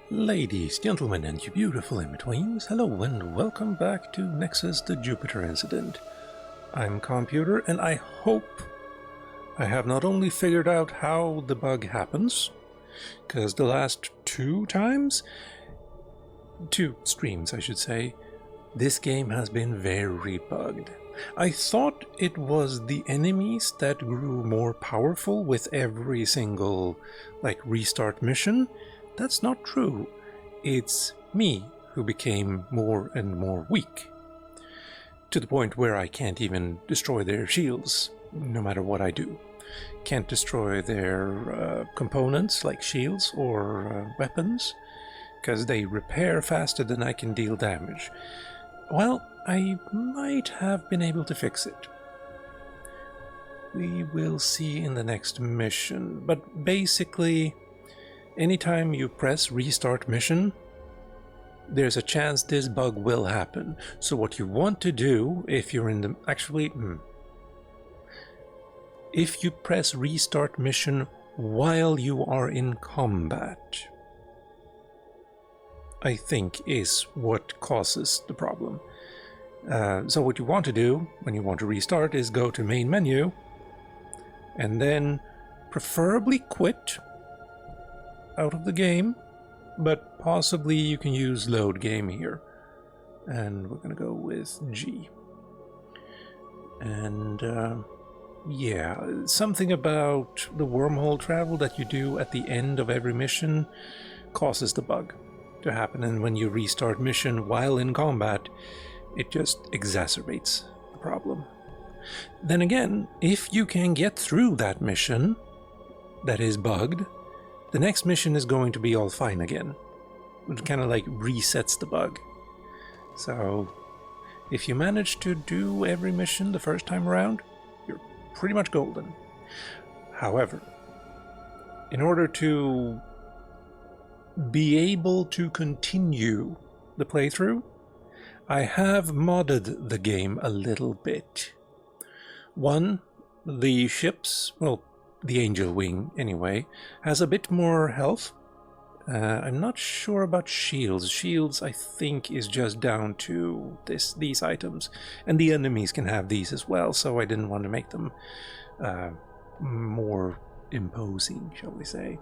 Ladies, gentlemen, and you beautiful in-betweens, hello and welcome back to Nexus the Jupiter incident. I'm Calmputer, and I hope I have not only figured out how the bug happens, because the last two streams I should say, this game has been very bugged. I thought it was the enemies that grew more powerful with every single, restart mission. That's not true. It's me who became more and more weak. To the point where I can't even destroy their shields, no matter what I do. Can't destroy their components, like shields or weapons, because they repair faster than I can deal damage. Well, I might have been able to fix it. We will see in the next mission, but basically, anytime you press restart mission, there's a chance this bug will happen. So what you want to do, if you're in the... if you press restart mission while you are in combat, I think is what causes the problem. So what you want to do when you want to restart is go to main menu and then preferably quit out of the game, but possibly you can use load game here. And we're gonna go with G. And yeah, something about the wormhole travel that you do at the end of every mission causes the bug to happen, and when you restart mission while in combat, it just exacerbates the problem. Then again, if you can get through that mission that is bugged, the next mission is going to be all fine again. It kind of resets the bug. So if you manage to do every mission the first time around, you're pretty much golden. However, in order to be able to continue the playthrough, I have modded the game a little bit. One, the ships, well, the Angel Wing anyway, has a bit more health. I'm not sure about shields. Shields, I think, is just down to these items, and the enemies can have these as well, so I didn't want to make them more imposing, shall we say.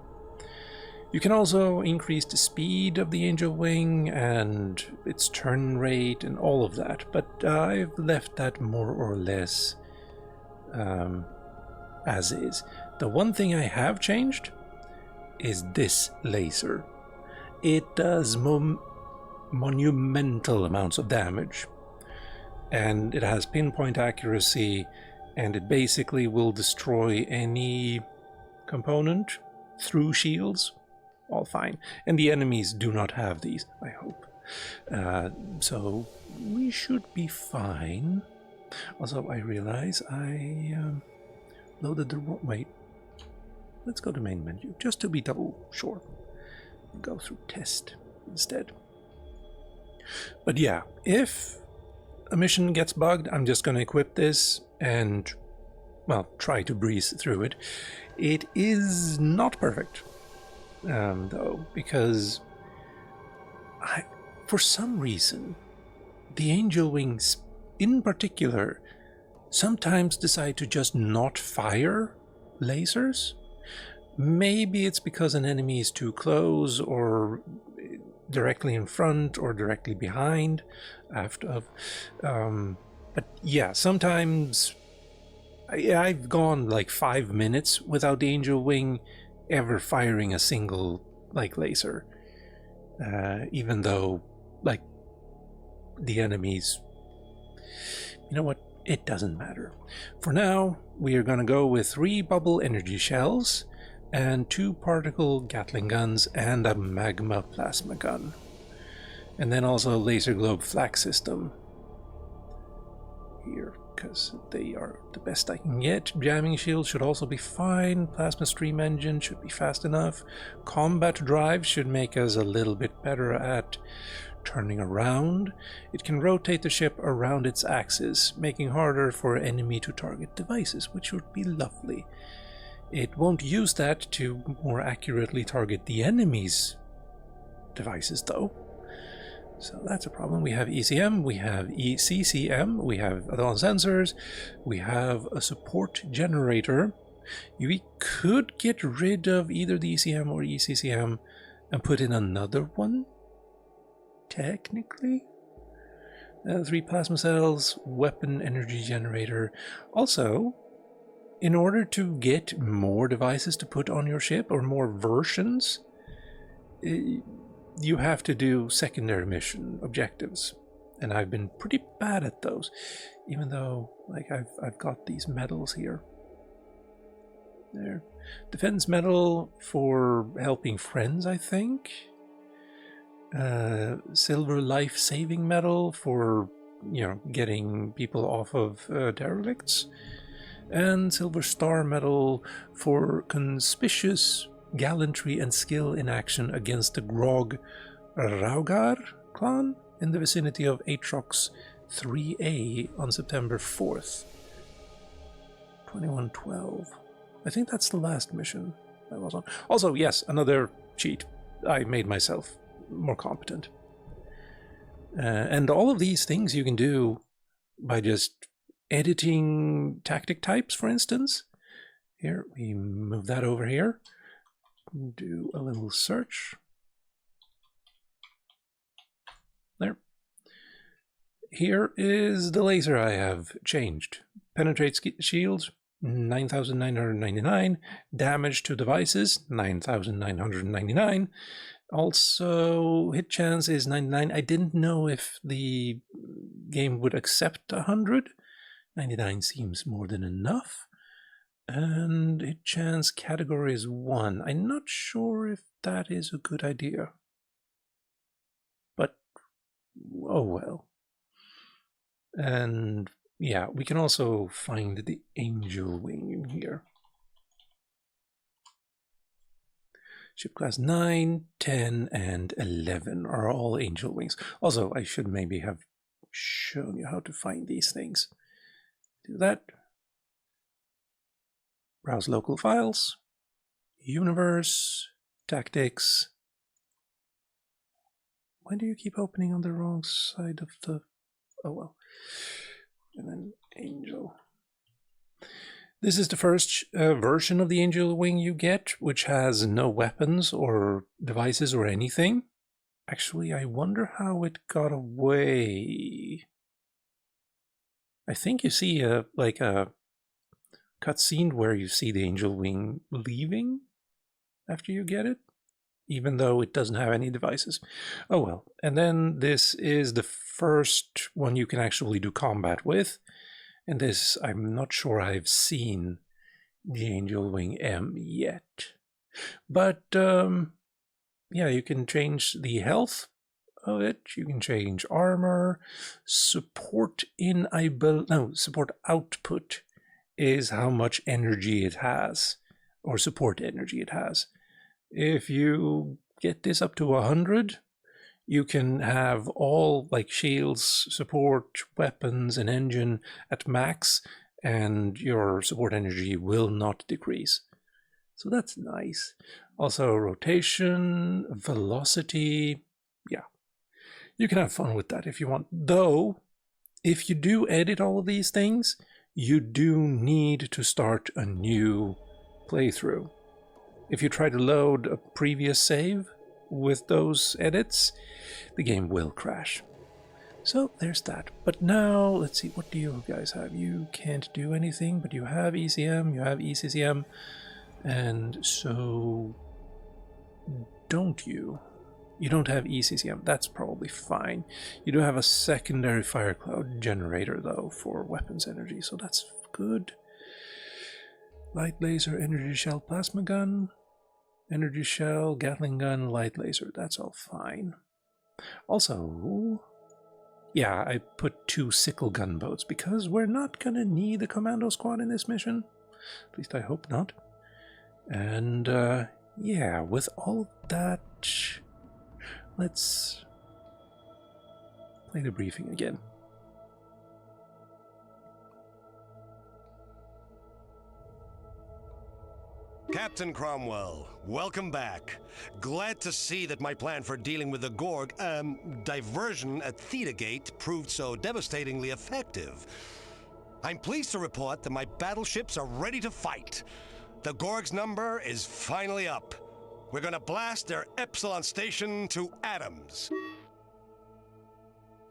You can also increase the speed of the Angel Wing and its turn rate and all of that, but I've left that more or less as is. The one thing I have changed is this laser. It does monumental amounts of damage, and it has pinpoint accuracy, and it basically will destroy any component through shields. All fine. And the enemies do not have these, I hope. So we should be fine. Also, I realize I loaded the wrong... Wait. Let's go to main menu, just to be double sure. Go through test instead. But yeah, if a mission gets bugged, I'm just going to equip this and, well, try to breeze through it. It is not perfect. Though, because for some reason, the Angel Wings in particular sometimes decide to just not fire lasers. Maybe it's because an enemy is too close, or directly in front, or directly behind. But yeah, sometimes I've gone 5 minutes without the Angel Wing ever firing a single laser, even though the enemies, you know what, it doesn't matter. For now we are going to go with 3 bubble energy shells and 2 particle Gatling guns and a magma plasma gun, and then also a laser globe flak system here, because they are the best I can get. Jamming shield should also be fine. Plasma stream engine should be fast enough. Combat drive should make us a little bit better at turning around. It can rotate the ship around its axis, making harder for enemy to target devices, which would be lovely. It won't use that to more accurately target the enemies devices, though. So that's a problem. We have ECM, we have ECCM, we have advanced sensors, we have a support generator. We could get rid of either the ECM or ECCM and put in another one, technically. 3 plasma cells, weapon energy generator. Also, in order to get more devices to put on your ship, or more versions, you have to do secondary mission objectives, and I've been pretty bad at those, even though like I've got these medals here. There, defense medal for helping friends, I think. Silver life saving medal for, you know, getting people off of derelicts, and silver star medal for conspicuous gallantry and skill in action against the Grog Raugar clan in the vicinity of Atrox 3A on September 4th, 2112. I think that's the last mission I was on. Also, yes, another cheat. I made myself more competent. And all of these things you can do by just editing tactic types, for instance. Here, we move that over here. Do a little search. There. Here is the laser I have changed. Penetrate shields, 9,999. Damage to devices, 9,999. Also, hit chance is 99. I didn't know if the game would accept 100. 99 seems more than enough. And hit chance category is 1. I'm not sure if that is a good idea. But, oh well. And yeah, we can also find the angel wing in here. Ship class 9, 10, and 11 are all angel wings. Also, I should maybe have shown you how to find these things. Do that. Browse local files. Universe. Tactics. Why do you keep opening on the wrong side of the... Oh well. And then angel. This is the first version of the angel wing you get, which has no weapons or devices or anything. Actually, I wonder how it got away. I think you see a cutscene where you see the angel wing leaving after you get it, even though it doesn't have any devices. Oh well. And then this is the first one you can actually do combat with. And this, I'm not sure I've seen the Angel Wing M yet. But, yeah, you can change the health of it. You can change armor. Support output is how much energy it has, or support energy it has. If you get this up to 100, you can have all like shields, support, weapons, and engine at max, and your support energy will not decrease. So that's nice. Also rotation, velocity, yeah. You can have fun with that if you want. Though, if you do edit all of these things, you do need to start a new playthrough. If you try to load a previous save with those edits, the game will crash. So there's that. But now, let's see, what do you guys have? You can't do anything, but you have ECM, you have ECCM, and so don't you? You don't have ECCM, that's probably fine. You do have a secondary fire cloud generator, though, for weapons energy, so that's good. Light laser, energy shell, plasma gun. Energy shell, Gatling gun, light laser, that's all fine. Also, yeah, I put 2 sickle gunboats because we're not gonna need a commando squad in this mission. At least I hope not. And, yeah, with all of that, let's play the briefing again. Captain Cromwell, welcome back. Glad to see that my plan for dealing with the Gorg, diversion at Theta Gate proved so devastatingly effective. I'm pleased to report that my battleships are ready to fight. The Gorg's number is finally up. We're gonna blast their Epsilon station to atoms.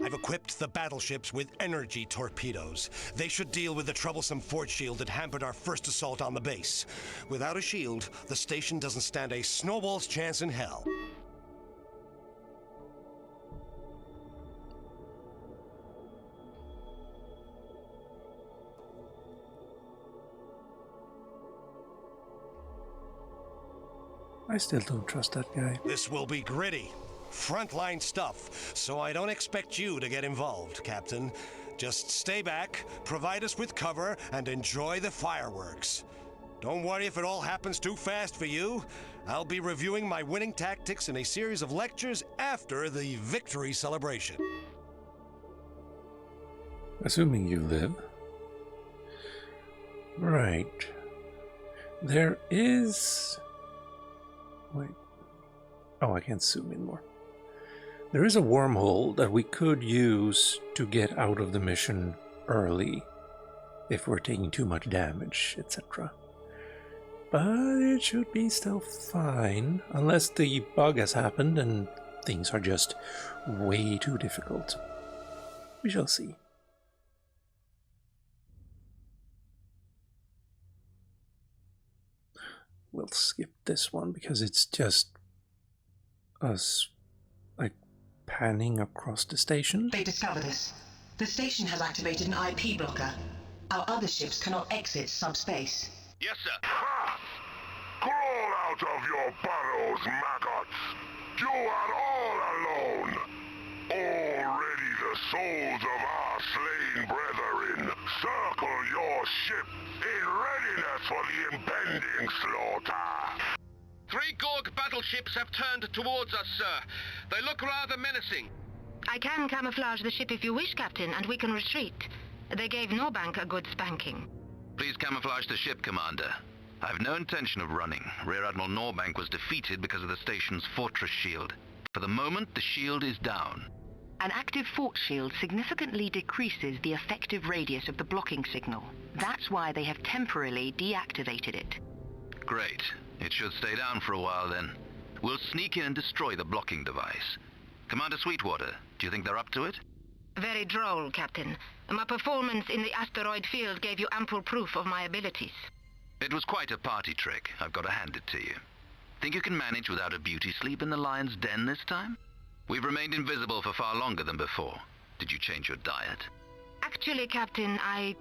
I've equipped the battleships with energy torpedoes. They should deal with the troublesome force shield that hampered our first assault on the base. Without a shield, the station doesn't stand a snowball's chance in hell. I still don't trust that guy. This will be gritty. Frontline stuff, so I don't expect you to get involved, Captain. Just stay back, provide us with cover, and enjoy the fireworks. Don't worry if it all happens too fast for you. I'll be reviewing my winning tactics in a series of lectures after the victory celebration. Assuming you live. Right. There is... Wait. Oh, I can't zoom in more. There is a wormhole that we could use to get out of the mission early if we're taking too much damage, etc. But it should be still fine, unless the bug has happened and things are just way too difficult. We shall see. We'll skip this one because it's just us, like, panning across the station. They discovered us. The station has activated an IP blocker. Our other ships cannot exit subspace. Yes, sir. Ha! Crawl out of your burrows, maggots! You are all alone! Already the souls of our slain brethren circle your ship in readiness for the impending slaughter. 3 Gorg battleships have turned towards us, sir. They look rather menacing. I can camouflage the ship if you wish, Captain, and we can retreat. They gave Norbank a good spanking. Please camouflage the ship, Commander. I have no intention of running. Rear Admiral Norbank was defeated because of the station's fortress shield. For the moment, the shield is down. An active fort shield significantly decreases the effective radius of the blocking signal. That's why they have temporarily deactivated it. Great. It should stay down for a while then. We'll sneak in and destroy the blocking device. Commander Sweetwater, do you think they're up to it? Very droll, Captain. My performance in the asteroid field gave you ample proof of my abilities. It was quite a party trick. I've got to hand it to you. Think you can manage without a beauty sleep in the lion's den this time? We've remained invisible for far longer than before. Did you change your diet? Actually, Captain, I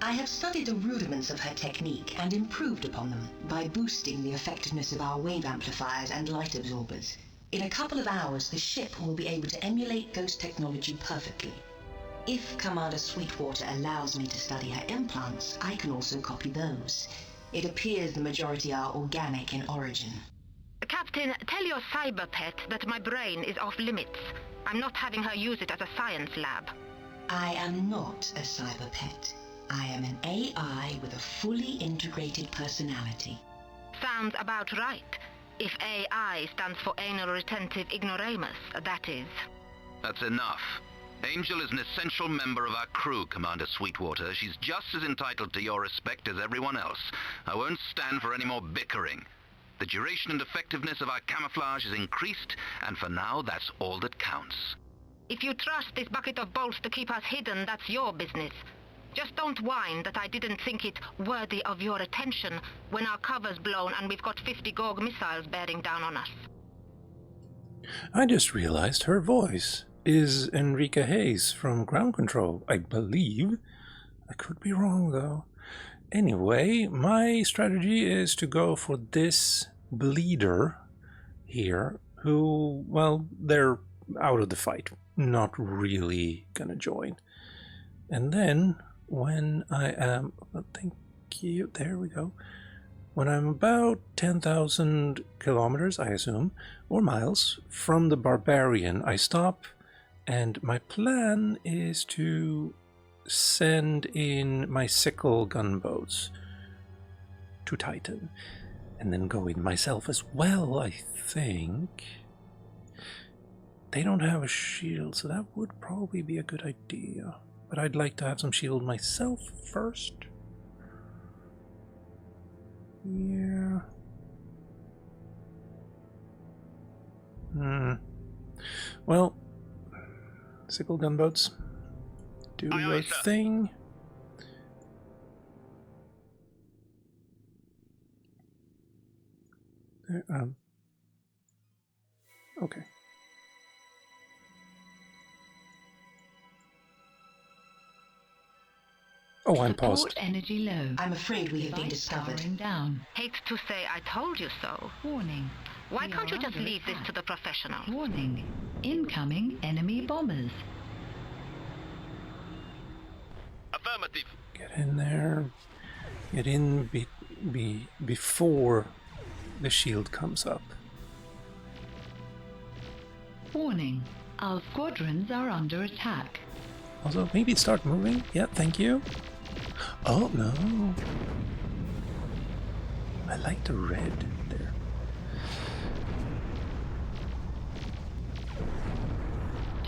have studied the rudiments of her technique and improved upon them by boosting the effectiveness of our wave amplifiers and light absorbers. In a couple of hours, the ship will be able to emulate ghost technology perfectly. If Commander Sweetwater allows me to study her implants, I can also copy those. It appears the majority are organic in origin. Captain, tell your cyber pet that my brain is off limits. I'm not having her use it as a science lab. I am not a cyber pet. I am an AI with a fully integrated personality. Sounds about right. If AI stands for anal retentive ignoramus, that is. That's enough. Angel is an essential member of our crew, Commander Sweetwater. She's just as entitled to your respect as everyone else. I won't stand for any more bickering. The duration and effectiveness of our camouflage is increased, and for now, that's all that counts. If you trust this bucket of bolts to keep us hidden, that's your business. Just don't whine that I didn't think it worthy of your attention when our cover's blown and we've got 50 Gorg missiles bearing down on us. I just realized her voice is Enrica Hayes from Ground Control, I believe. I could be wrong, though. Anyway, my strategy is to go for this bleeder here, who, well, they're out of the fight. Not really gonna join. And then, when I am... thank you, there we go. When I'm about 10,000 kilometers, I assume, or miles, from the Barbarian, I stop, and my plan is to send in my sickle gunboats to Titan. And then go in myself as well, I think. They don't have a shield, so that would probably be a good idea. But I'd like to have some shield myself first. Yeah. Well, sickle gunboats, do Aye, your aye, sir. thing. Okay. Oh, I'm paused. Support energy low. I'm afraid we have been Device discovered. powering down. Hate to say I told you so. Warning. Why We can't are you just under leave this attack. to the professionals? Warning. Incoming enemy bombers. Affirmative. Get in there. Get in before the shield comes up. Warning. Our squadrons are under attack. Also, maybe start moving. Yeah, thank you. Oh, no. I like the red there.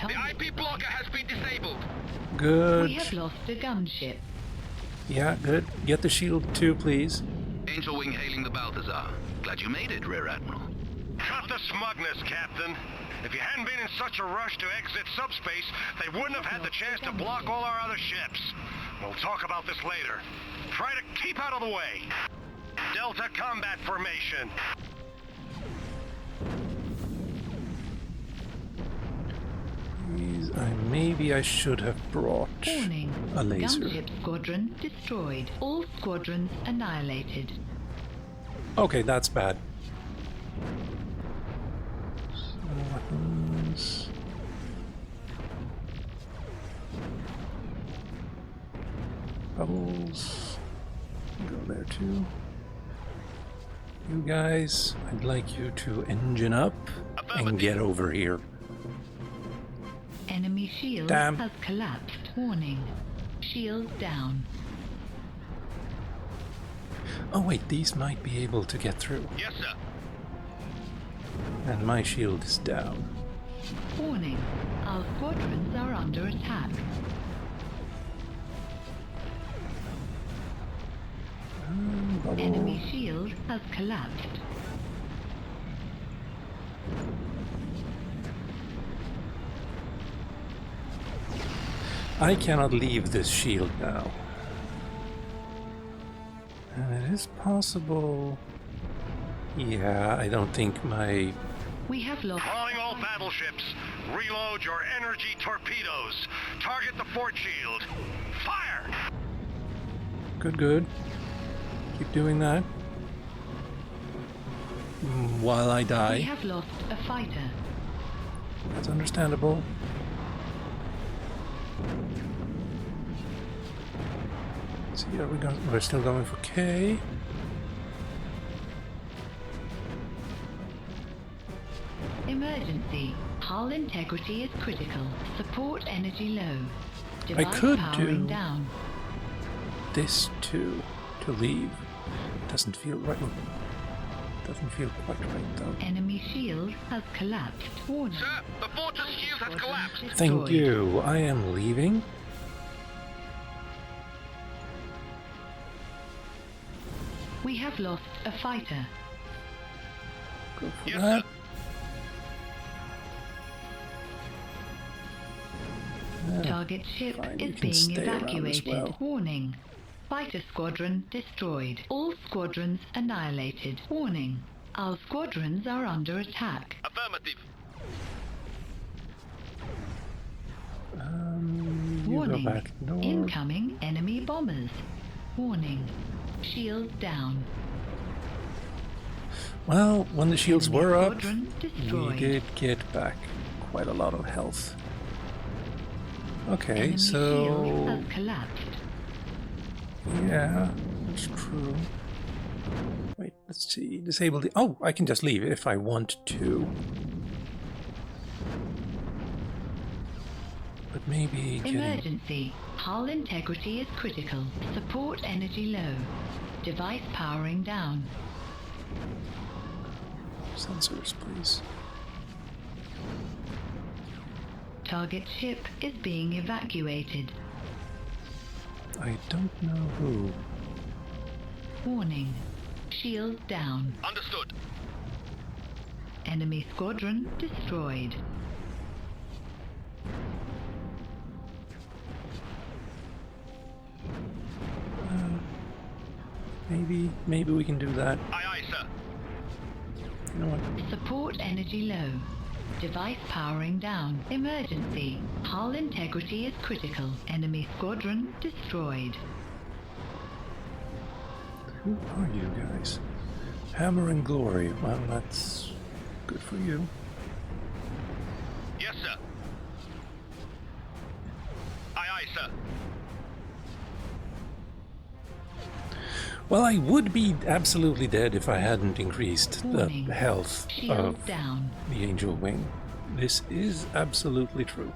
The IP blocker has been disabled. Good. We have lost a gunship. Yeah, good. Get the shield too, please. Angel Wing hailing the Balthazar. Glad you made it, Rear Admiral. Cut the smugness, Captain. If you hadn't been in such a rush to exit subspace, they wouldn't have had the chance to block all our other ships. We'll talk about this later. Try to keep out of the way. Delta combat formation. Please, maybe I should have brought Warning. a laser. Gunship squadron destroyed. All squadrons annihilated. Okay, that's bad. Weapons. Bubbles. Go there too. You guys, I'd like you to engine up and get over here. Enemy shield Damn. has collapsed. Warning. Shield down. Oh wait, these might be able to get through. Yes, sir. And my shield is down. Warning. Our squadrons are under attack. Bubble. Enemy shield has collapsed. I cannot leave this shield now. And it is possible... Yeah, I don't think my... We have lost. Calling all battleships. Reload your energy torpedoes. Target the fort shield. Fire! Good, good. Keep doing that. While I We die. have lost a fighter. That's understandable. Let's see, we're still going for K. Emergency. Hull integrity is critical. Support energy low. I Device could powering do- down. This too, to leave. Doesn't feel right. Doesn't feel quite right though. Enemy shield has collapsed. Warning. Sir, the fortress shield has collapsed. Thank Destroyed. you. I am leaving. We have lost a fighter. Go for Yes, that. Target ship fine, you is can being stay around as evacuated. well. Warning. Fighter squadron destroyed. All squadrons annihilated. Warning. Our squadrons are under attack. Affirmative. You Warning. go back north. Incoming enemy bombers. Warning. Shield down. Well, when the shields Enemy were up, squadron we destroyed. did get back quite a lot of health. Okay, Enemy shield so has collapsed. yeah, that's true. Wait, let's see. Disable the. Oh, I can just leave if I want to. But maybe getting. Emergency. Hull integrity is critical. Support energy low. Device powering down. Sensors, please. Target ship is being evacuated. I don't know who. Warning. Shield down. Understood. Enemy squadron destroyed. Maybe we can do that. Aye, aye, sir. You know what? Support energy low. Device powering down. Emergency. Hull integrity is critical. Enemy squadron destroyed. Who are you guys? Hammer and Glory. Well, that's good for you. Yes, sir. Aye, aye, sir. Well, I would be absolutely dead if I hadn't increased Warning. the health Shield of down. the Angel Wing. This is absolutely true.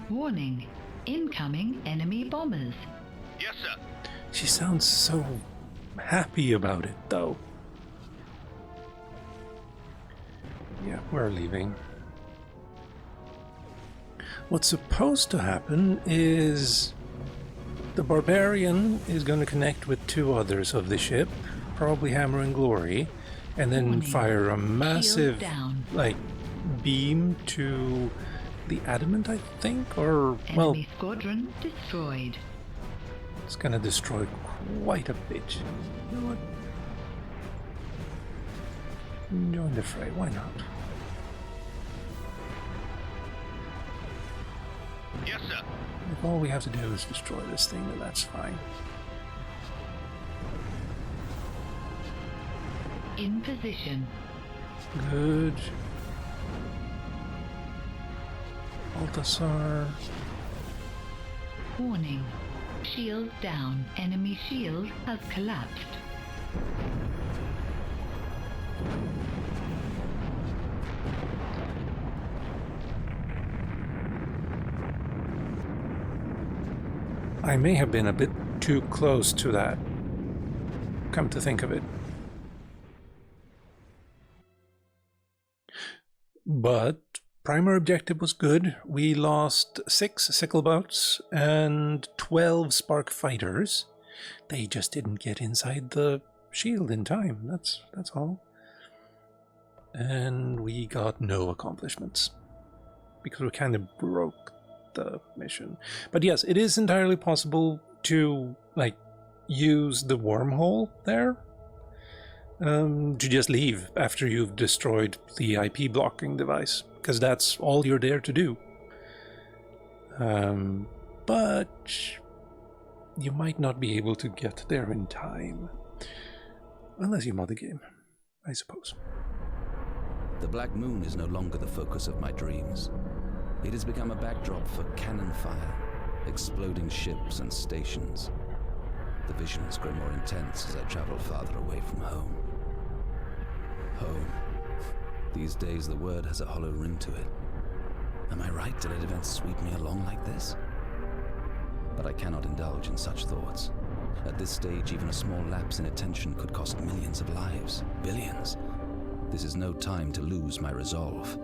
Warning. Incoming enemy bombers. Yes, sir. She sounds so happy about it, though. Yeah, we're leaving. What's supposed to happen is the Barbarian is going to connect with two others of the ship, probably Hammer and Glory, and then Warning. fire a massive, down. like, beam to the Adamant, I think, or, well, Enemy squadron destroyed. it's going to destroy quite a bit. You know what? Join the fray, why not? Yes, sir. If all we have to do is destroy this thing, then that's fine. In position. Good. Baltasar. Warning. Shield down. Enemy shield has collapsed. I may have been a bit too close to that, come to think of it. But primary objective was good. We lost 6 sickle boats and 12 spark fighters. They just didn't get inside the shield in time. That's all. And we got no accomplishments because we kind of broke the mission. But yes, it is entirely possible to like use the wormhole there to just leave after you've destroyed the IP blocking device, because that's all you're there to do. But you might not be able to get there in time unless you mod the game, I suppose. The Black Moon is no longer the focus of my dreams. It has become a backdrop for cannon fire, exploding ships and stations. The visions grow more intense as I travel farther away from home. Home. These days the word has a hollow ring to it. Am I right to let events sweep me along like this? But I cannot indulge in such thoughts. At this stage, even a small lapse in attention could cost millions of lives, billions. This is no time to lose my resolve.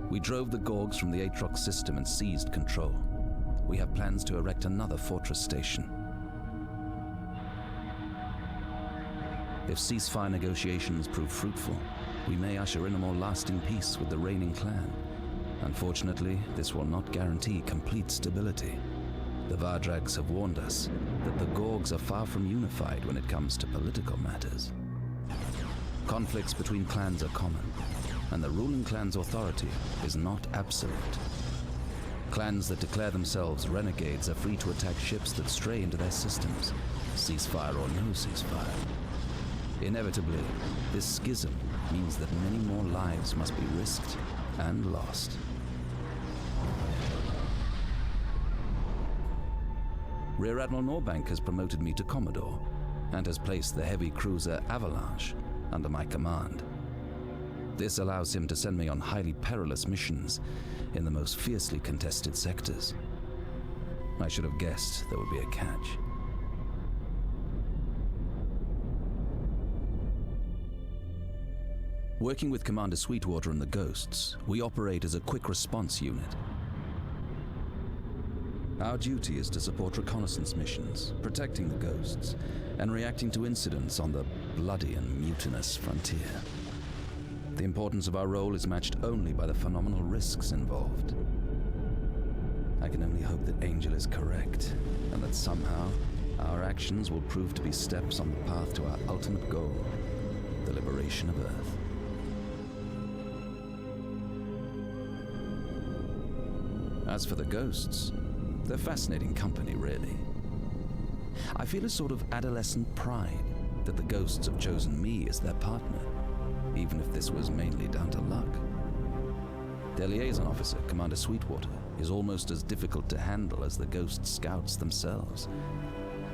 We drove the Gorgs from the Atrox system and seized control. We have plans to erect another fortress station. If ceasefire negotiations prove fruitful, we may usher in a more lasting peace with the reigning clan. Unfortunately, this will not guarantee complete stability. The Vardrags have warned us that the Gorgs are far from unified when it comes to political matters. Conflicts between clans are common, and the ruling clan's authority is not absolute. Clans that declare themselves renegades are free to attack ships that stray into their systems, ceasefire or no ceasefire. Inevitably, this schism means that many more lives must be risked and lost. Rear Admiral Norbank has promoted me to Commodore. and has placed the heavy cruiser Avalanche under my command. This allows him to send me on highly perilous missions in the most fiercely contested sectors. I should have guessed there would be a catch. Working with Commander Sweetwater and the Ghosts, we operate as a quick response unit. Our duty is to support reconnaissance missions, protecting the Ghosts, and reacting to incidents on the bloody and mutinous frontier. The importance of our role is matched only by the phenomenal risks involved. I can only hope that Angel is correct, and that somehow our actions will prove to be steps on the path to our ultimate goal, the liberation of Earth. As for the Ghosts, they're fascinating company, really. I feel a sort of adolescent pride that the Ghosts have chosen me as their partner, even if this was mainly down to luck. Their liaison officer, Commander Sweetwater, is almost as difficult to handle as the Ghost scouts themselves.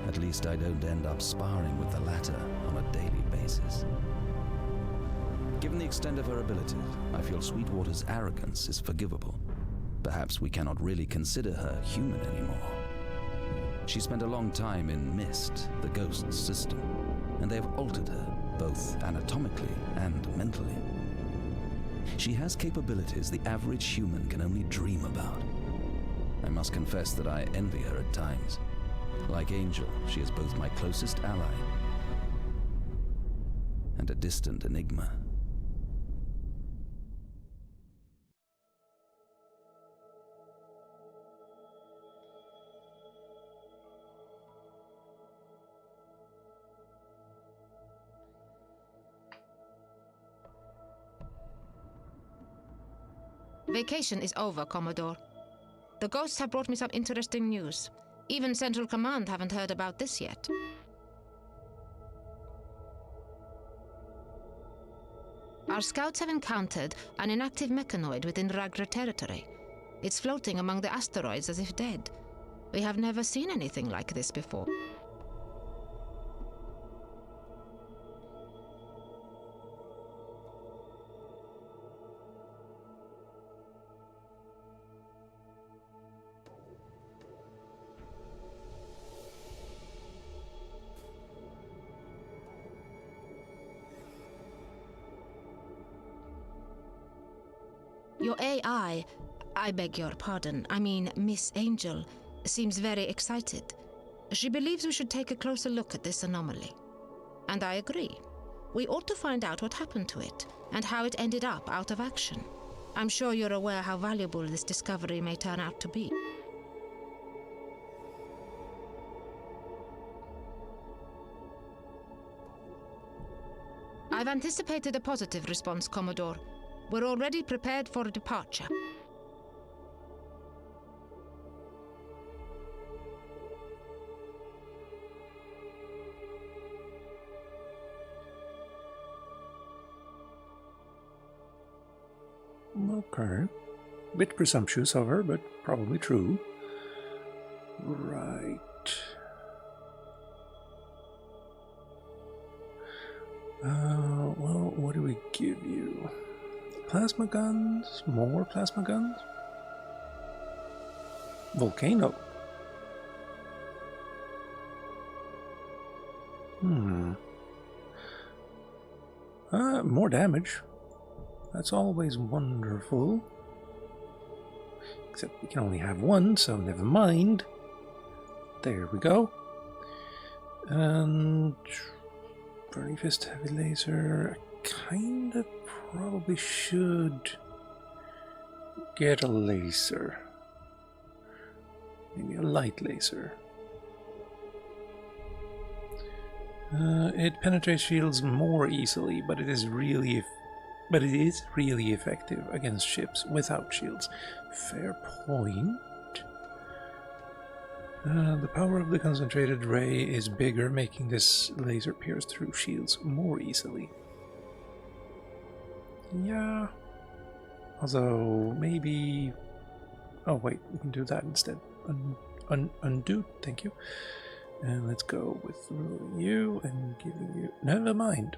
At least I don't end up sparring with the latter on a daily basis. Given the extent of her abilities, I feel Sweetwater's arrogance is forgivable. Perhaps we cannot really consider her human anymore. She spent a long time in Mist, the Ghost's system, and they have altered her, both anatomically and mentally. She has capabilities the average human can only dream about. I must confess that I envy her at times. Like Angel, she is both my closest ally and a distant enigma. Vacation is over, Commodore. The Ghosts have brought me some interesting news. Even Central Command haven't heard about this yet. Our scouts have encountered an inactive mechanoid within Ragra territory. It's floating among the asteroids as if dead. We have never seen anything like this before. Your AI, I beg your pardon, I mean Miss Angel, seems very excited. She believes we should take a closer look at this anomaly. And I agree. We ought to find out what happened to it, and how it ended up out of action. I'm sure you're aware how valuable this discovery may turn out to be. I've anticipated a positive response, Commodore. We're already prepared for departure. Okay. Bit presumptuous of her, but probably true. Right. Well, what do we give you? Plasma guns? More plasma guns? Volcano. More damage. That's always wonderful. Except we can only have one, so never mind. There we go. And Burning Fist, Heavy Laser. I kinda probably should get a laser. Maybe a light laser. It penetrates shields more easily, but it is really effective against ships without shields. Fair point. The power of the concentrated ray is bigger, making this laser pierce through shields more easily. Yeah. Although, maybe... Oh wait, we can do that instead. Undo, thank you. And let's go with removing you and giving you... Never mind.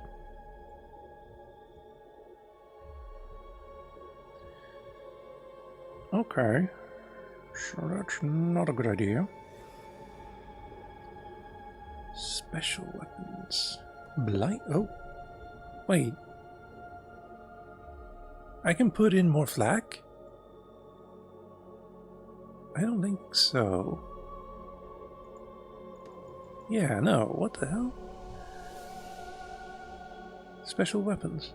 Okay. So that's not a good idea. Special weapons. Blight... Oh. Wait. I can put in more flak? I don't think so. Yeah, no. What the hell? Special weapons.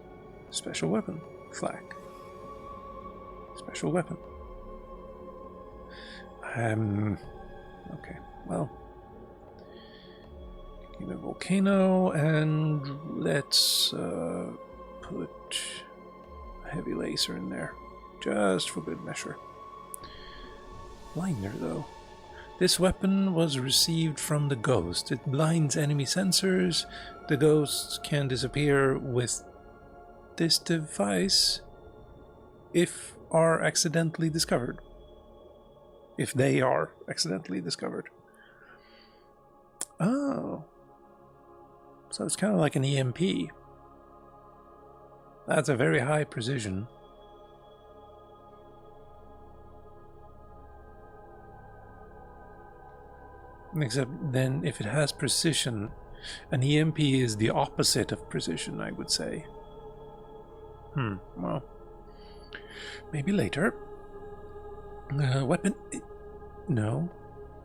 Special weapon. Flak. Special weapon. Okay, well. Give me a volcano, and let's put a heavy laser in there. Just for good measure. Blinder, though. This weapon was received from the ghost. It blinds enemy sensors. The ghosts can disappear with this device if are accidentally discovered. If they are accidentally discovered. Oh. So it's kind of like an EMP. That's a very high precision. Except then if it has precision, an EMP is the opposite of precision, I would say. Well. Maybe later. Weapon... No.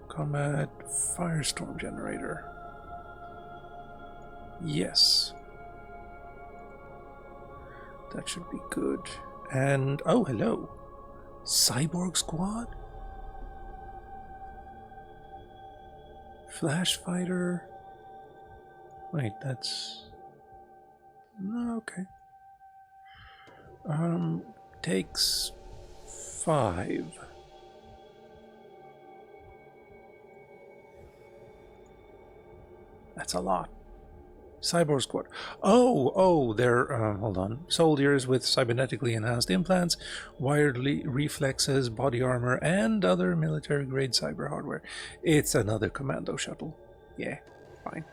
Combat firestorm generator. Yes. That should be good. And... oh, hello. Cyborg squad? Flash fighter. Wait, that's... no, okay. Takes 5. That's a lot. Cyborg squad. Oh, they're, hold on. Soldiers with cybernetically enhanced implants, wired reflexes, body armor, and other military-grade cyber hardware. It's another commando shuttle. Yeah, fine.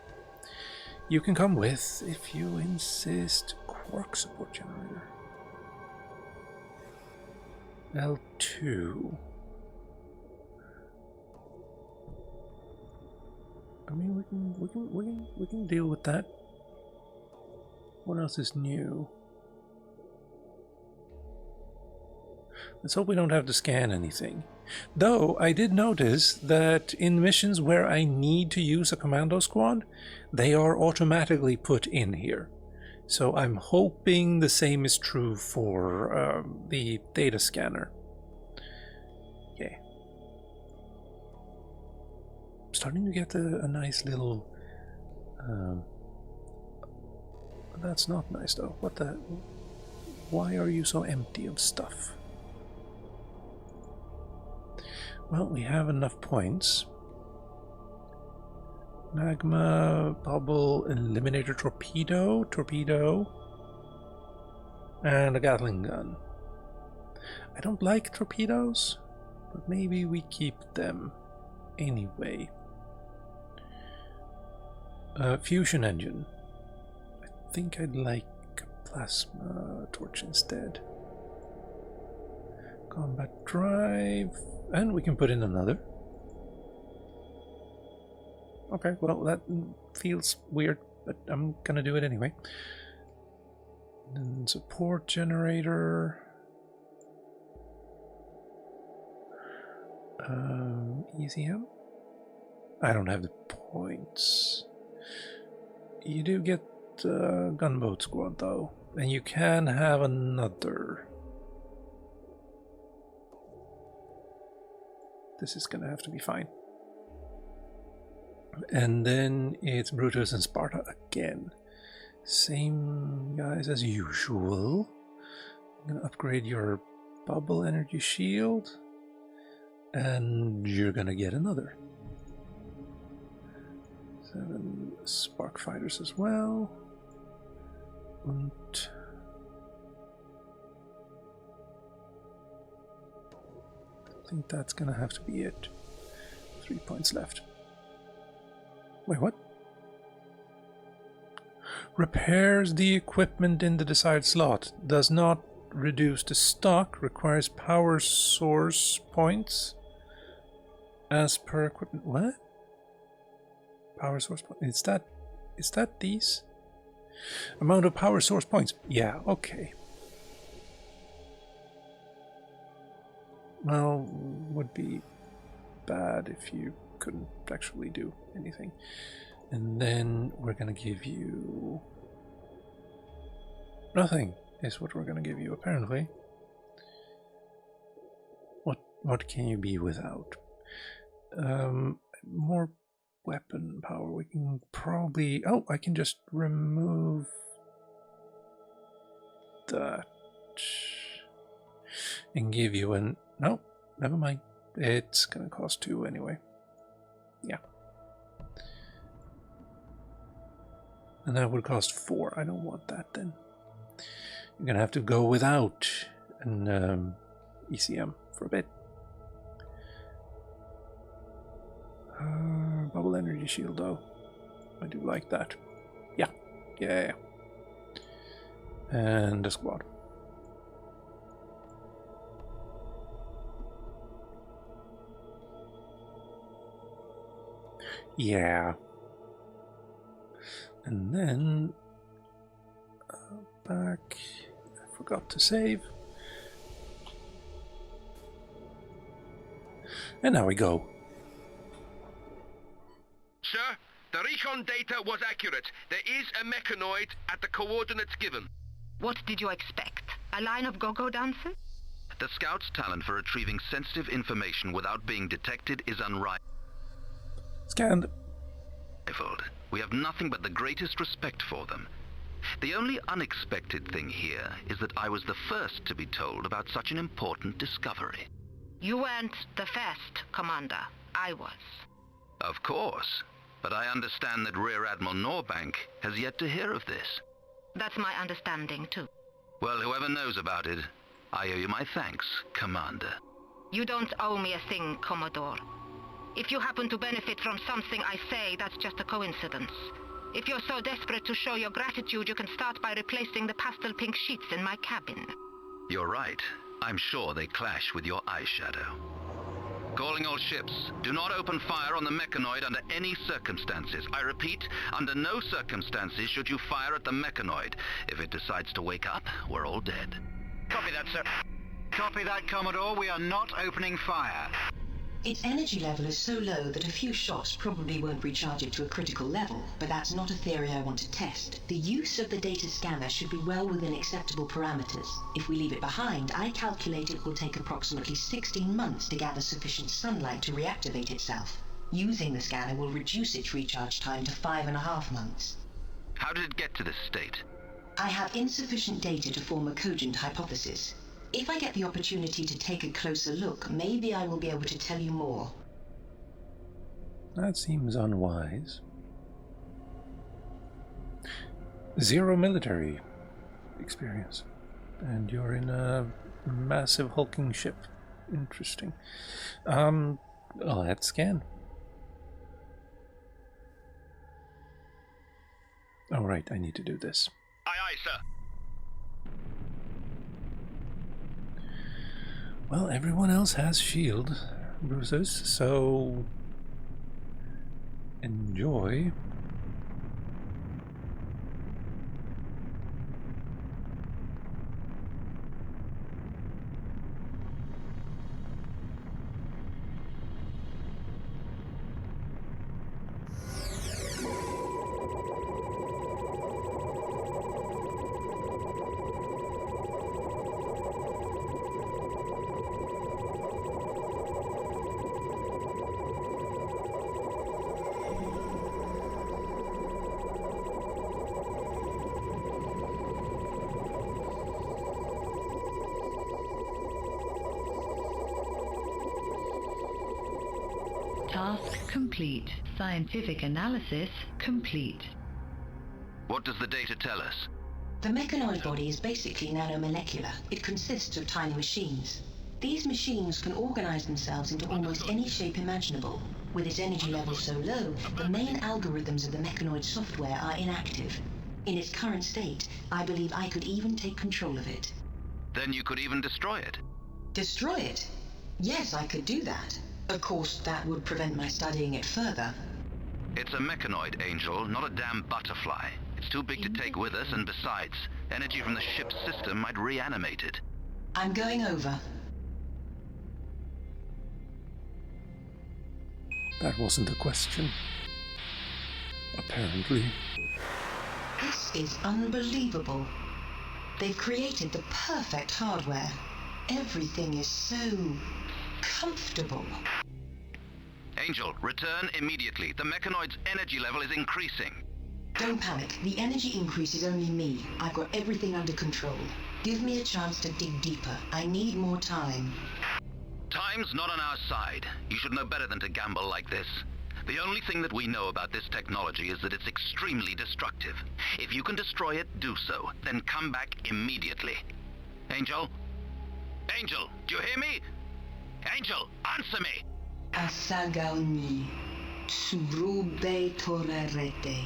You can come with, if you insist. Quark support generator. L2. I mean, we can deal with that. What else is new? Let's hope we don't have to scan anything. Though, I did notice that in missions where I need to use a commando squad, they are automatically put in here. So I'm hoping the same is true for the data scanner. Yeah. I'm starting to get a nice little... that's not nice though. What the... why are you so empty of stuff? Well, we have enough points. Magma, bubble, eliminator, torpedo, and a Gatling gun. I don't like torpedoes, but maybe we keep them anyway. Fusion engine. I think I'd like a plasma torch instead. Combat drive, and we can put in another. Okay, well, that feels weird, but I'm gonna do it anyway. And support generator. ECM? I don't have the points. You do get gunboat squad, though. And you can have another. This is gonna have to be fine. And then it's Brutus and Sparta again. Same guys as usual. I'm gonna upgrade your bubble energy shield. And you're gonna get another. 7 spark fighters as well. And I think that's gonna have to be it. 3 points left. Wait, what? Repairs the equipment in the desired slot. Does not reduce the stock. Requires power source points. As per equipment. What? Power source points. Is that these? Amount of power source points. Yeah, okay. Well, would be bad if you couldn't actually do anything. And then we're gonna give you nothing is what we're gonna give you apparently. What can you be without? More weapon power. We can probably... Oh, I can just remove that and give you an... No, never mind. It's gonna cost 2 anyway. Yeah. And that would cost 4. I don't want that then. You're gonna have to go without an ECM for a bit. Bubble energy shield though. I do like that. Yeah. And a squad. Yeah. And then back. I forgot to save. And now we go. Sir, the recon data was accurate. There is a mechanoid at the coordinates given. What did you expect? A line of go-go dancers? The Scouts' talent for retrieving sensitive information without being detected is unrivaled. Scanned. We have nothing but the greatest respect for them. The only unexpected thing here is that I was the first to be told about such an important discovery. You weren't the first, Commander. I was. Of course. But I understand that Rear Admiral Norbank has yet to hear of this. That's my understanding, too. Well, whoever knows about it, I owe you my thanks, Commander. You don't owe me a thing, Commodore. If you happen to benefit from something I say, that's just a coincidence. If you're so desperate to show your gratitude, you can start by replacing the pastel pink sheets in my cabin. You're right. I'm sure they clash with your eyeshadow. Calling all ships. Do not open fire on the mechanoid under any circumstances. I repeat, under no circumstances should you fire at the mechanoid. If it decides to wake up, we're all dead. Copy that, sir. Copy that, Commodore. We are not opening fire. Its energy level is so low that a few shots probably won't recharge it to a critical level, but that's not a theory I want to test. The use of the data scanner should be well within acceptable parameters. If we leave it behind, I calculate it will take approximately 16 months to gather sufficient sunlight to reactivate itself. Using the scanner will reduce its recharge time to 5.5 months. How did it get to this state? I have insufficient data to form a cogent hypothesis. If I get the opportunity to take a closer look, maybe I will be able to tell you more. That seems unwise. 0 military experience. And you're in a massive hulking ship. Interesting. Let's scan. Alright, I need to do this. Aye, aye, sir. Well, everyone else has shield bruisers, so enjoy. Task complete. Scientific analysis complete. What does the data tell us? The mechanoid body is basically nanomolecular. It consists of tiny machines. These machines can organize themselves into almost any shape imaginable. With its energy level so low, the main algorithms of the mechanoid software are inactive. In its current state, I believe I could even take control of it. Then you could even destroy it. Destroy it? Yes, I could do that. Of course, that would prevent my studying it further. It's a mechanoid, Angel, not a damn butterfly. It's too big to take with us, and besides, energy from the ship's system might reanimate it. I'm going over. That wasn't a question. Apparently. This is unbelievable. They've created the perfect hardware. Everything is so comfortable. Angel, return immediately. The mechanoid's energy level is increasing. Don't panic. The energy increase is only me. I've got everything under control. Give me a chance to dig deeper. I need more time. Time's not on our side. You should know better than to gamble like this. The only thing that we know about this technology is that it's extremely destructive. If you can destroy it, do so. Then come back immediately. Angel? Angel, do you hear me? Angel, answer me! Asagauni, Tsurube Torarete,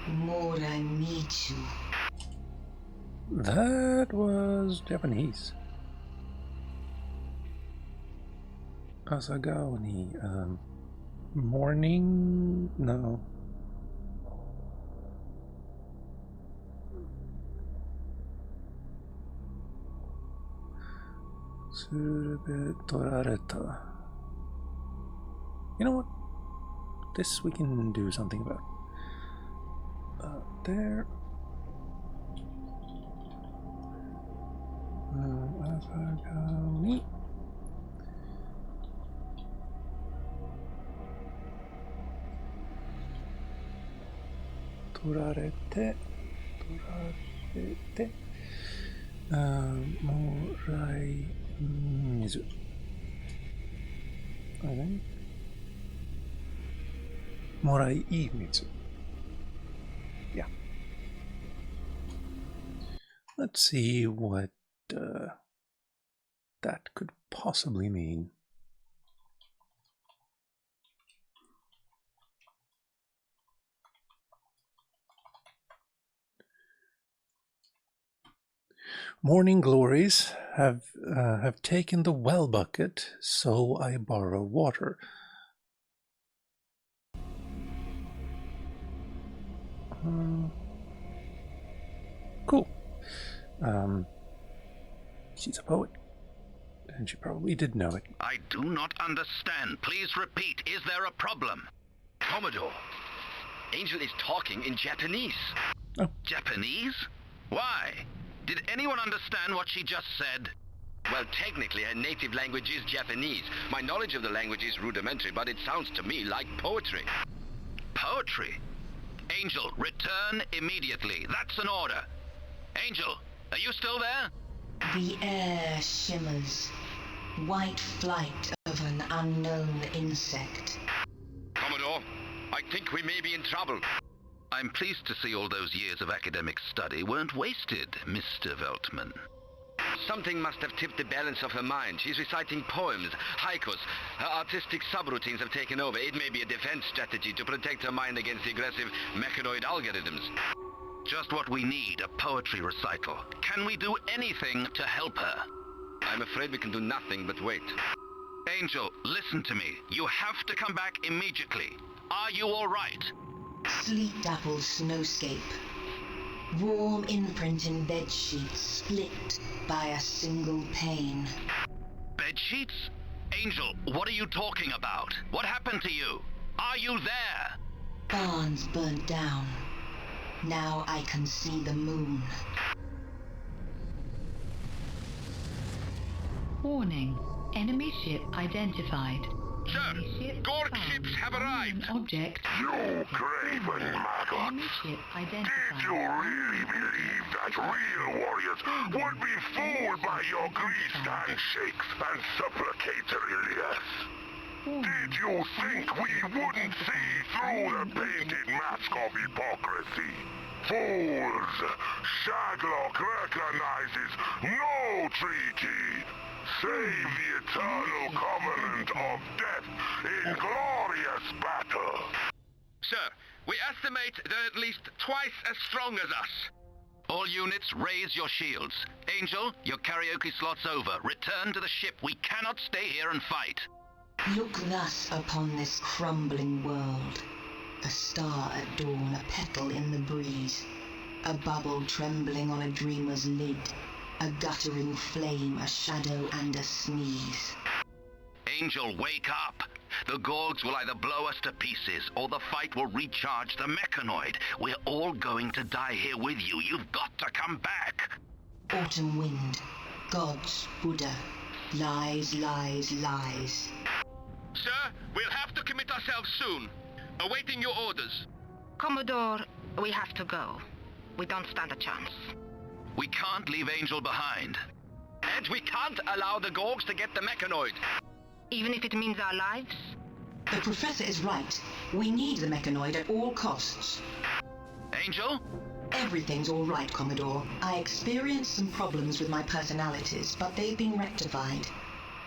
Mora Michu. That was Japanese. Asagaoni, morning? No. Tsurube Torareta. You know what? This we can do something about. There. Asagaoni. Torarete. Morai Mizu. I think. Morai Mitsu. Yeah. Let's see what that could possibly mean. Morning glories have taken the well bucket, so I borrow water. Cool. She's a poet, and she probably did know it. I do not understand. Please repeat. Is there a problem? Commodore, Angel is talking in Japanese. Oh. Japanese? Why? Did anyone understand what she just said? Well, technically, her native language is Japanese. My knowledge of the language is rudimentary, but it sounds to me like poetry. Poetry? Angel, return immediately. That's an order. Angel, are you still there? The air shimmers. White flight of an unknown insect. Commodore, I think we may be in trouble. I'm pleased to see all those years of academic study weren't wasted, Mr. Veltman. Something must have tipped the balance of her mind. She's reciting poems, haikus. Her artistic subroutines have taken over. It may be a defense strategy to protect her mind against the aggressive mechanoid algorithms. Just what we need, a poetry recital. Can we do anything to help her? I'm afraid we can do nothing but wait. Angel, listen to me. You have to come back immediately. Are you all right? Sleet-dappled snowscape. Warm imprint in bedsheets split by a single pane. Bedsheets? Angel, what are you talking about? What happened to you? Are you there? Barns burnt down. Now I can see the moon. Warning. Enemy ship identified. Sir, Gorg ships have arrived. Object. You craven maggots! Enemy ship Did identified. you really believe that real warriors would be fooled by your greased handshakes and supplicatory lies? Did you think we wouldn't see through the painted mask of hypocrisy? Fools! Shaglock recognizes no treaty, save the eternal covenant of death in glorious battle. Sir, we estimate they're at least twice as strong as us. All units, raise your shields. Angel, your karaoke slot's over. Return to the ship. We cannot stay here and fight. Look thus upon this crumbling world. A star at dawn, a petal in the breeze. A bubble trembling on a dreamer's lid. A guttering flame, a shadow and a sneeze. Angel, wake up! The Gorgs will either blow us to pieces, or the fight will recharge the mechanoid. We're all going to die here with you. You've got to come back! Autumn wind. Gods, Buddha. Lies, lies, lies. Sir, we'll have to commit ourselves soon. Awaiting your orders. Commodore, we have to go. We don't stand a chance. We can't leave Angel behind. And we can't allow the Gorgs to get the mechanoid. Even if it means our lives? The Professor is right. We need the mechanoid at all costs. Angel? Everything's all right, Commodore. I experienced some problems with my personalities, but they've been rectified.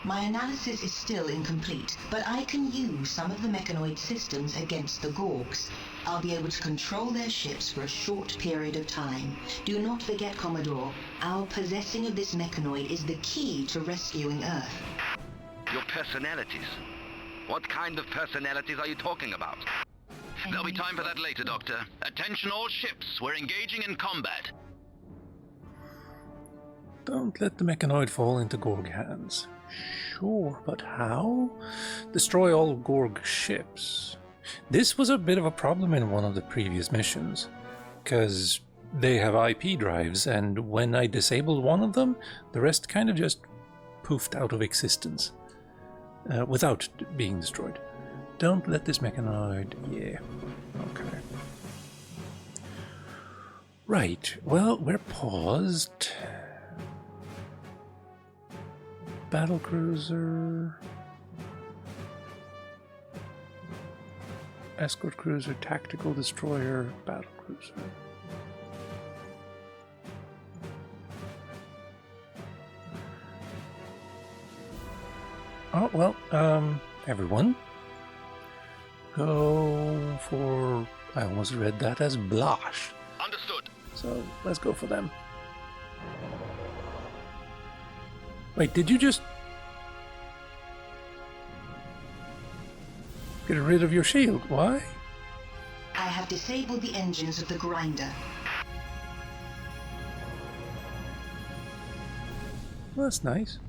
My analysis is still incomplete, but I can use some of the mechanoid systems against the Gorgs. I'll be able to control their ships for a short period of time. Do not forget, Commodore, our possessing of this mechanoid is the key to rescuing Earth. Your personalities? What kind of personalities are you talking about? There'll be time for that later, Doctor. Attention all ships. We're engaging in combat. Don't let the mechanoid fall into Gorg hands. Sure, but how? Destroy all Gorg ships. This was a bit of a problem in one of the previous missions, because they have IP drives, and when I disabled one of them, the rest kind of just poofed out of existence, without being destroyed. Don't let this mechanoid... yeah, okay. Right, well, we're paused. Battlecruiser... Escort cruiser, tactical destroyer, battlecruiser. Oh, well, everyone. Go for... I almost read that as Blash. Understood. So, let's go for them. Wait, did you just... get rid of your shield? Why? I have disabled the engines of the grinder. Well, that's nice.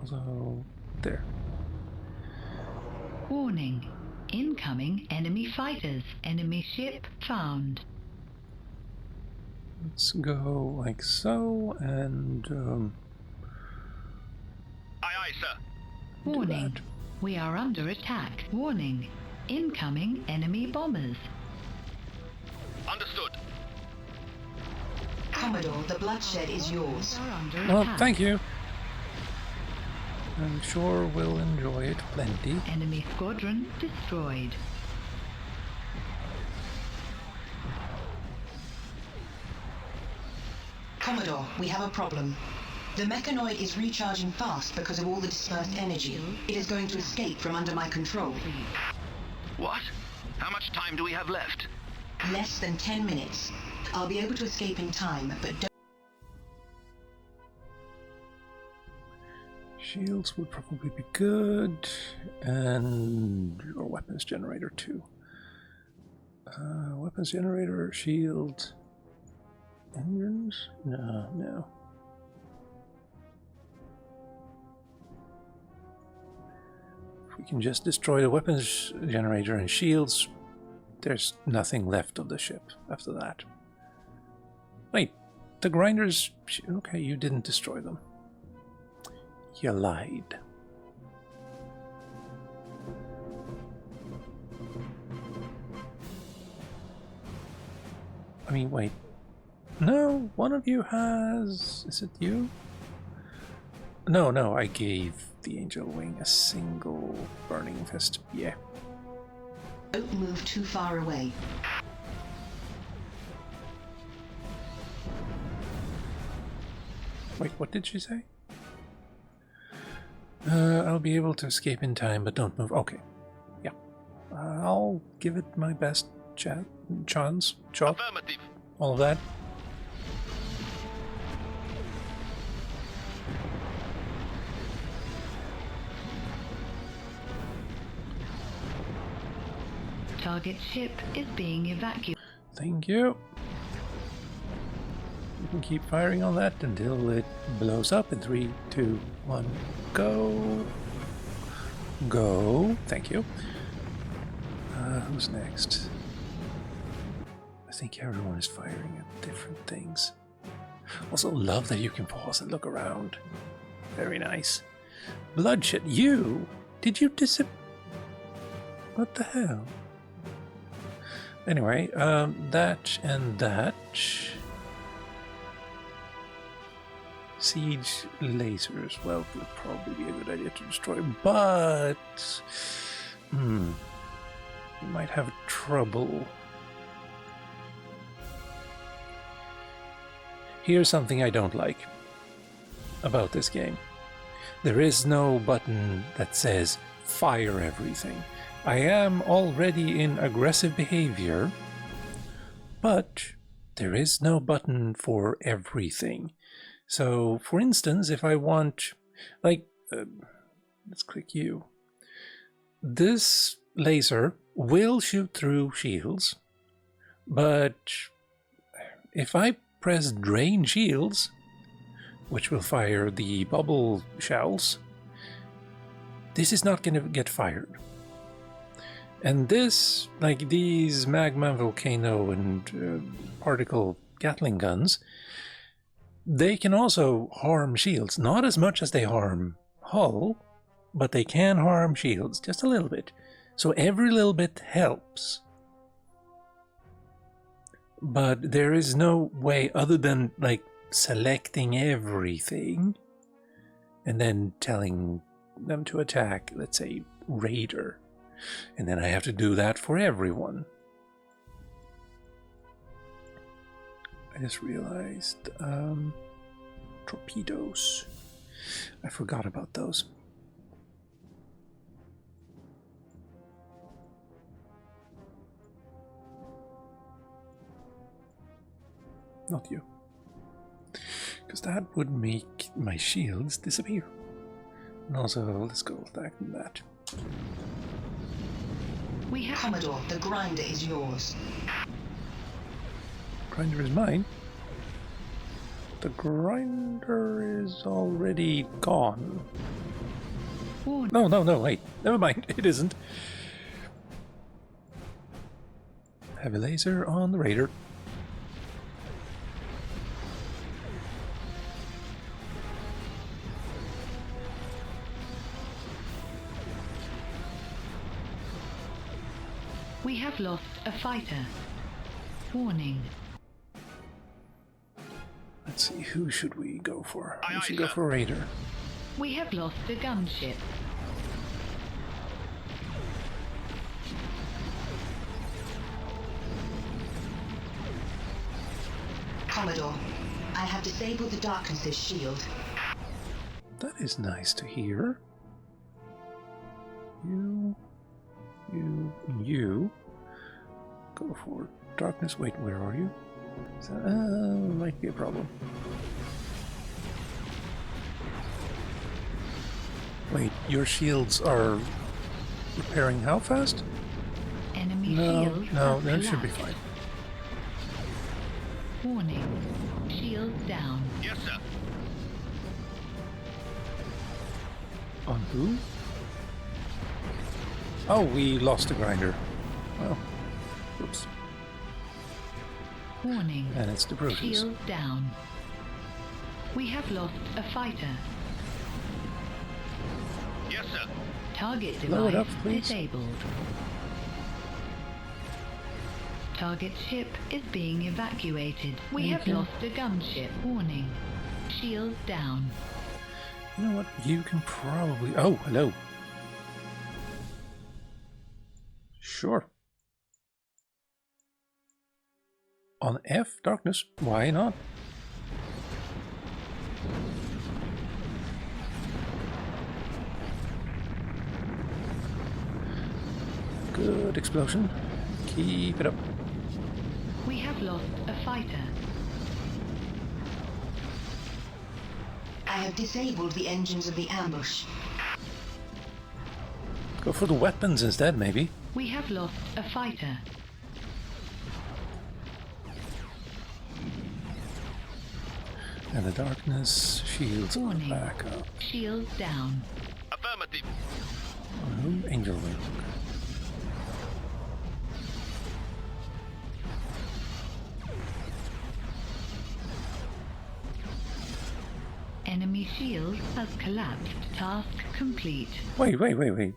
Also, there. Warning. Incoming enemy fighters. Enemy ship found. Let's go like so, and Aye, aye, sir. Warning. We are under attack. Warning. Incoming enemy bombers. Understood. Commodore, the bloodshed is yours. We are under well, attack. thank you. I'm sure we'll enjoy it plenty. Enemy squadron destroyed. Commodore, we have a problem. The mechanoid is recharging fast because of all the dispersed energy. It is going to escape from under my control. What? How much time do we have left? Less than 10 minutes. I'll be able to escape in time, but don't... Shields would probably be good, and your weapons generator too. Weapons generator, shield, engines? No. If we can just destroy the weapons generator and shields, there's nothing left of the ship after that. Wait, the grinders... okay, you didn't destroy them. You lied. I mean, wait. No, one of you has... is it you? No, I gave the Angel Wing a single burning fist. Yeah. Don't move too far away. Wait, what did she say? I'll be able to escape in time, but don't move. Okay. Yeah. I'll give it my best chance. Shot. Affirmative. All of that. Target ship is being evacuated. Thank you. You can keep firing on that until it blows up in 3, 2, 1, go. Go. Thank you. Who's next? I think everyone is firing at different things. Also love that you can pause and look around. Very nice. Bloodshed, you? Did you What the hell? Anyway, that and that. Siege lasers. Well, would probably be a good idea to destroy, but you might have trouble. Here's something I don't like about this game. There is no button that says fire everything. I am already in aggressive behavior, but there is no button for everything. So, for instance, if I want, like, let's click you. This laser will shoot through shields, but if I press drain shields, which will fire the bubble shells, this is not going to get fired. And this, like these magma, volcano, and particle Gatling guns, they can also harm shields. Not as much as they harm hull, but they can harm shields just a little bit. So every little bit helps. But there is no way other than like selecting everything and then telling them to attack, let's say, Raider. And then I have to do that for everyone. I just realized torpedoes. I forgot about those. Not you. Because that would make my shields disappear. And also, let's go back to that. We have Commodore, the grinder is yours. Grinder is mine? The grinder is already gone. No, wait. Never mind, it isn't. Heavy laser on the Raider. We have lost a fighter. Warning. Let's see, who should we go for? Aye, We should aye, go sir. for Raider. We have lost a gunship. Commodore, I have disabled the Darkness's shield. That is nice to hear. You. Go for darkness. Wait, where are you? So, might be a problem. Wait, your shields are repairing how fast? Enemy No, shields no, have that should be collapsed. fine. Warning. Shield down. Yes, sir. On who? Oh, we lost a grinder. Well, oops. Warning. And it's the Brutus. Shield down. We have lost a fighter. Yes, sir. Target Blow it device up, please. disabled. Target ship is being evacuated. We Thank have you. lost a gunship. Warning. Shield down. You know what? You can probably... Oh, hello. Sure. On F, darkness. Why not? Good explosion. Keep it up. We have lost a fighter. I have disabled the engines of the ambush. Go for the weapons instead, maybe. We have lost a fighter. And the darkness shields Warning. back up. Shields down. Affirmative. Oh, angel wing. Enemy shield has collapsed. Task complete. Wait.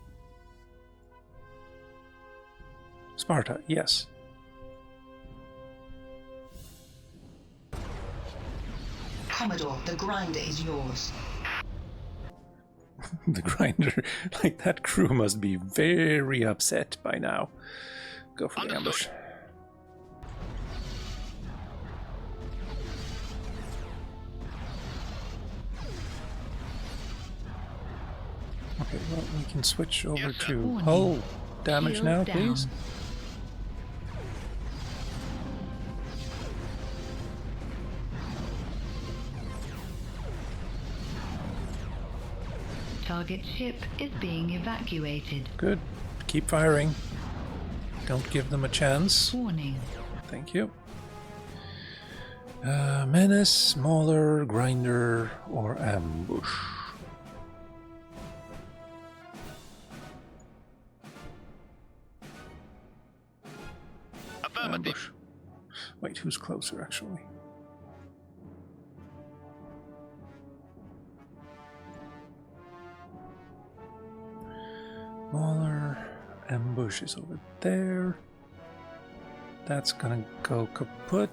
Sparta, yes. Commodore, the grinder is yours. The grinder, like that crew must be very upset by now. Go for the ambush. Okay, well, we can switch over to hull damage now, please. Target ship is being evacuated. Good. Keep firing. Don't give them a chance. Warning. Thank you. Menace, Mauler, Grinder, or Ambush. Ambush. Wait, who's closer, actually? Mauler, Ambush is over there. That's gonna go kaput.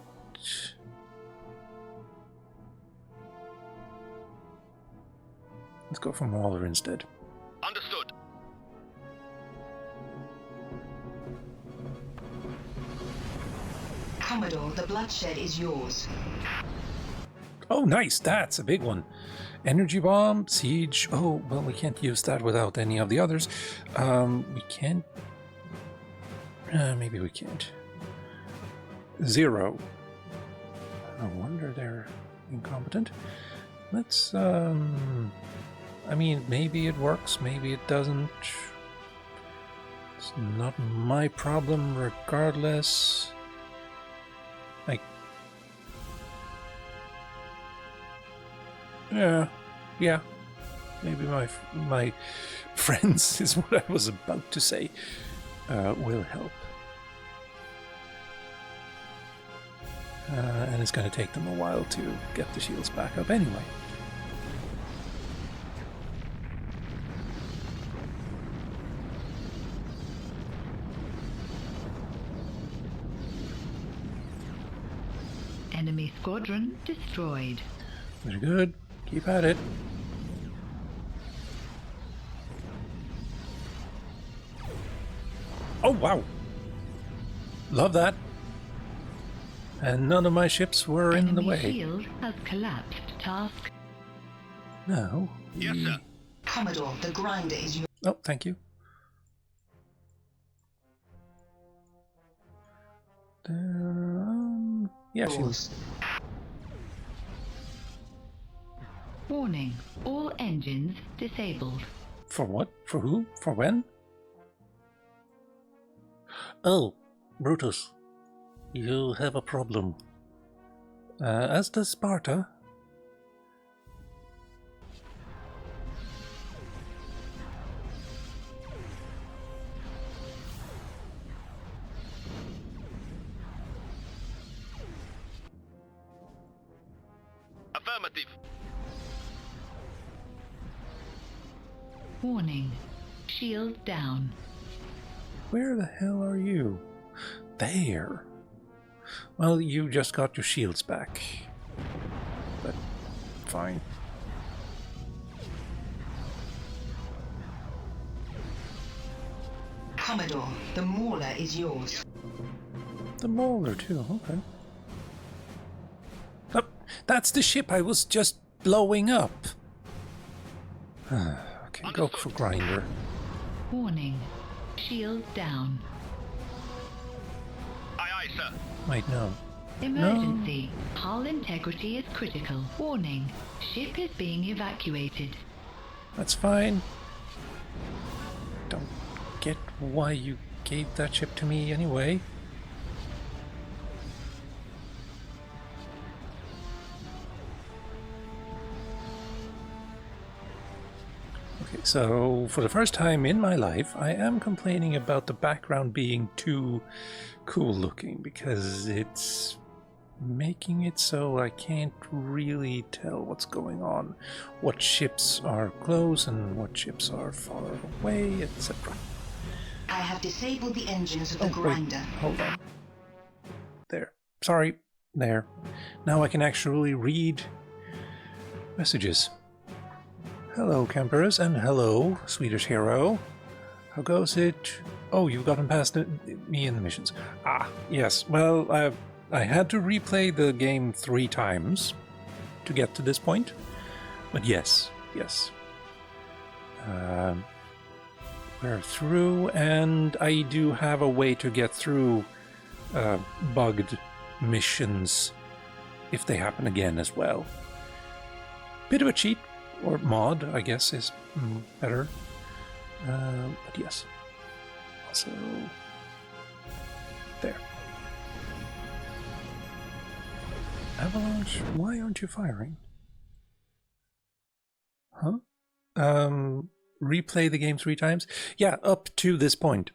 Let's go for Mauler instead. Understood. Commodore, the bloodshed is yours. Oh, nice! That's a big one. Energy bomb, siege. Oh, well, we can't use that without any of the others. We can't. Maybe we can't. 0. No wonder they're incompetent. Let's. I mean, maybe it works, maybe it doesn't. It's not my problem, regardless. Like. Yeah. Maybe my friends is what I was about to say. Will help. And it's going to take them a while to get the shields back up anyway. Enemy squadron destroyed. Very good. Keep at it. Oh, wow. Love that. And none of my ships were in the way. Enemy shield has collapsed. Task. No. Yes, sir. Commodore, the grinder is yours. Oh, thank you. Yeah, she was. Warning. All engines disabled. For what? For who? For when? Oh, Brutus. You have a problem. As does Sparta. Affirmative. Warning. Shield down. Where the hell are you? There. Well, you just got your shields back. But fine. Commodore, the Mauler is yours. The Mauler too, okay. Oh, that's the ship I was just blowing up. Okay, go for Grinder. Warning. Shields down. Aye, aye, sir. Wait, no. Emergency. Hull integrity is critical. Warning. Ship is being evacuated. That's fine. Don't get why you gave that ship to me anyway. Okay, so for the first time in my life, I am complaining about the background being too cool looking because it's making it so I can't really tell what's going on, what ships are close and what ships are far away, etc. I have disabled the engines of the grinder. Wait, hold on. There. Sorry. There. Now I can actually read messages. Hello, campers, and hello, Swedish hero. How goes it? Oh, you've gotten past me in the missions. Ah, yes. Well, I had to replay the game 3 times to get to this point. But yes. We're through, and I do have a way to get through bugged missions if they happen again as well. Bit of a cheat, or mod, I guess, is better. But yes. Also, there. Avalanche, why aren't you firing? Huh? Replay the game 3 times? Yeah, up to this point.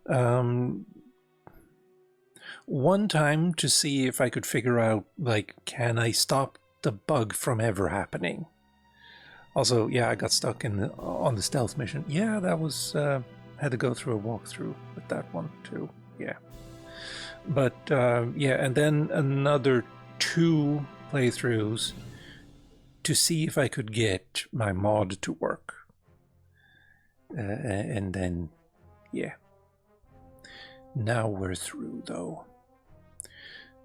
One time to see if I could figure out, like, can I stop the bug from ever happening? Also, yeah, I got stuck on the stealth mission. Yeah, that was, had to go through a walkthrough with that one too. Yeah. But, yeah, and then another 2 playthroughs to see if I could get my mod to work. And then, yeah. Now we're through, though.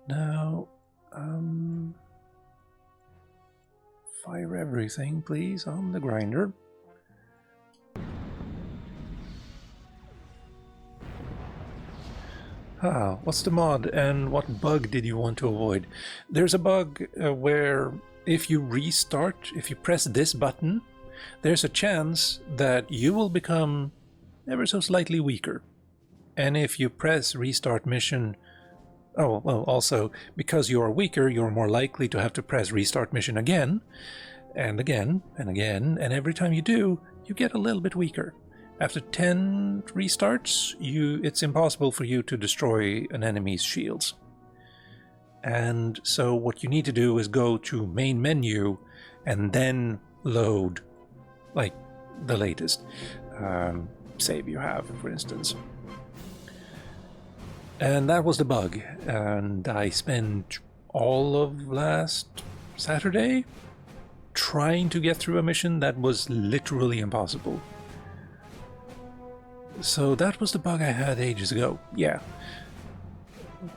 Now, fire everything, please, on the grinder. Ah, what's the mod and what bug did you want to avoid? There's a bug where if you restart, if you press this button, there's a chance that you will become ever so slightly weaker. And if you press restart mission, oh, well, also, because you're weaker, you're more likely to have to press restart mission again, and again, and again, and every time you do, you get a little bit weaker. After 10 restarts, it's impossible for you to destroy an enemy's shields. And so what you need to do is go to main menu and then load, like, the latest save you have, for instance. And that was the bug, and I spent all of last Saturday trying to get through a mission that was literally impossible. So that was the bug I had ages ago, yeah.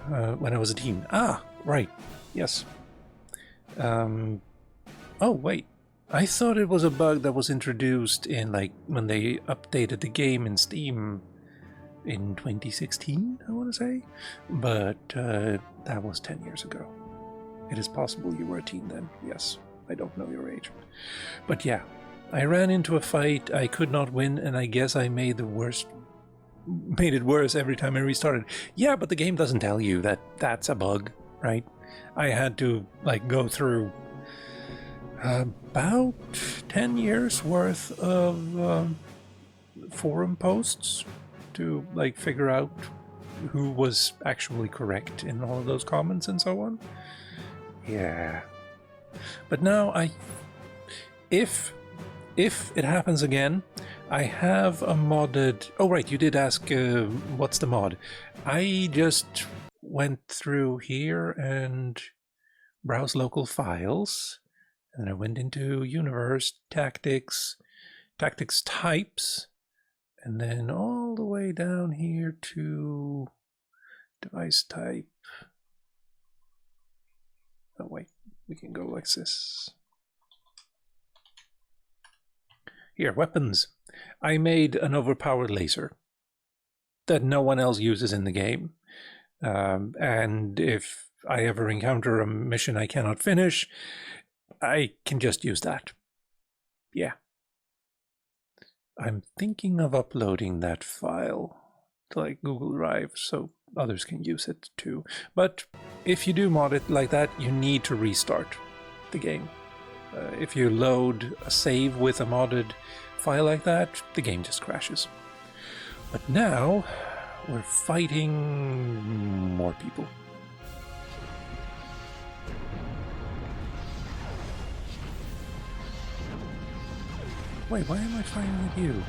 When I was a teen. Ah, right, yes. Oh, wait. I thought it was a bug that was introduced in, like, when they updated the game in Steam in 2016, I want to say. But that was 10 years ago. It is possible you were a teen then, yes. I don't know your age. But yeah, I ran into a fight, I could not win, and I guess I made it worse every time I restarted. Yeah, but the game doesn't tell you that that's a bug, right? I had to, like, go through about 10 years worth of forum posts to, like, figure out who was actually correct in all of those comments and so on. Yeah. But now if it happens again, I have a modded... Oh, right, you did ask what's the mod. I just went through here and browsed local files, and I went into universe, tactics types, and then all the way down here to device type. Oh, wait, we can go like this. Here, weapons. I made an overpowered laser. that no one else uses in the game. And if I ever encounter a mission I cannot finish, I can just use that. Yeah. I'm thinking of uploading that file to like Google Drive so others can use it too. But if you do mod it like that, you need to restart the game. If you load a save with a modded file like that, the game just crashes. But now we're fighting more people. Wait, why am I fighting with you?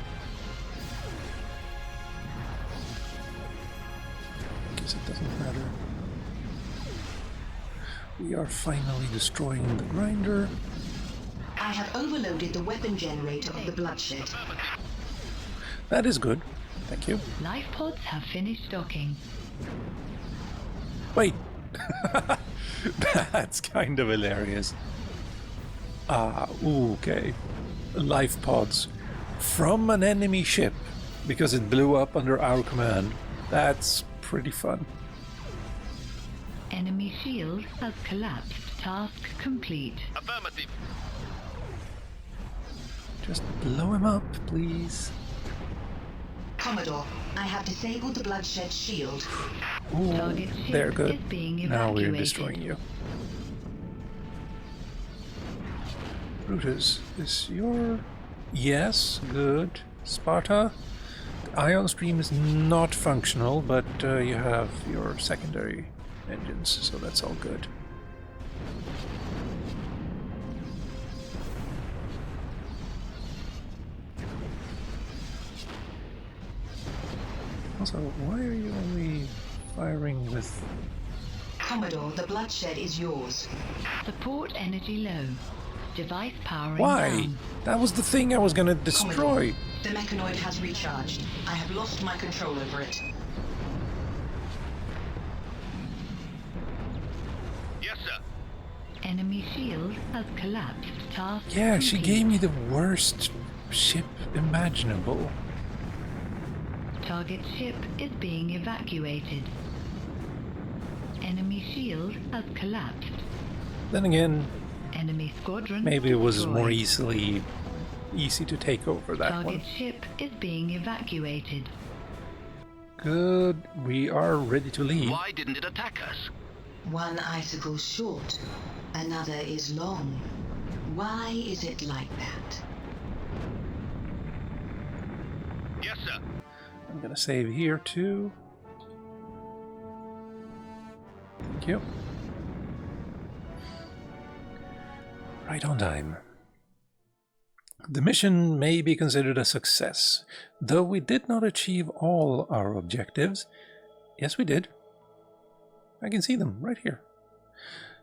Guess it doesn't matter. We are finally destroying the grinder. I have overloaded the weapon generator of the bloodshed. That is good. Thank you. Life pods have finished docking. Wait. That's kind of hilarious. Okay. Life pods from an enemy ship because it blew up under our command. That's pretty fun. Enemy shield has collapsed. Task complete. Affirmative. Just blow him up, please. Commodore, I have disabled the bloodshed shield. Ooh, Target ship they're good. is being Now we're evacuated. destroying you. Brutus, is your... Yes, good. Sparta? The ion stream is not functional, but you have your secondary engines, so that's all good. Also, why are you only firing with... Commodore, the bloodshed is yours. Support energy low. Device powering Why? down. That was the thing I was gonna destroy. Commodore, the mechanoid has recharged. I have lost my control over it. Yes, sir. Enemy shield has collapsed. Task Yeah, she complete. gave me the worst ship imaginable. Target ship is being evacuated. Enemy shield has collapsed. Then again, Enemy squadron maybe it was more destroyed. easy to take over that Target one. ship is being evacuated. Good, we are ready to leave. Why didn't it attack us? One icicle short, another is long. Why is it like that? Yes, sir. I'm gonna save here too. Thank you. Right on time. The mission may be considered a success, though we did not achieve all our objectives. Yes, we did. I can see them right here.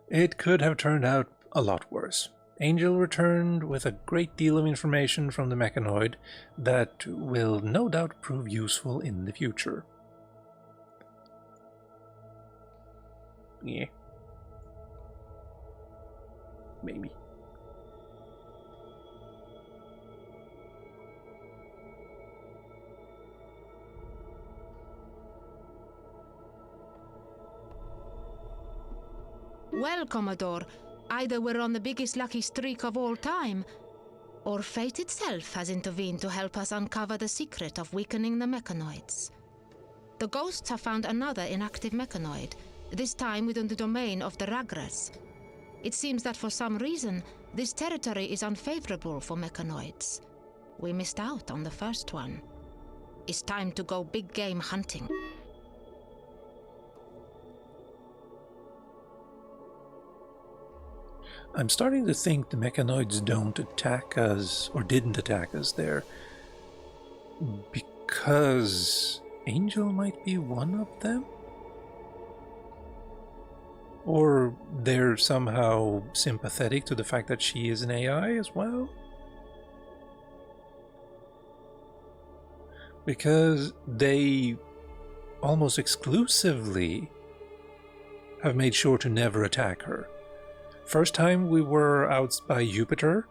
It could have turned out a lot worse. Angel returned with a great deal of information from the mechanoid that will no doubt prove useful in the future. Yeah. Maybe. Well, Commodore, either we're on the biggest lucky streak of all time, or fate itself has intervened to help us uncover the secret of weakening the mechanoids. The ghosts have found another inactive mechanoid, this time within the domain of the Ragras. It seems that for some reason, this territory is unfavorable for mechanoids. We missed out on the first one. It's time to go big game hunting. I'm starting to think the mechanoids don't attack us, or didn't attack us there, because Angel might be one of them? Or they're somehow sympathetic to the fact that she is an AI as well? Because they almost exclusively have made sure to never attack her. First time we were out by Jupiter,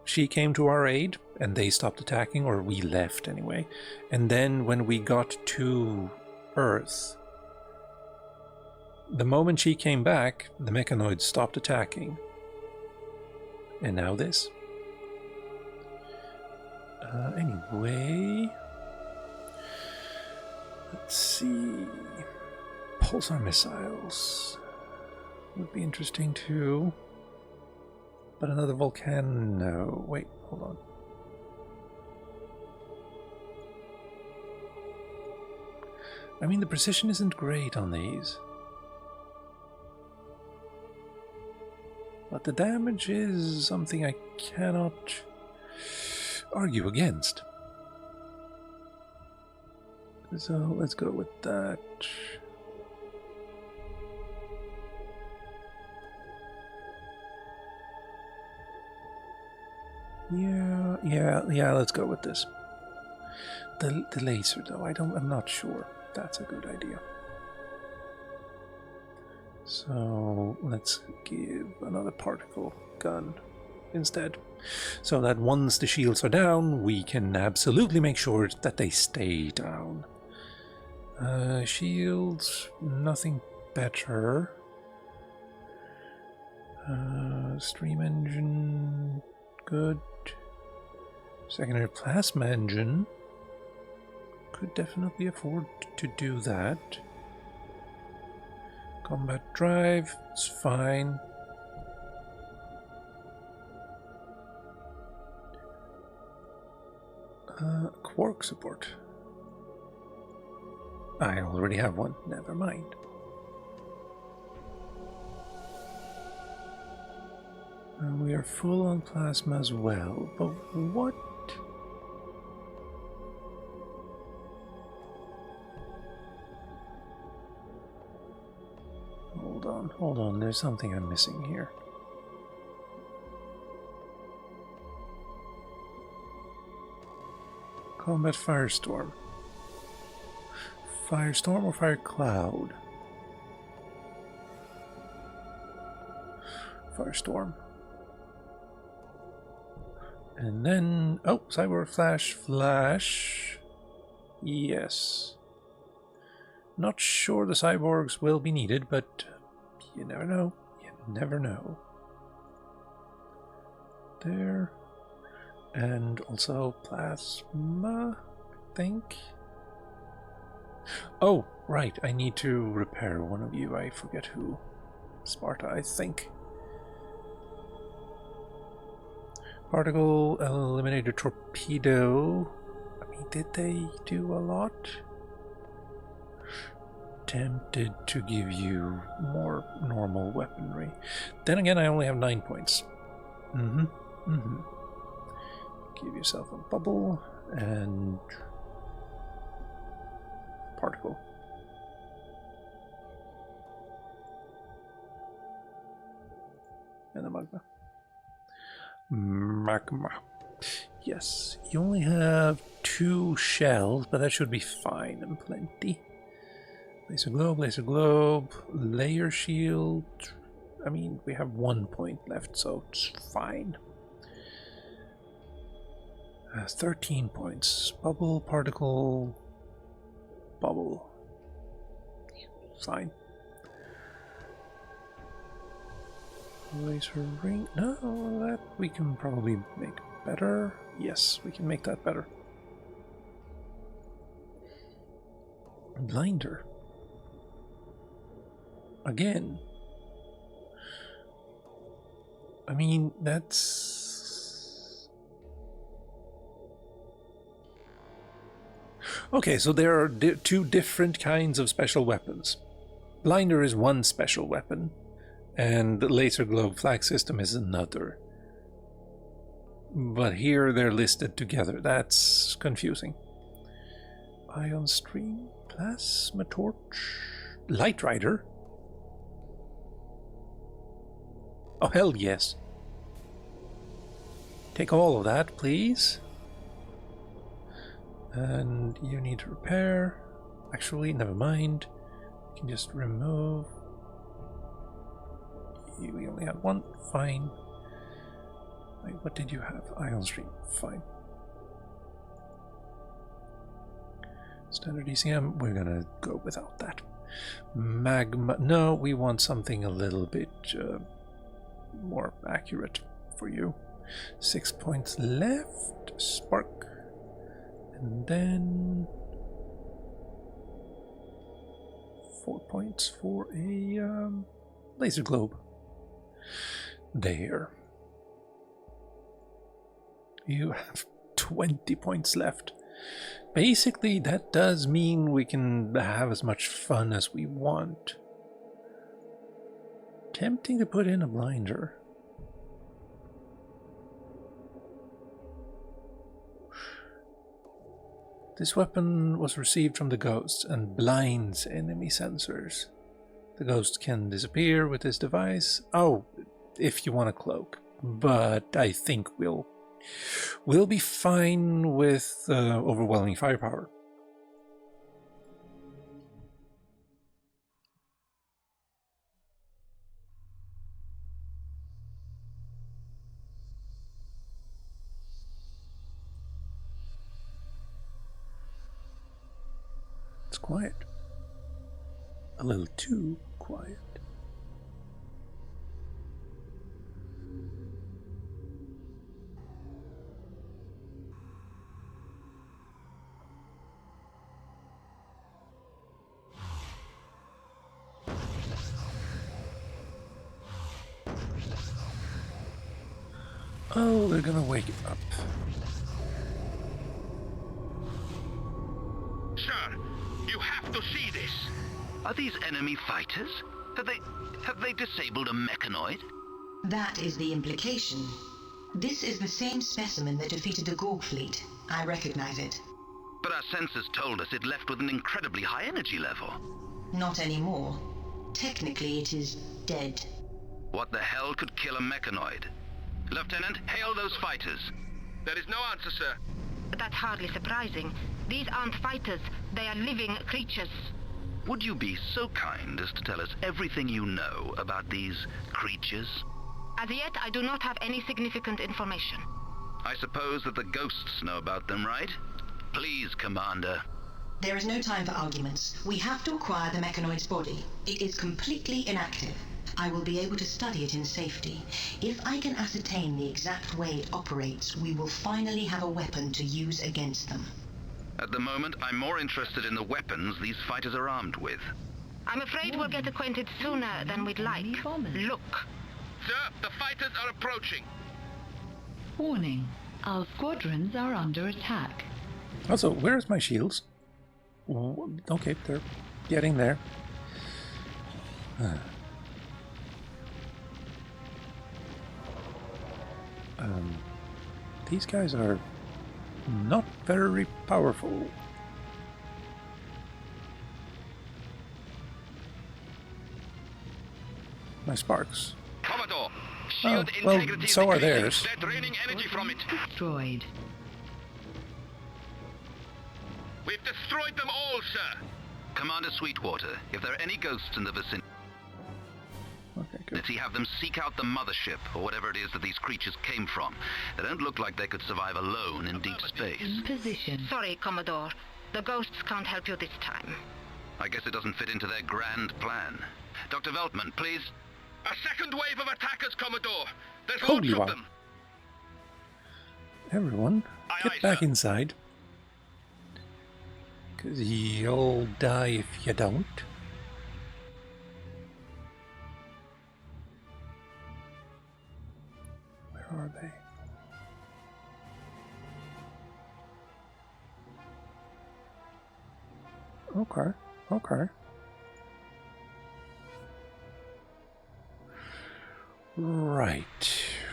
she came to our aid, and they stopped attacking, or we left anyway. And then when we got to Earth, the moment she came back, the mechanoids stopped attacking. And now this. Anyway, let's see. Pulsar missiles would be interesting too. But another volcano, no. Wait, hold on. I mean, the precision isn't great on these. But the damage is something I cannot argue against. So let's go with that. Yeah, let's go with this. The laser though, I'm not sure that's a good idea. So let's give another particle gun instead. So that once the shields are down, we can absolutely make sure that they stay down. Shields, nothing better. Stream engine, good. Secondary plasma engine, could definitely afford to do that. Combat drive, it's fine. Quark support. I already have one, never mind. We are full on plasma as well, but what? Hold on, there's something I'm missing here. Combat Firestorm. Firestorm or Fire Cloud? Firestorm. And then, oh, Cyber Flash. Yes. Not sure the cyborgs will be needed, but you never know. You never know. There. And also plasma, I think. Oh, right. I need to repair one of you. I forget who. Sparta, I think. Particle eliminator torpedo. I mean, did they do a lot? Tempted to give you more normal weaponry. Then again, I only have 9 points. Give yourself a bubble and particle. And a magma. Magma. Yes, you only have 2 shells, but that should be fine and plenty. Laser globe, layer shield. I mean, we have 1 point left, so it's fine. 13 points. Bubble, particle, bubble. Fine. Laser ring. No, that we can probably make better. Yes, we can make that better. Blinder. Again. I mean, that's... Okay, so there are 2 different kinds of special weapons. Blinder is one special weapon, and the laser globe flag system is another. But here they're listed together. That's confusing. Ion stream, plasma torch, light rider. Oh, hell yes. Take all of that, please. And you need to repair. Actually, never mind. You can just remove. We only have 1. Fine. Wait, what did you have? Ion stream. Fine. Standard ECM, we're gonna go without that. Magma, no, we want something a little bit more accurate for you. 6 points left, spark, and then 4 points for a laser globe. There. You have 20 points left. Basically, that does mean we can have as much fun as we want. Tempting to put in a blinder. This weapon was received from the ghosts and blinds enemy sensors. The ghost can disappear with this device. Oh, if you want a cloak. But I think we'll be fine with overwhelming firepower. It's quiet. A little too quiet. Oh, they're gonna wake up. Sir, you have to see this. Are these enemy fighters? Have they disabled a mechanoid? That is the implication. This is the same specimen that defeated the Gorg fleet. I recognize it. But our sensors told us it left with an incredibly high energy level. Not anymore. Technically, it is dead. What the hell could kill a mechanoid? Lieutenant, hail those fighters. There is no answer, sir. That's hardly surprising. These aren't fighters. They are living creatures. Would you be so kind as to tell us everything you know about these creatures? As yet, I do not have any significant information. I suppose that the ghosts know about them, right? Please, Commander. There is no time for arguments. We have to acquire the mechanoid's body. It is completely inactive. I will be able to study it in safety. If I can ascertain the exact way it operates, we will finally have a weapon to use against them. At the moment, I'm more interested in the weapons these fighters are armed with. I'm afraid we'll get acquainted sooner than we'd like. Look. Sir, the fighters are approaching. Warning. Our squadrons are under attack. Also, where's my shields? Okay, they're getting there. These guys are not very powerful. My sparks. Commodore, shield well, integrity so are decreasing. theirs. They're draining energy from it. Destroyed. We've destroyed them all, sir. Commander Sweetwater, if there are any ghosts in the vicinity, Okay, good. have them seek out the mothership, or whatever it is that these creatures came from. They don't look like they could survive alone in deep space. In position. Sorry, Commodore. The ghosts can't help you this time. I guess it doesn't fit into their grand plan. Dr. Veltman, please. A second wave of attackers, Commodore. There's Holy lots of wow. them. Everyone, Aye, get aye, back sir. inside. Because you'll die if you don't. Where are they? Okay, okay. Right.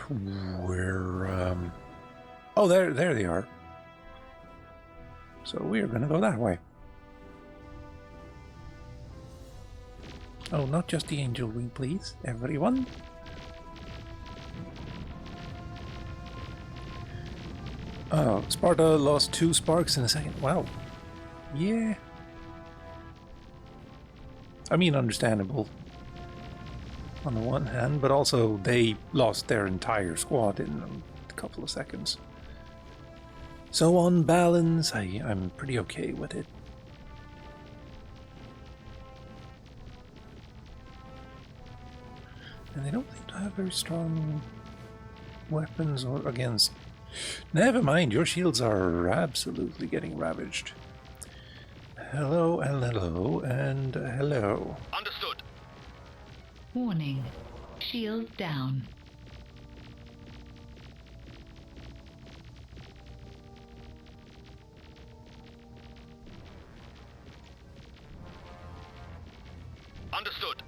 We're, Oh, there they are. So we're gonna go that way. Oh, not just the angel wing, please, everyone. Oh, Sparta lost 2 sparks in a second. Wow. Yeah. I mean, understandable on the one hand, but also they lost their entire squad in couple of seconds. So on balance, I'm pretty okay with it. And they don't seem to have very strong weapons or against... Never mind, your shields are absolutely getting ravaged. Hello, and hello, and hello. Understood. Warning. Shield down. Understood.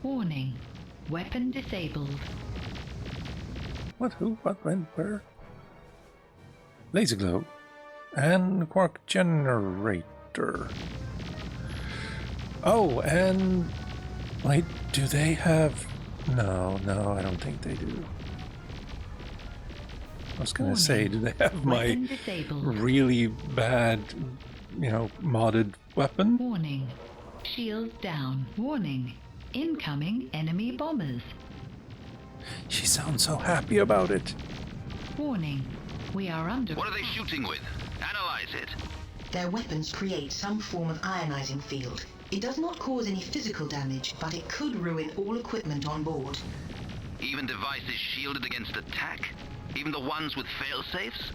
Warning. Weapon disabled. What, who, what, when, where? Laser glow. And quark generator. Oh, and... Wait, do they have... No, I don't think they do. I was gonna say, do they have my really bad, modded weapon? Warning. Shield down. Warning. Incoming enemy bombers. She sounds so happy about it. Warning. We are under... What are they shooting with? Analyze it. Their weapons create some form of ionizing field. It does not cause any physical damage, but it could ruin all equipment on board. Even devices shielded against attack? Even the ones with fail-safes?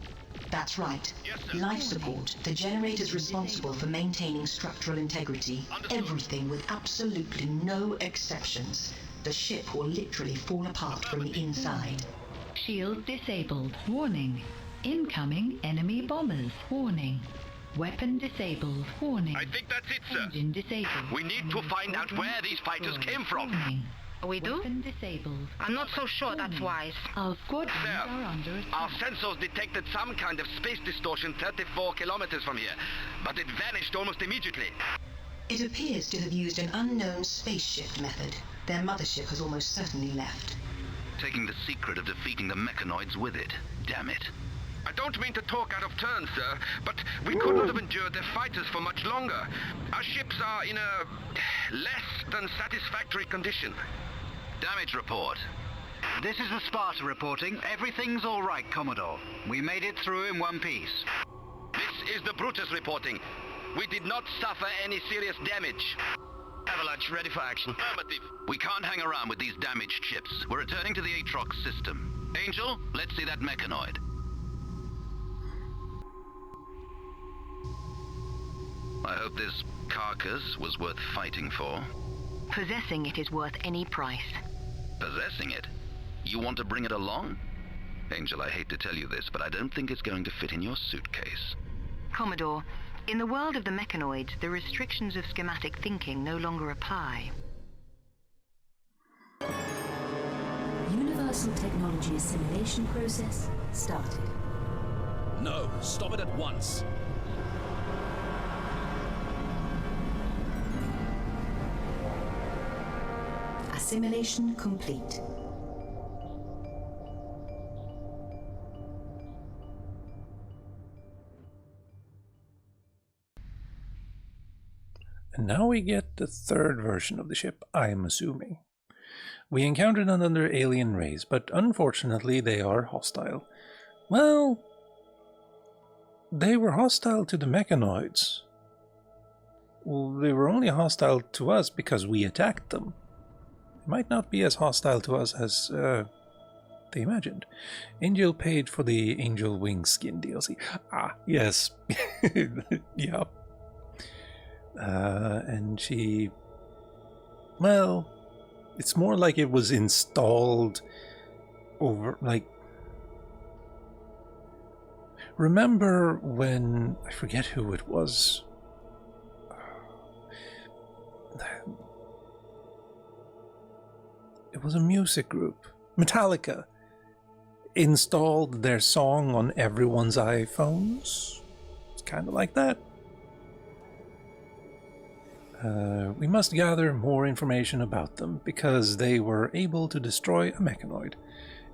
That's right. Yes, sir. Life support, the generators responsible for maintaining structural integrity. Everything with absolutely no exceptions. The ship will literally fall apart from the inside. Shield disabled. Warning. Incoming enemy bombers. Warning. Weapon disabled. Warning. I think that's it, sir. Engine disabled. We need to find out where these fighters came from. Warning. We do? Weapon disabled. I'm not so sure that's wise. Our squadrons Sir, are under attack. our sensors detected some kind of space distortion 34 kilometers from here, but it vanished almost immediately. It appears to have used an unknown space shift method. Their mothership has almost certainly left. Taking the secret of defeating the mechanoids with it. Damn it. I don't mean to talk out of turn, sir, but we could not have endured their fighters for much longer. Our ships are in a less than satisfactory condition. Damage report. This is the Sparta reporting. Everything's all right, Commodore. We made it through in one piece. This is the Brutus reporting. We did not suffer any serious damage. Avalanche ready for action. Affirmative. We can't hang around with these damaged ships. We're returning to the Atrox system. Angel, let's see that mechanoid. I hope this carcass was worth fighting for. Possessing it is worth any price. Possessing it? You want to bring it along? Angel, I hate to tell you this, but I don't think it's going to fit in your suitcase. Commodore, in the world of the mechanoids, the restrictions of schematic thinking no longer apply. Universal technology assimilation process started. No, stop it at once. Assimilation complete. And now we get the third version of the ship, I'm assuming. We encountered another alien race, but unfortunately they are hostile. Well, they were hostile to the mechanoids. Well, they were only hostile to us because we attacked them. They might not be as hostile to us as they imagined. Angel paid for the Angel Wing skin DLC. Ah, yes. Yeah. And she... Well, it's more like it was installed over, like... Remember when... I forget who it was. It was a music group. Metallica installed their song on everyone's iPhones. It's kind of like that. We must gather more information about them, because they were able to destroy a mechanoid.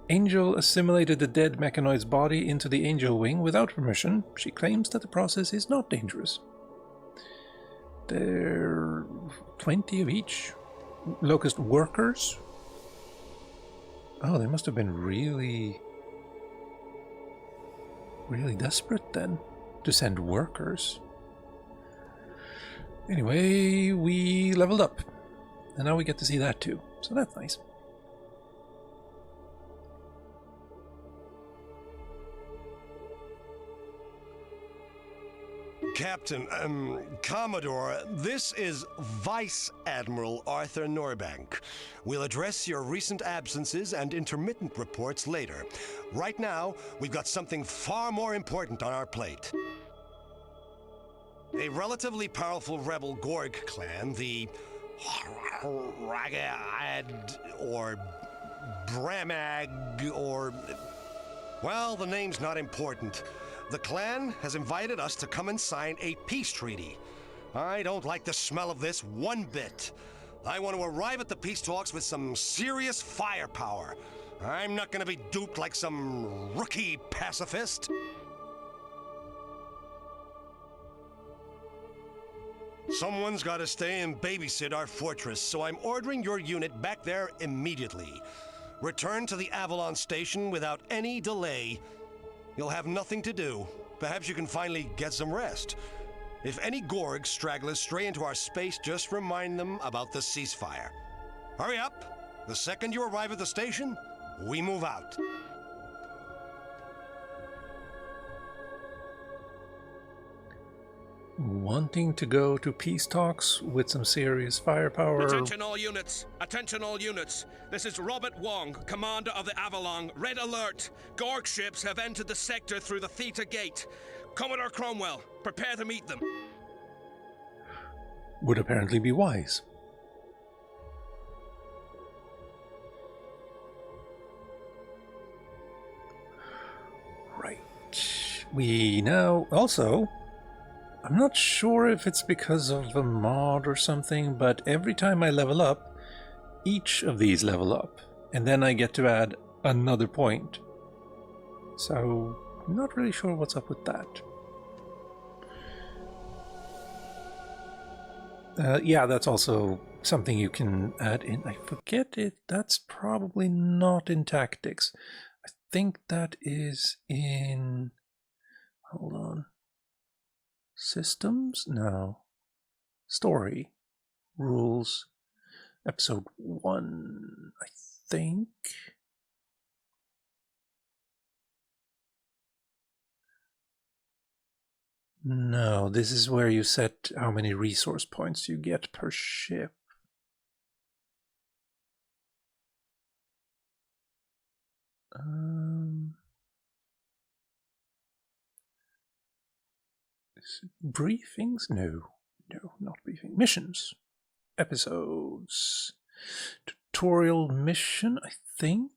Angel assimilated the dead mechanoid's body into the Angel Wing without permission. She claims that the process is not dangerous. There are 20 of each. Locust workers. Oh, they must have been really desperate then to send workers. Anyway, we leveled up. And now we get to see that too. So that's nice. Captain, Commodore, this is Vice Admiral Arthur Norbank. We'll address your recent absences and intermittent reports later. Right now, we've got something far more important on our plate. A relatively powerful rebel Gorg clan, the Ragad or Bramag or... well, the name's not important. The clan has invited us to come and sign a peace treaty. I don't like the smell of this one bit. I want to arrive at the peace talks with some serious firepower. I'm not going to be duped like some rookie pacifist. Someone's got to stay and babysit our fortress, so I'm ordering your unit back there immediately. Return to the Avalon station without any delay. You'll have nothing to do. Perhaps you can finally get some rest. If any Gorg stragglers stray into our space, just remind them about the ceasefire. Hurry up! The second you arrive at the station, we move out. Wanting to go to peace talks with some serious firepower. Attention all units! Attention all units! This is Robert Wong, commander of the Avalon. Red alert! Gorg ships have entered the sector through the Theta Gate. Commodore Cromwell, prepare to meet them. Would apparently be wise. Right. We now also... I'm not sure if it's because of a mod or something, but every time I level up, each of these level up, and then I get to add another point. So, I'm not really sure what's up with that. Yeah, that's also something you can add in. I forget it. That's probably not in tactics. I think that is in... hold on. Systems? No. Story. Rules. Episode 1, I think. No, this is where you set how many resource points you get per ship. Briefings? No, not briefing. Missions. Episodes. Tutorial mission, I think.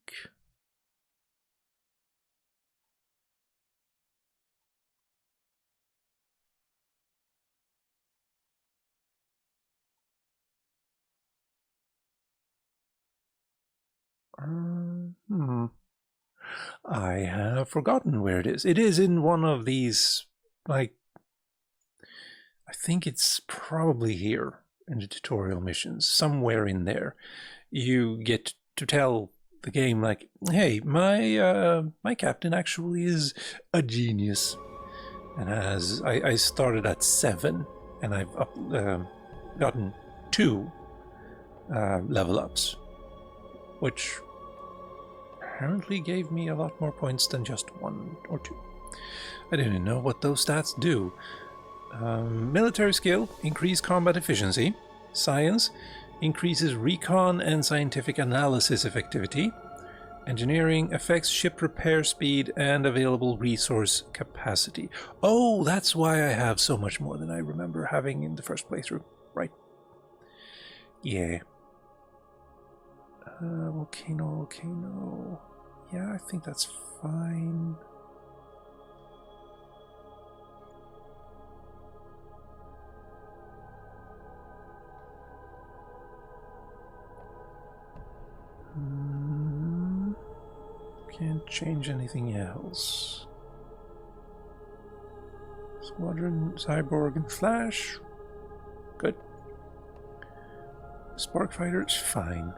I have forgotten where it is. It is in one of these, like, I think it's probably here in the tutorial missions, somewhere in there. You get to tell the game, like, hey, my captain actually is a genius. And I started at 7, and I've gotten 2 level ups, which apparently gave me a lot more points than just 1 or 2. I didn't know what those stats do. Military skill, increased combat efficiency. Science, increases recon and scientific analysis effectivity. Engineering, affects ship repair speed and available resource capacity. Oh, that's why I have so much more than I remember having in the first playthrough. Right. Yeah. Volcano. Yeah, I think that's fine. Can't change anything else. Squadron, Cyborg, and Flash. Good. Spark Fighters, fine.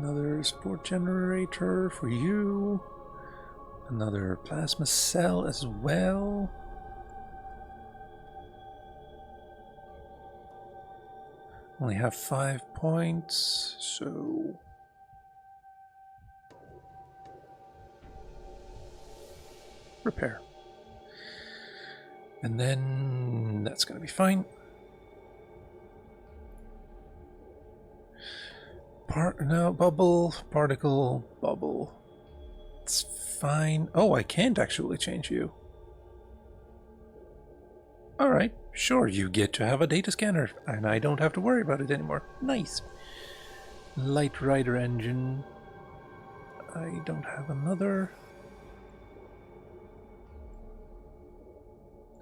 Another support generator for you. Another plasma cell as well. Only have 5 points, so... repair. And then that's going to be fine. No, bubble, particle, bubble. It's fine. Oh, I can't actually change you. Alright, sure, you get to have a data scanner, and I don't have to worry about it anymore. Nice. Light Rider engine. I don't have another.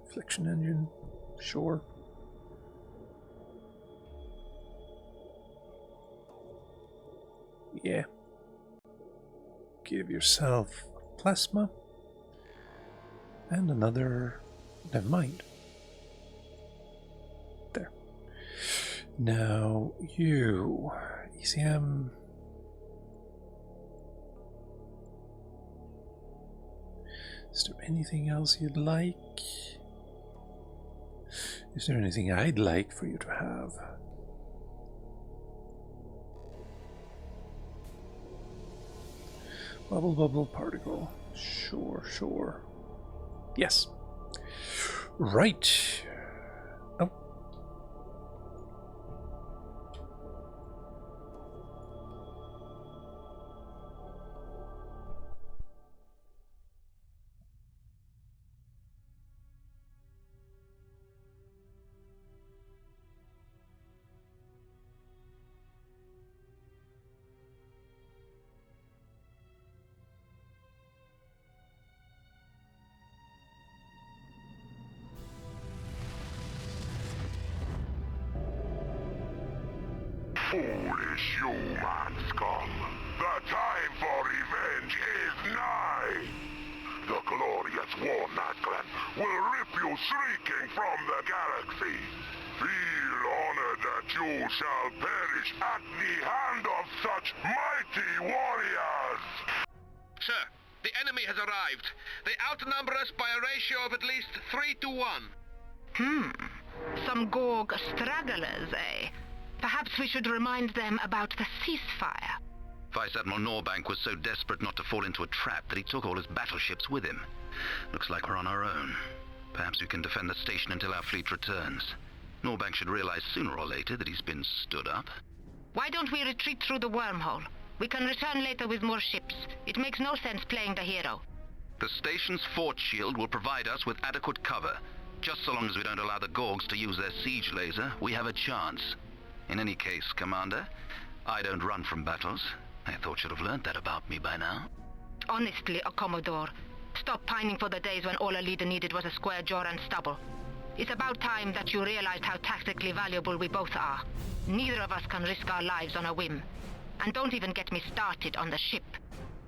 Deflection engine, sure. Yeah. Give yourself plasma. And another... never mind. There. Now, you... ECM... Is there anything else you'd like? Is there anything I'd like for you to have? Bubble, bubble, particle. Sure, sure. Yes. Right. Oh. Foolish human scum. The time for revenge is nigh. The glorious war Nazgul will rip you shrieking from the galaxy. Feel honored that you shall perish at the hand of such mighty warriors. Sir, the enemy has arrived. They outnumber us by a ratio of at least 3 to 1. Some Gorg stragglers, eh? Perhaps we should remind them about the ceasefire. Vice Admiral Norbank was so desperate not to fall into a trap that he took all his battleships with him. Looks like we're on our own. Perhaps we can defend the station until our fleet returns. Norbank should realize sooner or later that he's been stood up. Why don't we retreat through the wormhole? We can return later with more ships. It makes no sense playing the hero. The station's fort shield will provide us with adequate cover. Just so long as we don't allow the Gorgs to use their siege laser, we have a chance. In any case, Commander, I don't run from battles. I thought you'd have learned that about me by now. Honestly, Commodore, stop pining for the days when all a leader needed was a square jaw and stubble. It's about time that you realized how tactically valuable we both are. Neither of us can risk our lives on a whim. And don't even get me started on the ship.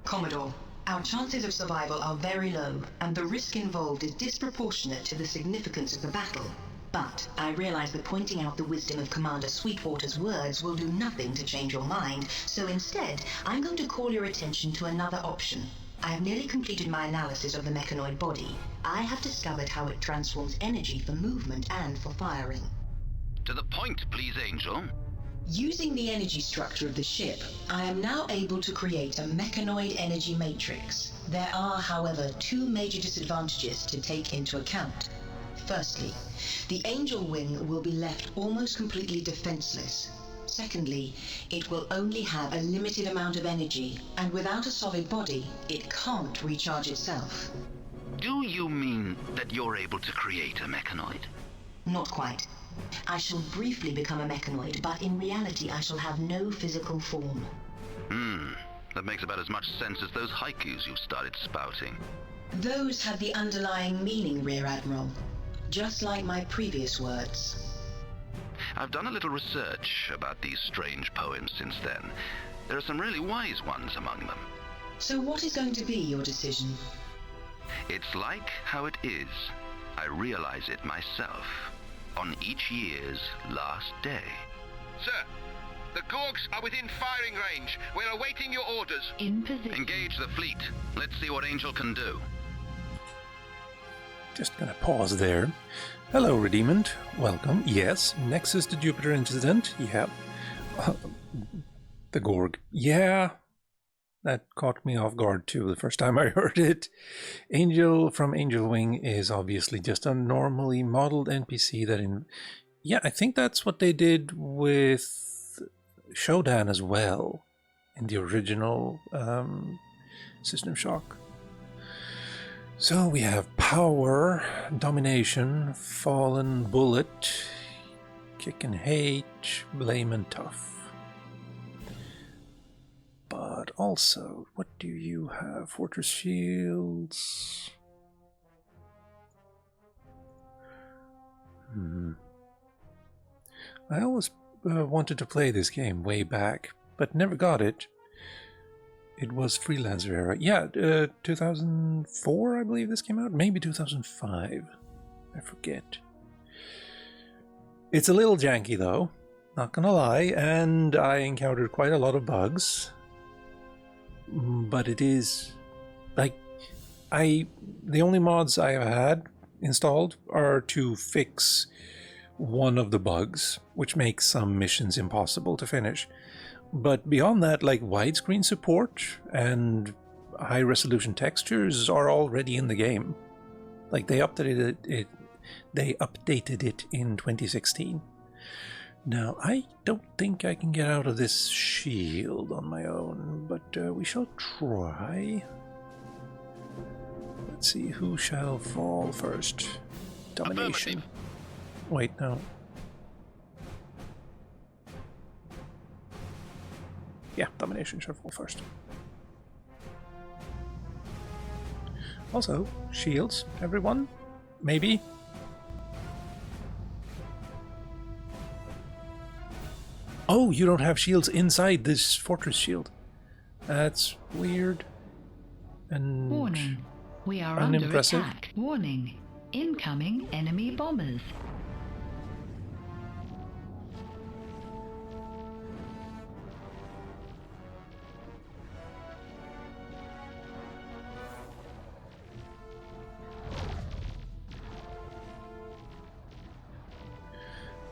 Commodore, our chances of survival are very low, and the risk involved is disproportionate to the significance of the battle. But I realize that pointing out the wisdom of Commander Sweetwater's words will do nothing to change your mind, so instead, I'm going to call your attention to another option. I have nearly completed my analysis of the mechanoid body. I have discovered how it transforms energy for movement and for firing. To the point, please, Angel. Using the energy structure of the ship, I am now able to create a mechanoid energy matrix. There are, however, 2 major disadvantages to take into account. Firstly, the Angel Wing will be left almost completely defenseless. Secondly, it will only have a limited amount of energy, and without a solid body, it can't recharge itself. Do you mean that you're able to create a mechanoid? Not quite. I shall briefly become a mechanoid, but in reality I shall have no physical form. That makes about as much sense as those haikus you've started spouting. Those have the underlying meaning, Rear Admiral. Just like my previous words. I've done a little research about these strange poems since then. There are some really wise ones among them. So what is going to be your decision? It's like how it is. I realize it myself. On each year's last day. Sir, The Gorgs are within firing range. We're awaiting your orders. In position. Engage the fleet. Let's see what Angel can do. Just gonna pause there. Hello, Redeemant. Welcome. Yes, Nexus to Jupiter incident. Yeah. The Gorg. Yeah. That caught me off guard too the first time I heard it. Angel from Angel Wing is obviously just a normally modeled NPC that Yeah, I think that's what they did with Shodan as well in the original System Shock. So we have Power, Domination, Fallen, Bullet, Kick and Hate, Blame and Tough. But also, what do you have? Fortress Shields. I always wanted to play this game way back, but never got it. It was Freelancer era. Yeah, 2004, I believe this came out. Maybe 2005. I forget. It's a little janky, though. Not gonna lie, and I encountered quite a lot of bugs. But it is... like... the only mods I have had installed are to fix one of the bugs, which makes some missions impossible to finish. But beyond that, like, widescreen support and high resolution textures are already in the game. Like, they updated it in 2016. Now, I don't think I can get out of this shield on my own, but we shall try. Let's see, who shall fall first? Domination. Wait, no. Yeah, Domination should fall first. Also, shields, everyone? Maybe? Oh, you don't have shields inside this fortress shield. That's weird. And warning. We are unimpressive. Under attack. Warning. Incoming enemy bombers.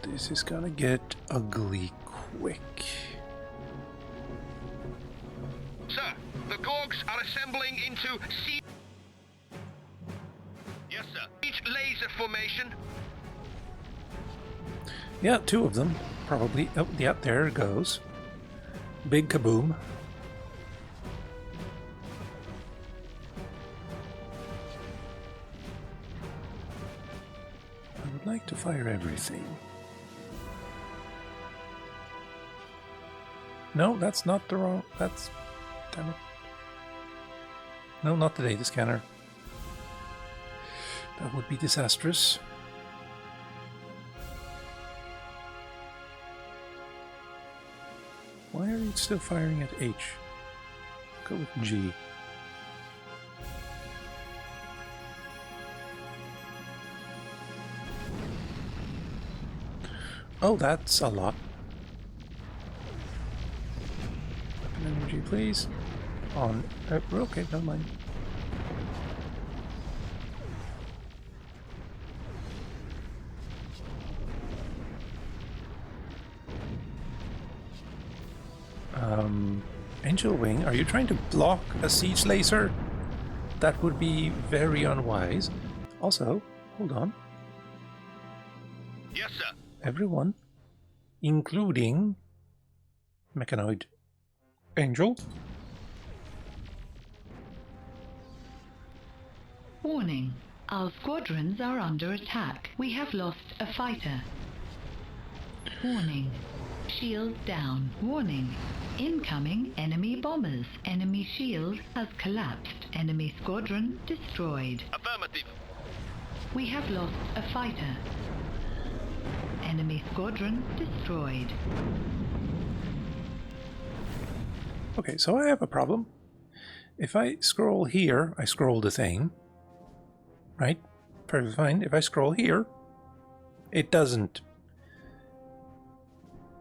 This is gonna get ugly quick. Sir, the Gorgs are assembling into siege. Yes, sir. Each laser formation. Yeah, two of them, probably. Oh, yeah, there it goes. Big kaboom. I would like to fire everything. No, that's not the wrong... that's... damn it. No, not the data scanner. That would be disastrous. Why are you still firing at H? Go with G. Oh, that's a lot. Weapon energy, please. On. Okay, never mind. Angel Wing, are you trying to block a siege laser? That would be very unwise. Also, hold on. Yes, sir. Everyone, including Mechanoid Angel. Warning. Our squadrons are under attack. We have lost a fighter. Warning. Shield down. Warning. Incoming enemy bombers. Enemy shield has collapsed. Enemy squadron destroyed. Affirmative. We have lost a fighter. Enemy squadron destroyed. Okay, so I have a problem. If I scroll here, I scroll the thing. Right? Perfectly fine. If I scroll here, it doesn't.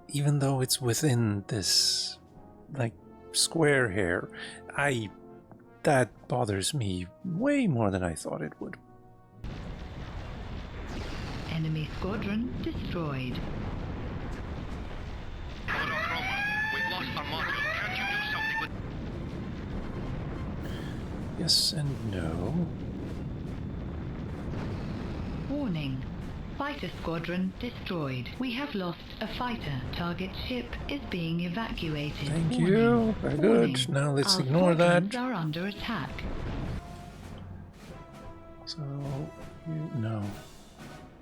even though it's within this, like, square here, that bothers me way more than I thought it would. Enemy squadron destroyed. Commodore Cromwell, we've lost our module. Can't you do something with... Yes and no. Warning. Fighter squadron destroyed. We have lost a fighter. Target ship is being evacuated. Thank Warning. you. Very good. Warning. Now let's Our ignore that. squadrons are under attack. So, no.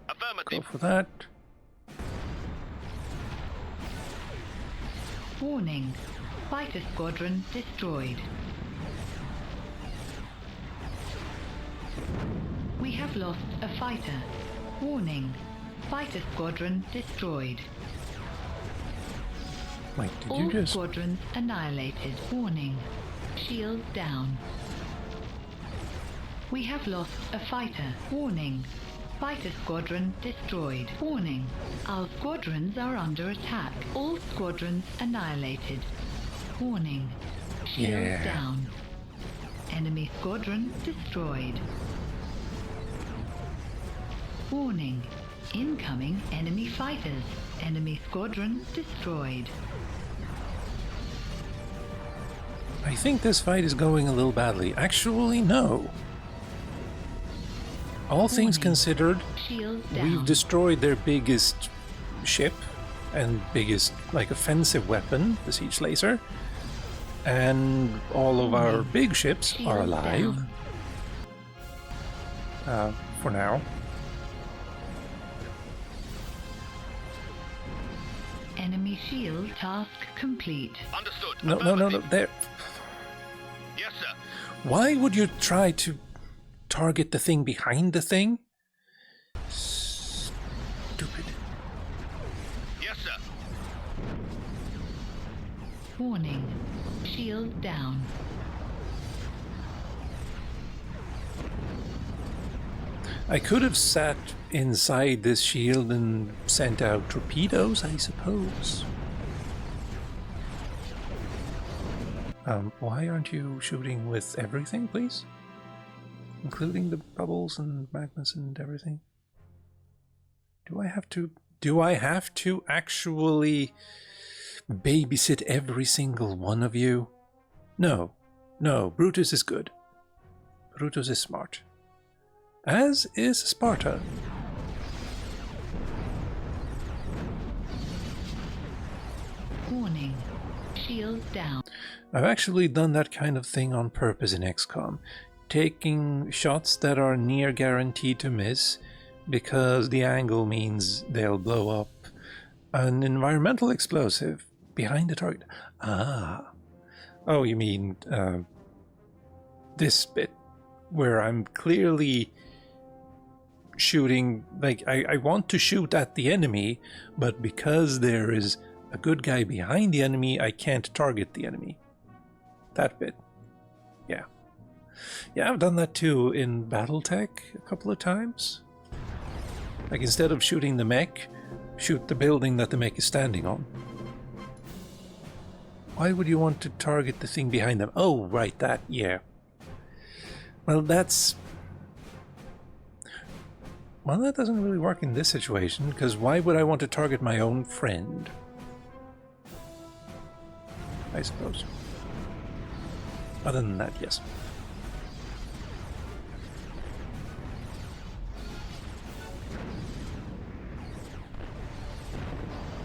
Affirmative. Go for that. Warning. Fighter squadron destroyed. We have lost a fighter. Warning. Fighter squadron destroyed. Wait, did All you just... squadrons annihilated. Warning. Shield down. We have lost a fighter. Warning. Fighter squadron destroyed. Warning. Our squadrons are under attack. All squadrons annihilated. Warning. Shield down. Enemy squadron destroyed. Warning. Incoming enemy fighters. Enemy squadron destroyed. I think this fight is going a little badly. Actually, no. All things considered, we've destroyed their biggest ship and biggest, like, offensive weapon, the Siege Laser. And all of our big ships are alive. For now. Enemy shield task complete. Understood. No, there. Yes, sir. Why would you try to target the thing behind the thing? Stupid. Yes, sir. Warning. Shield down. I could have sat inside this shield and sent out torpedoes, I suppose. Why aren't you shooting with everything, please? Including the bubbles and magnets and everything? Do I have to actually babysit every single one of you? No, Brutus is good. Brutus is smart. As is Sparta. Warning. Shield down. I've actually done that kind of thing on purpose in XCOM, taking shots that are near guaranteed to miss because the angle means they'll blow up an environmental explosive behind the target. Ah. Oh, you mean this bit where I'm clearly shooting, like, I want to shoot at the enemy, but because there is a good guy behind the enemy, I can't target the enemy. That bit. Yeah. Yeah, I've done that too in Battletech a couple of times. Like, instead of shooting the mech, shoot the building that the mech is standing on. Why would you want to target the thing behind them? Oh, right, that, yeah. Well, that doesn't really work in this situation, because why would I want to target my own friend? I suppose. Other than that, yes.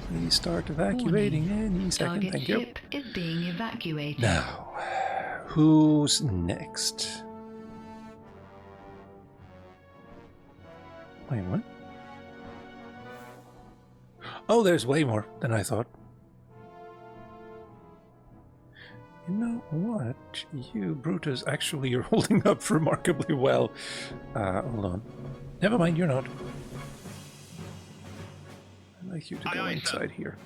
Please start evacuating any second, Target thank you. ship is being evacuated. Now, who's next? Wait, what? Oh, there's way more than I thought. You know what? You, Brutus, actually you're holding up remarkably well. Hold on. Never mind, you're not. I'd like you to go inside here.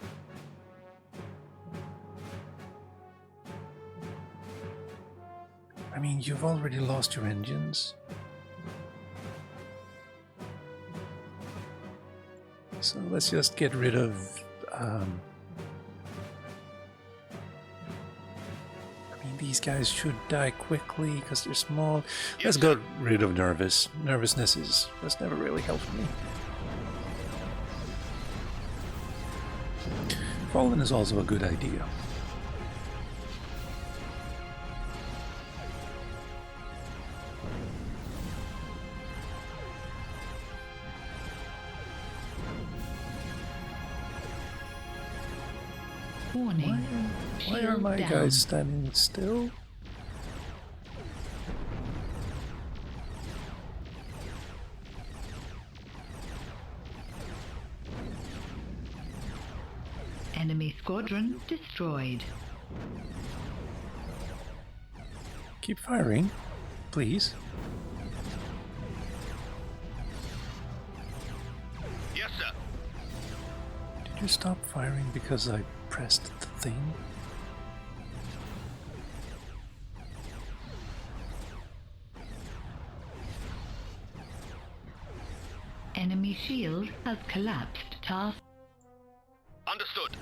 I mean, you've already lost your engines. So let's just get rid of these guys should die quickly because they're small. Let's get rid of nervousness has never really helped me. Fallen is also a good idea. Warning. Why are my down. guys standing still? Enemy squadron destroyed. Keep firing, please. Yes, sir. Did you stop firing because I pressed the thing? Enemy shield has collapsed. Task. Understood.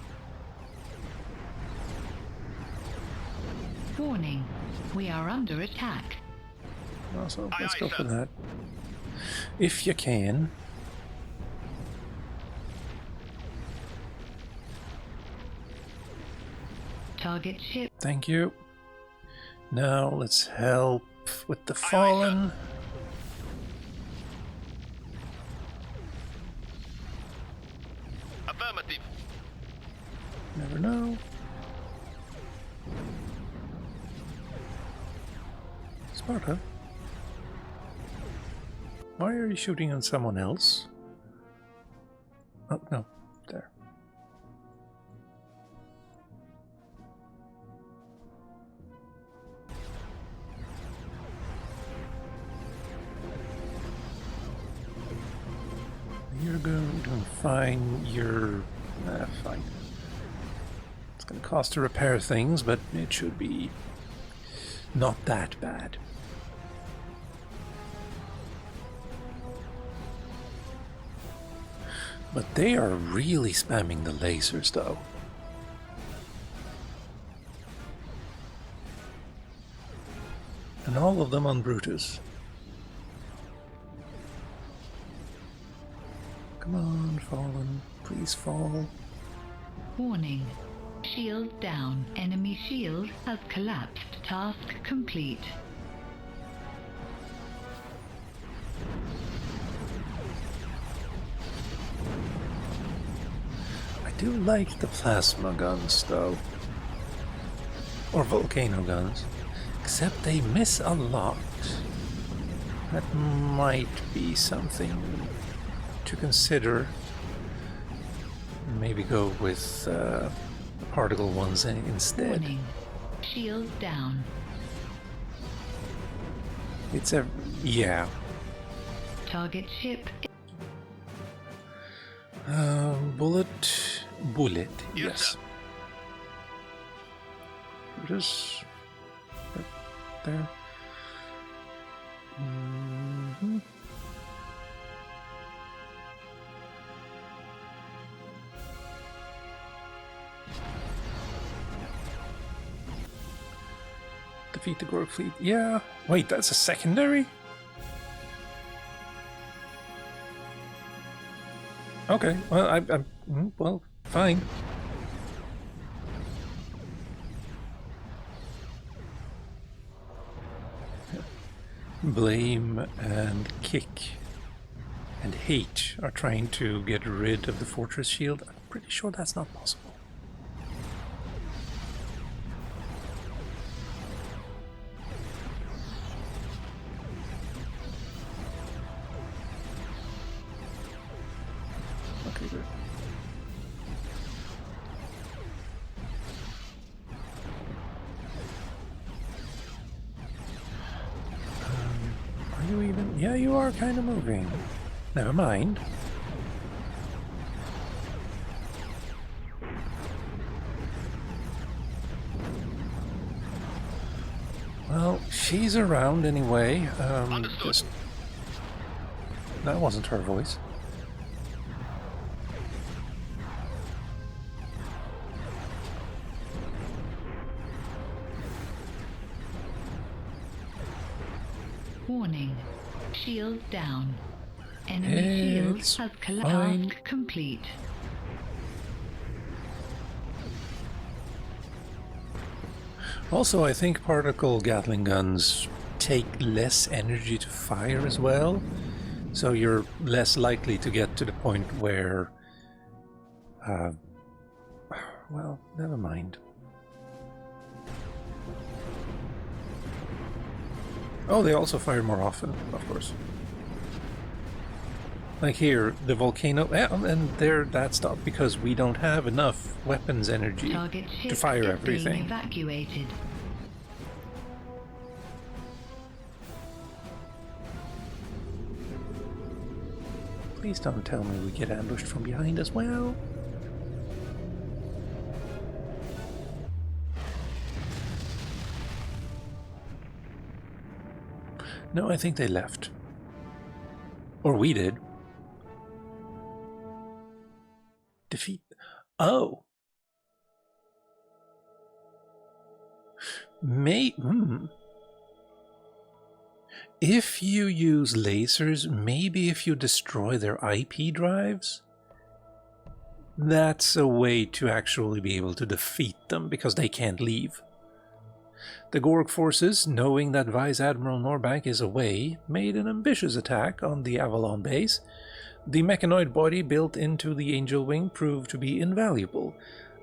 Warning. We are under attack. Also, Aye, let's aye, go sir. for that. If you can. Target ship. Thank you. Now let's help with the fallen. Affirmative. Never know. Sparta? Why are you shooting on someone else? Oh, no. There. You're going to find your... fine. It's going to cost to repair things, but it should be not that bad. But they are really spamming the lasers, though. And all of them on Brutus. Come on, Fallen. Please fall. Warning. Shield down. Enemy shield has collapsed. Task complete. I do like the plasma guns, though. Or volcano guns. Except they miss a lot. That might be something to consider. Maybe go with particle ones instead. Warning. Shield down. It's a... yeah. Target ship. Bullet, Yes, yes. sir. Just... right there. Mm-hmm. Defeat the Gorg fleet. Yeah. Wait, that's a secondary? Okay. Well, I'm well, fine. Blame and Kick and Hate are trying to get rid of the fortress shield. I'm pretty sure that's not possible. Okay, good. Are you even? Yeah, you are kind of moving. Never mind. Well, she's around anyway. Just... That wasn't her voice. Warning. Shield down. Enemy shield has collapsed. Complete. Also, I think particle Gatling guns take less energy to fire as well, so you're less likely to get to the point where... well, never mind. Oh, they also fire more often, of course. Like here, the volcano, and there that stopped because we don't have enough weapons energy to fire everything. Evacuated. Please don't tell me we get ambushed from behind as well. No, I think they left. Or we did. Defeat. Oh. If you use lasers, maybe if you destroy their IP drives, that's a way to actually be able to defeat them, because they can't leave. The Gorg forces, knowing that Vice Admiral Norbank is away, made an ambitious attack on the Avalon base. The mechanoid body built into the Angel wing proved to be invaluable.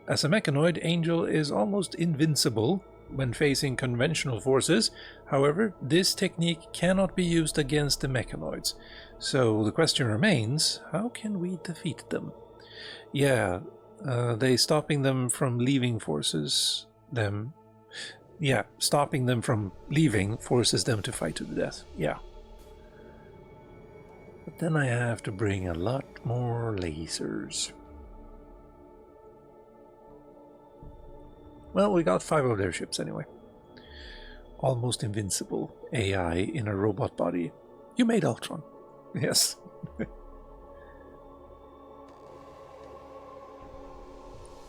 As a mechanoid, Angel is almost invincible when facing conventional forces. However, this technique cannot be used against the mechanoids. So the question remains, how can we defeat them? Yeah, they stopping them from leaving forces them. Yeah, stopping them from leaving forces them to fight to the death. Yeah. But then I have to bring a lot more lasers. Well, we got 5 of their ships anyway. Almost invincible AI in a robot body. You made Ultron. Yes.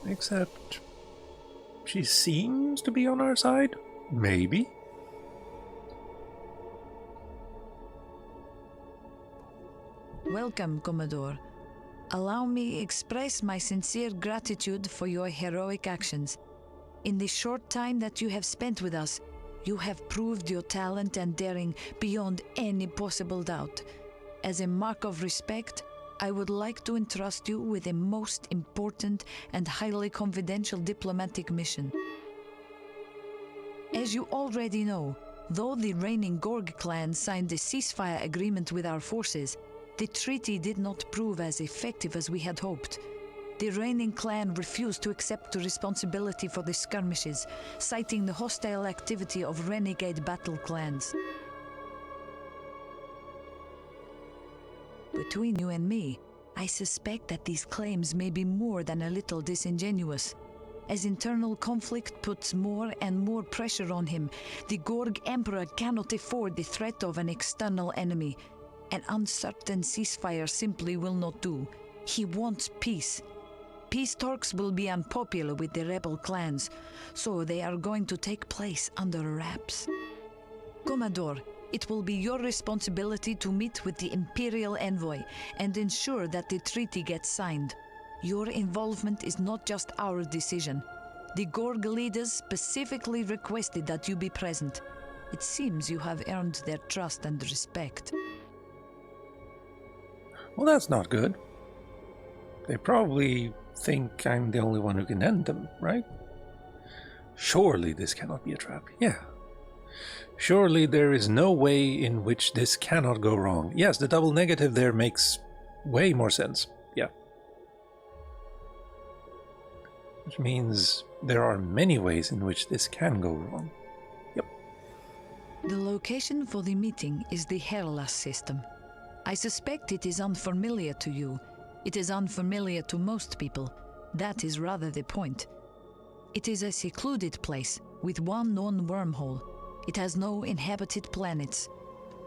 Except she seems to be on our side. Maybe. Welcome, Commodore. Allow me express my sincere gratitude for your heroic actions. In the short time that you have spent with us, you have proved your talent and daring beyond any possible doubt. As a mark of respect, I would like to entrust you with a most important and highly confidential diplomatic mission. As you already know, though the reigning Gorg clan signed a ceasefire agreement with our forces, the treaty did not prove as effective as we had hoped. The reigning clan refused to accept the responsibility for the skirmishes, citing the hostile activity of renegade battle clans. Between you and me, I suspect that these claims may be more than a little disingenuous. As internal conflict puts more and more pressure on him, the Gorg Emperor cannot afford the threat of an external enemy. An uncertain ceasefire simply will not do. He wants peace. Peace talks will be unpopular with the rebel clans, so they are going to take place under wraps. Commodore, it will be your responsibility to meet with the Imperial Envoy and ensure that the treaty gets signed. Your involvement is not just our decision. The Gorg leaders specifically requested that you be present. It seems you have earned their trust and respect. Well, that's not good. They probably think I'm the only one who can end them, right? Surely this cannot be a trap. Yeah. Surely there is no way in which this cannot go wrong. Yes, the double negative there makes way more sense. Yeah. Which means there are many ways in which this can go wrong. Yep. The location for the meeting is the Herlas system. I suspect it is unfamiliar to you. It is unfamiliar to most people. That is rather the point. It is a secluded place with one known wormhole. It has no inhabited planets.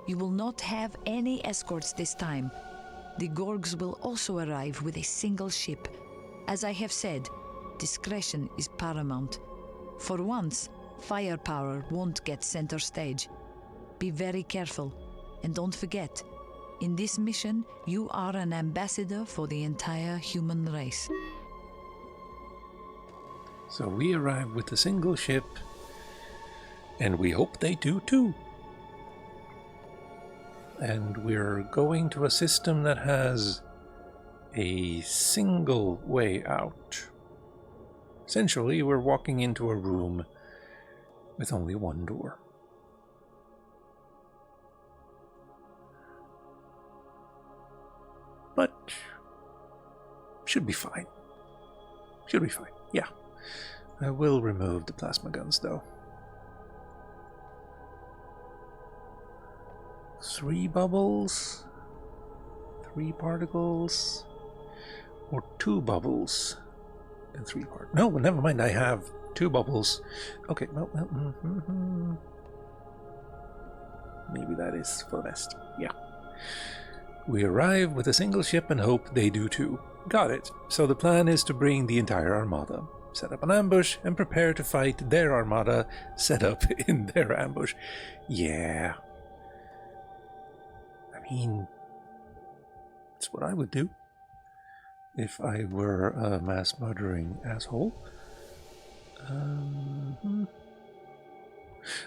You will not have any escorts this time. The Gorgs will also arrive with a single ship. As I have said, discretion is paramount. For once, firepower won't get center stage. Be very careful. And don't forget, in this mission, you are an ambassador for the entire human race. So we arrive with a single ship, and we hope they do too. And we're going to a system that has a single way out. Essentially, we're walking into a room with only one door. But should be fine. Should be fine, yeah. I will remove the plasma guns, though. 3 bubbles, 3 particles, or 2 bubbles and 3 particles. No, never mind, I have 2 bubbles. Okay, well, maybe that is for the best. Yeah. We arrive with a single ship and hope they do too. Got it. So the plan is to bring the entire armada, set up an ambush, and prepare to fight their armada set up in their ambush. Yeah. I mean, that's what I would do if I were a mass murdering asshole.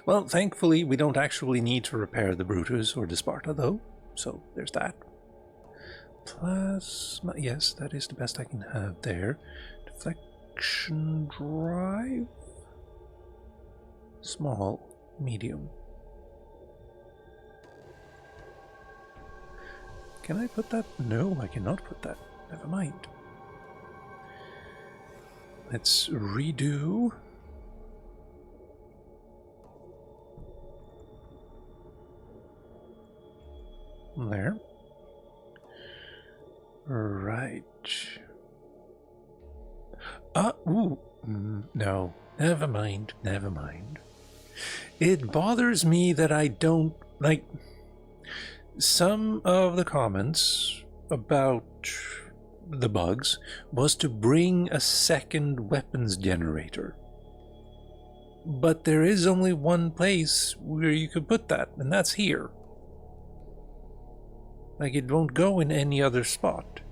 Well, thankfully, we don't actually need to repair the Brutus or the Sparta, though, so there's that. Plasma, yes, that is the best I can have there. Deflection drive? Small, medium. Can I put that? No, I cannot put that. Never mind. Let's redo. There. Right. No. Never mind. Never mind. It bothers me that I don't, like, some of the comments about the bugs was to bring a second weapons generator. But there is only one place where you could put that, and that's here. Like, it won't go in any other spot.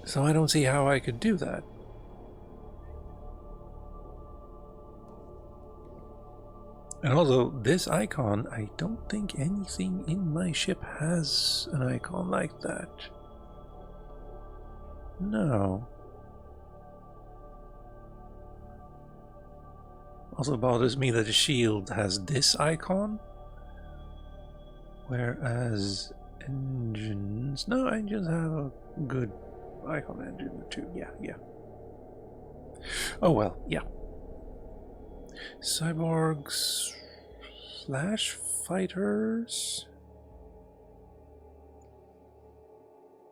So I don't see how I could do that. And also, this icon, I don't think anything in my ship has an icon like that. No. Also bothers me that the shield has this icon. Whereas engines... No, engines have a good icon engine too. Yeah. Oh well, yeah. Cyborgs... Flash fighters...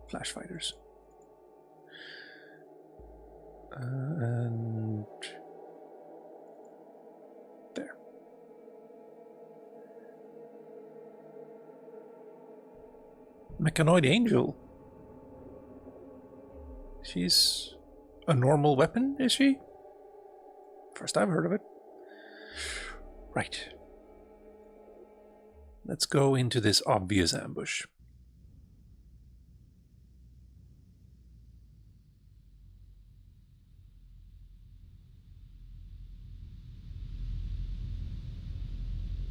Flash fighters. And... there. Mechanoid Angel. She's a normal weapon, is she? First I've heard of it. Right. Let's go into this obvious ambush.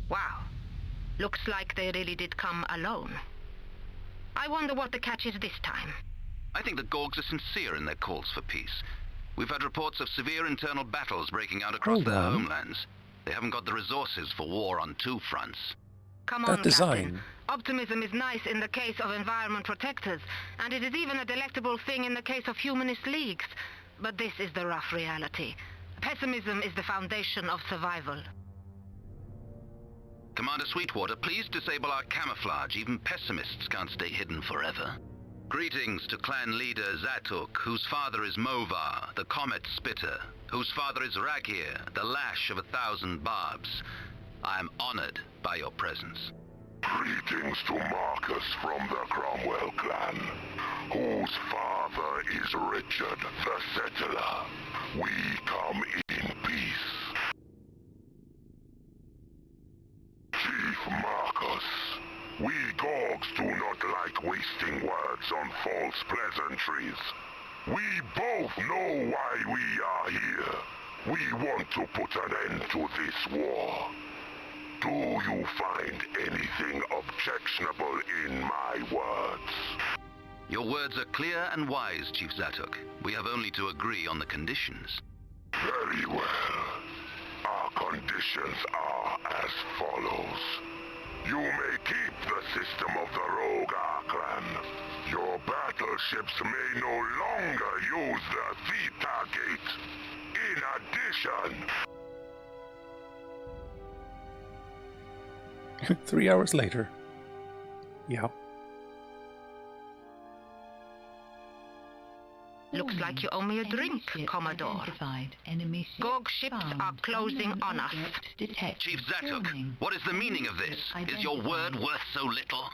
Wow. Looks like they really did come alone. I wonder what the catch is this time. I think the Gorgs are sincere in their calls for peace. We've had reports of severe internal battles breaking out across their homelands. They haven't got the resources for war on two fronts. Come on, Captain. Optimism is nice in the case of environment protectors, and it is even a delectable thing in the case of humanist leagues. But this is the rough reality. Pessimism is the foundation of survival. Commander Sweetwater, please disable our camouflage. Even pessimists can't stay hidden forever. Greetings to clan leader Zatuk, whose father is Movar, the Comet Spitter, whose father is Ragir, the Lash of 1,000 Barbs. I am honored by your presence. Greetings to Marcus from the Cromwell clan, whose father is Richard the Settler. We come in peace. words on false pleasantries. We both know why we are here. We want to put an end to this war. Do you find anything objectionable in my words? Your words are clear and wise, Chief Zatuk. We have only to agree on the conditions. Very well. Our conditions are as follows. You may keep the system of the Rogue Clan. Your battleships may no longer use the Theta Gate. In addition... 3 hours later. Yeah. Looks like you owe me a drink, Commodore. Gorg ships are closing on us. Chief Zatuk, what is the meaning of this? Is your word worth so little?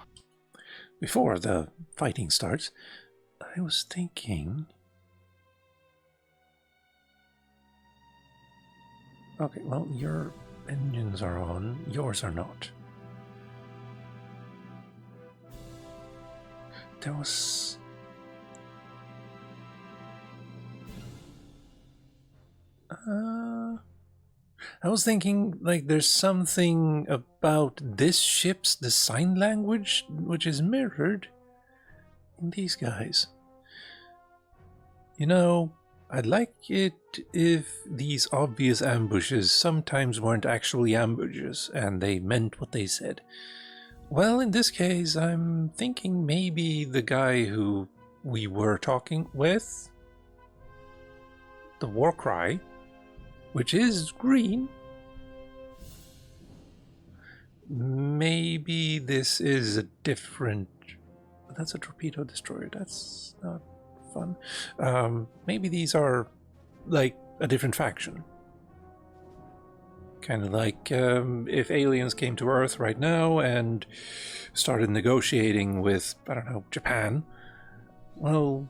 Before the fighting starts, I was thinking... Okay, well, your engines are on, yours are not. There was... I was thinking, like, there's something about this ship's design language which is mirrored in these guys. You know, I'd like it if these obvious ambushes sometimes weren't actually ambushes and they meant what they said. Well, in this case, I'm thinking maybe the guy who we were talking with, the war cry, which is green. Maybe this is a different... That's a torpedo destroyer. That's not fun. Maybe these are like a different faction. Kind of like if aliens came to Earth right now and started negotiating with, I don't know, Japan. Well,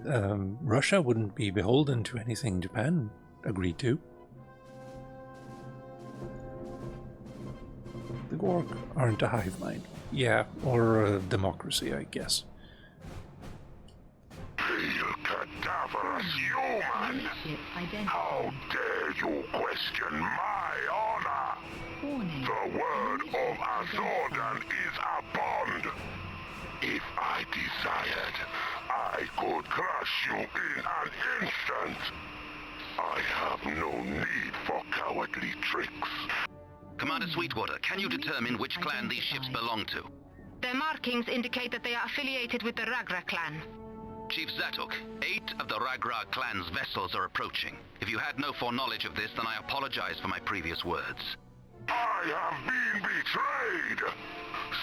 Russia wouldn't be beholden to anything Japan agreed to. The Gorg aren't a hive mind. Yeah, or a democracy, I guess. Pale cadaverous human! How dare you question my honor? The word of Azordan is a bond. If I desired, I could crush you in an instant. I have no need for cowardly tricks. Commander Sweetwater, can you determine which clan these ships belong to? Their markings indicate that they are affiliated with the Ragra clan. Chief Zatuk, 8 of the Ragra clan's vessels are approaching. If you had no foreknowledge of this, then I apologize for my previous words. I have been betrayed!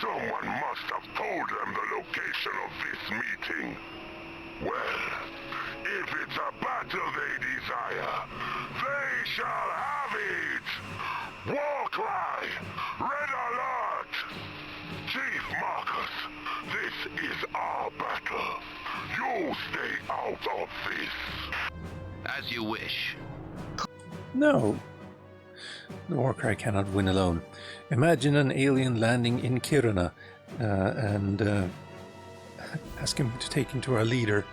Someone must have told them the location of this meeting. Well, if it's a battle they desire, they shall have it! War cry! Red alert! Chief Marcus, this is our battle. You stay out of this. As you wish. No. The Warcry cannot win alone. Imagine an alien landing in Kiruna and asking me to take him to our leader.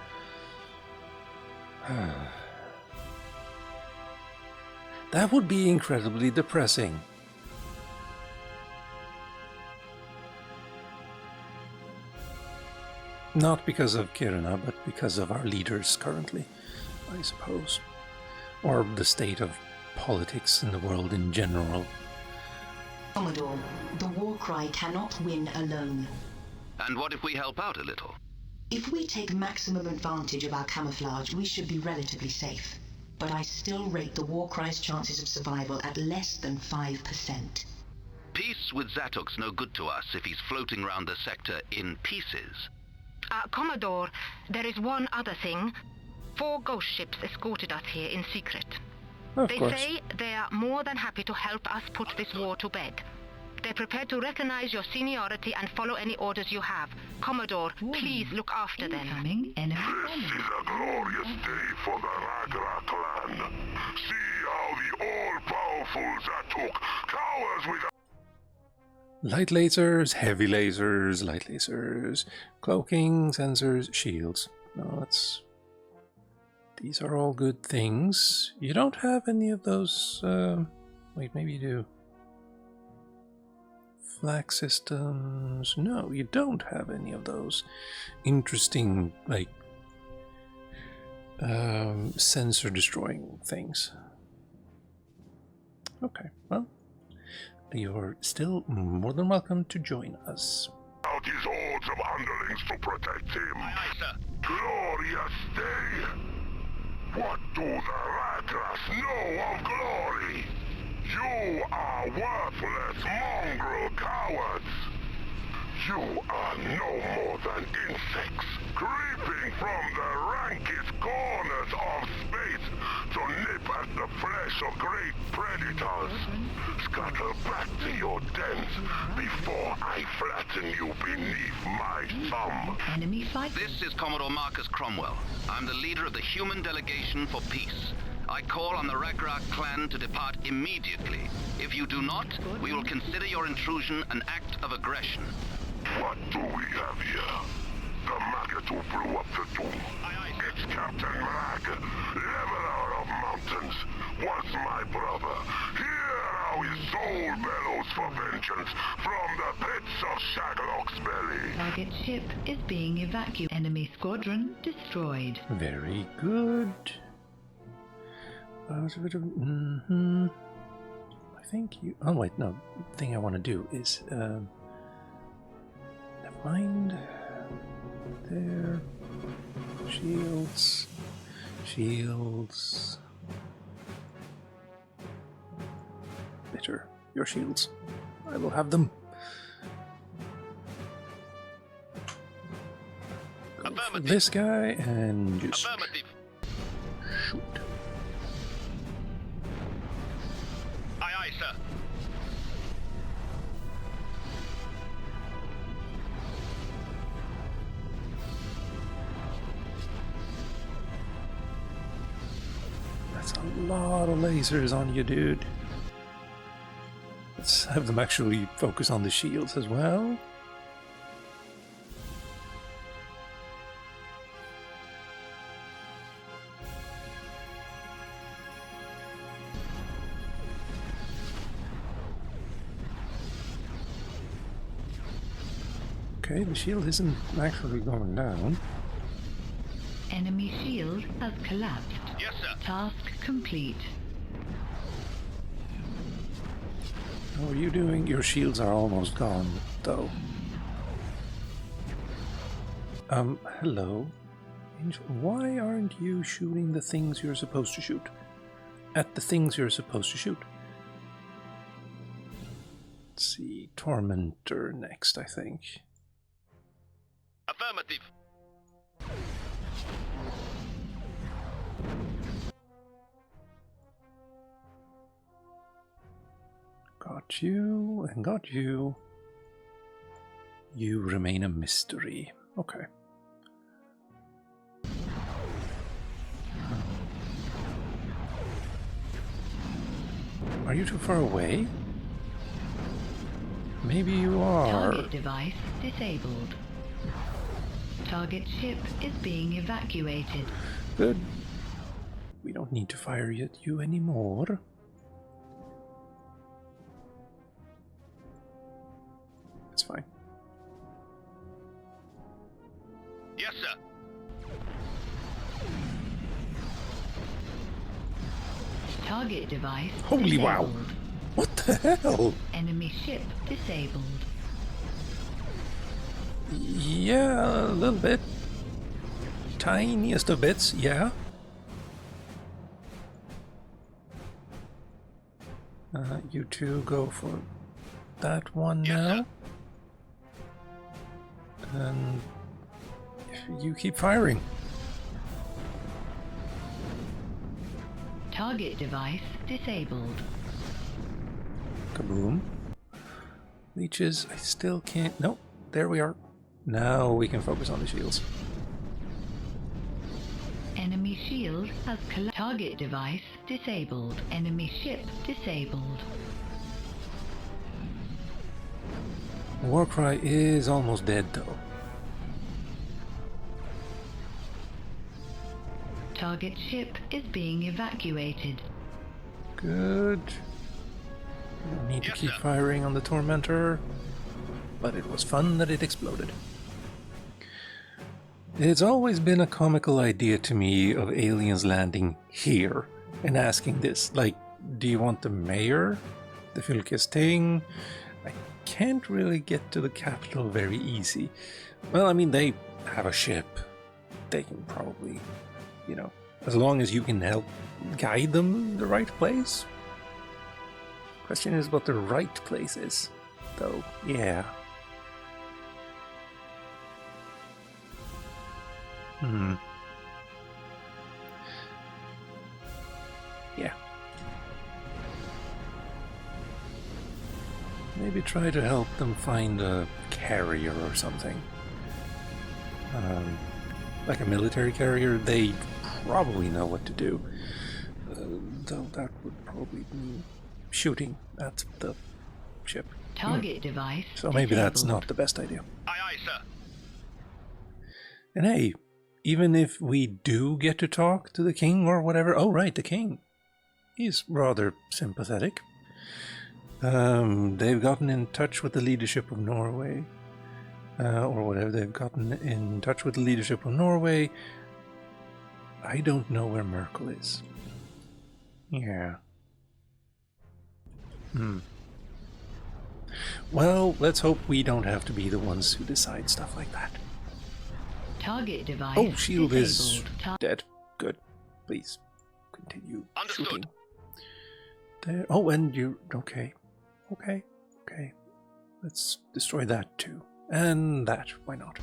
That would be incredibly depressing. Not because of Kiruna, but because of our leaders currently, I suppose. Or the state of politics in the world in general. Commodore, the war cry cannot win alone. And what if we help out a little? If we take maximum advantage of our camouflage, we should be relatively safe. But I still rate the war cry's chances of survival at less than 5%. Peace with Zatuk's no good to us if he's floating around the sector in pieces. Commodore, there is one other thing. 4 ghost ships escorted us here in secret. They say they are more than happy to help us put this war to bed. They're prepared to recognize your seniority and follow any orders you have. Commodore, please look after them. This is a glorious day for the Ragra clan. See how the all-powerful Zatuk cowers with... Light lasers, heavy lasers, light lasers, cloaking, sensors, shields. No, that's... These are all good things. You don't have any of those... Wait, maybe you do. Flag systems... No, you don't have any of those interesting, like, sensor destroying things. Okay, well, you're still more than welcome to join us. Out his hordes of underlings to protect him. Aye, sir. Glorious day! What do the Ratras know of glory? You are worthless mongrel cowards! You are no more than insects, creeping from the rankest corners of space to nip at the flesh of great predators. Scuttle back to your dens before I flatten you beneath my thumb. Enemy fight. This is Commodore Marcus Cromwell. I'm the leader of the human delegation for peace. I call on the Ragrak clan to depart immediately. If you do not, we will consider your intrusion an act of aggression. What do we have here? The maggot who blew up the tomb. It's Captain Mag, leveler of mountains, was my brother. Hear how his soul bellows for vengeance from the pits of Shaglock's belly. Target ship is being evacuated. Enemy squadron destroyed. Very good. I think you... Oh wait, no. The thing I want to do is... never mind. There. Shields. Shields. Better. Your shields. I will have them. Go for this guy and just shoot. Aye, aye, sir. That's a lot of lasers on you, dude. Let's have them actually focus on the shields as well. Okay, the shield isn't actually going down. Enemy shield has collapsed. Yes, sir. Task complete. How are you doing? Your shields are almost gone, though. Hello. Angel, why aren't you shooting the things you're supposed to shoot? At the things you're supposed to shoot. Let's see, Tormentor next, I think. Affirmative. Got you, and got you. You remain a mystery. Okay. Are you too far away? Maybe you are. Target device disabled. Target ship is being evacuated. Good. We don't need to fire at you anymore. It's fine. Yes, sir. Target device Holy disabled. wow! What the hell? Enemy ship disabled. Yeah, a little bit. Tiniest of bits, yeah. You two go for that one now. And if you keep firing. Target device disabled. Kaboom. Leeches, I still can't... Nope, there we are. Now we can focus on the shields. Enemy shield has collapsed. Target device disabled. Enemy ship disabled. Warcry is almost dead, though. Target ship is being evacuated. Good. Don't need to keep firing on the Tormentor, but it was fun that it exploded. It's always been a comical idea to me of aliens landing here and asking this, like, do you want the mayor? The Fylkesting? I can't really get to the capital very easy. Well, I mean, they have a ship. They can probably, you know, as long as you can help guide them the right place. Question is what the right place is, though. Yeah. Yeah. Maybe try to help them find a carrier or something. Like a military carrier, they probably know what to do. Though that would probably mean shooting at the ship. Target device. So maybe that's not the best idea. Aye, aye, sir. And hey, even if we do get to talk to the king or whatever... Oh, right, the king. He's rather sympathetic. They've gotten in touch with the leadership of Norway. Or whatever, they've gotten in touch with the leadership of Norway. I don't know where Merkel is. Yeah. Well, let's hope we don't have to be the ones who decide stuff like that. Target device. Oh, shield is disabled. dead. Good. Please continue Understood. shooting. There. Oh, and you're okay. Okay. Let's destroy that too. And that. Why not?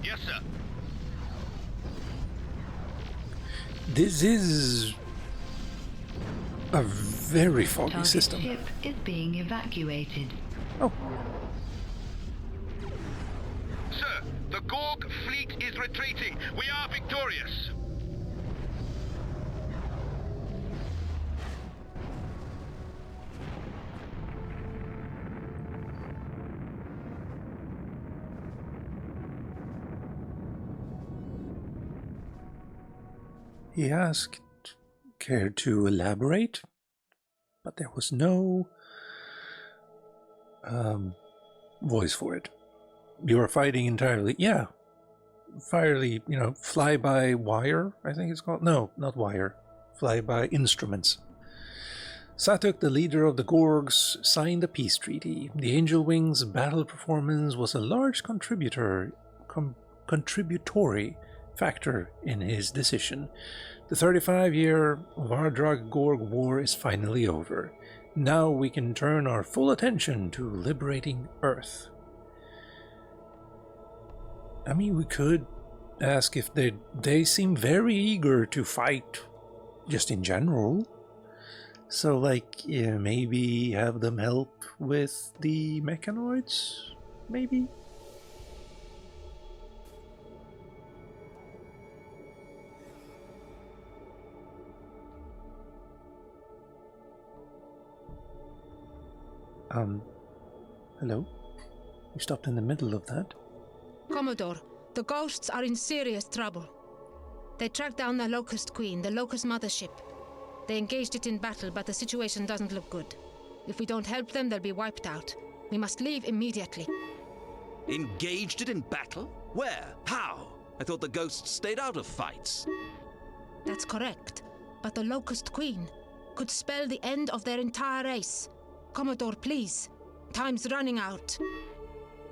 Yes, sir. This is a very foggy Target system. ship is being evacuated. Oh. Sir, the Gorg fleet is retreating. We are victorious. He asked, care to elaborate? But there was no voice for it. You are fighting entirely, entirely, fly-by-wire, I think it's called. No, not wire. Fly-by instruments. Satuk, the leader of the Gorgs, signed a peace treaty. The Angel Wings' battle performance was a large contributory factor in his decision. The 35-year Vardrag-Gorg war is finally over. Now we can turn our full attention to liberating Earth. I mean, we could ask if they seem very eager to fight, just in general. So, maybe have them help with the mechanoids? Maybe? Hello? You stopped in the middle of that? Commodore, the Ghosts are in serious trouble. They tracked down the Locust Queen, the Locust Mothership. They engaged it in battle, but the situation doesn't look good. If we don't help them, they'll be wiped out. We must leave immediately. Engaged it in battle? Where? How? I thought the Ghosts stayed out of fights. That's correct. But the Locust Queen could spell the end of their entire race. Commodore, please. Time's running out.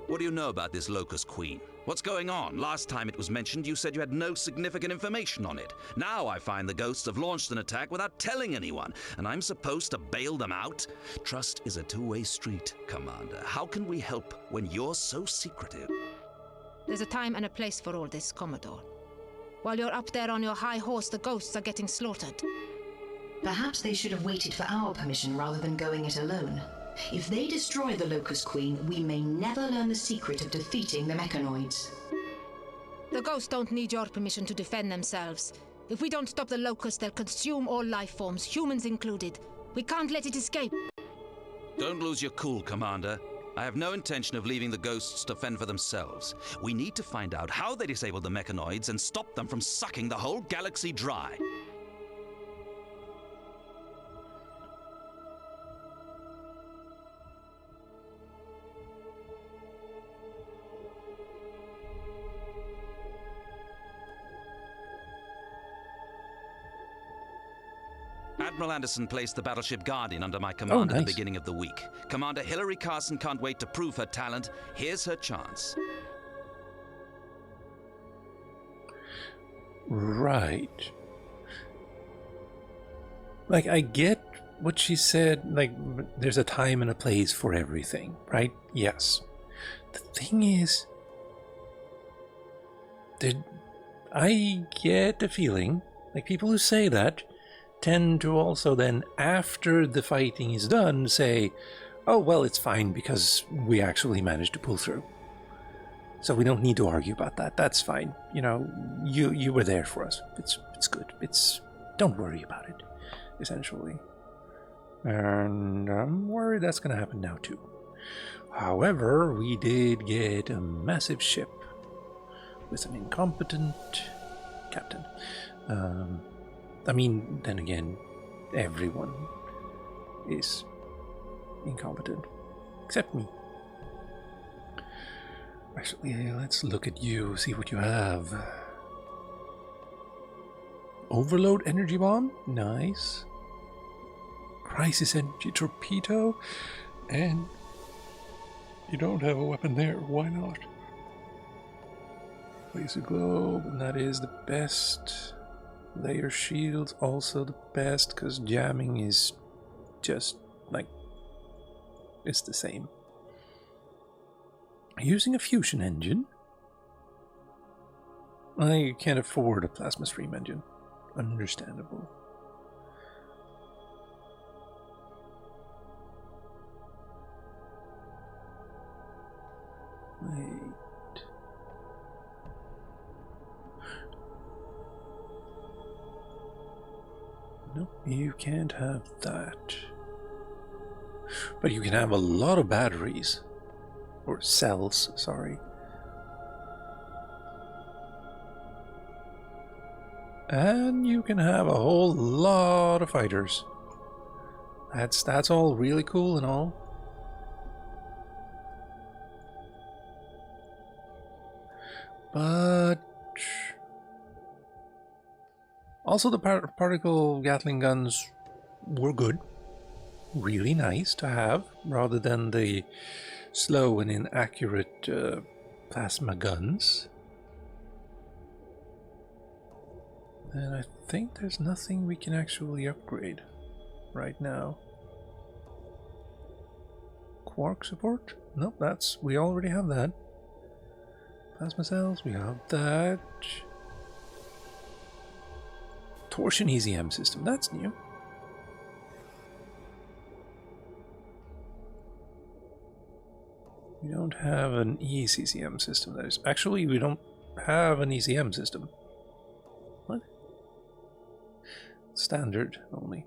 What do you know about this Locust Queen? What's going on? Last time it was mentioned, you said you had no significant information on it. Now I find the Ghosts have launched an attack without telling anyone, and I'm supposed to bail them out? Trust is a two-way street, Commander. How can we help when you're so secretive? There's a time and a place for all this, Commodore. While you're up there on your high horse, the Ghosts are getting slaughtered. Perhaps they should have waited for our permission rather than going it alone. If they destroy the Locust Queen, we may never learn the secret of defeating the mechanoids. The Ghosts don't need your permission to defend themselves. If we don't stop the Locusts, they'll consume all life forms, humans included. We can't let it escape. Don't lose your cool, Commander. I have no intention of leaving the ghosts to fend for themselves. We need to find out how they disabled the mechanoids and stop them from sucking the whole galaxy dry. Admiral Anderson placed the battleship Guardian under my command at the beginning of the week. Commander Hilary Carson can't wait to prove her talent. Here's her chance. Right. Like, I get what she said. Like, there's a time and a place for everything, right? Yes. The thing is, I get the feeling, like, people who say that tend to also then, after the fighting is done, say, oh, well, it's fine because we actually managed to pull through. So we don't need to argue about that. That's fine. You know, you were there for us. It's good. Don't worry about it, essentially. And I'm worried that's going to happen now, too. However, we did get a massive ship with an incompetent captain. I mean, then again, everyone is incompetent, except me. Actually, let's look at you, see what you have. Overload energy bomb? Nice. Crisis energy torpedo? And you don't have a weapon there, why not? Laser globe, and that is the best. Layer shields, also the best, because jamming is just, like, it's the same. Using a fusion engine? I can't afford a plasma stream engine. Understandable. Wait. Nope, you can't have that. But you can have a lot of batteries. Or cells, sorry. And you can have a whole lot of fighters. That's all really cool and all. But also the particle Gatling guns were good. Really nice to have, rather than the slow and inaccurate plasma guns. And I think there's nothing we can actually upgrade right now. Quark support? Nope, we already have that. Plasma cells, we have that. Torsion EZM system, that's new. We don't have an ECCM system. That is, actually, we don't have an ECM system. What? Standard only.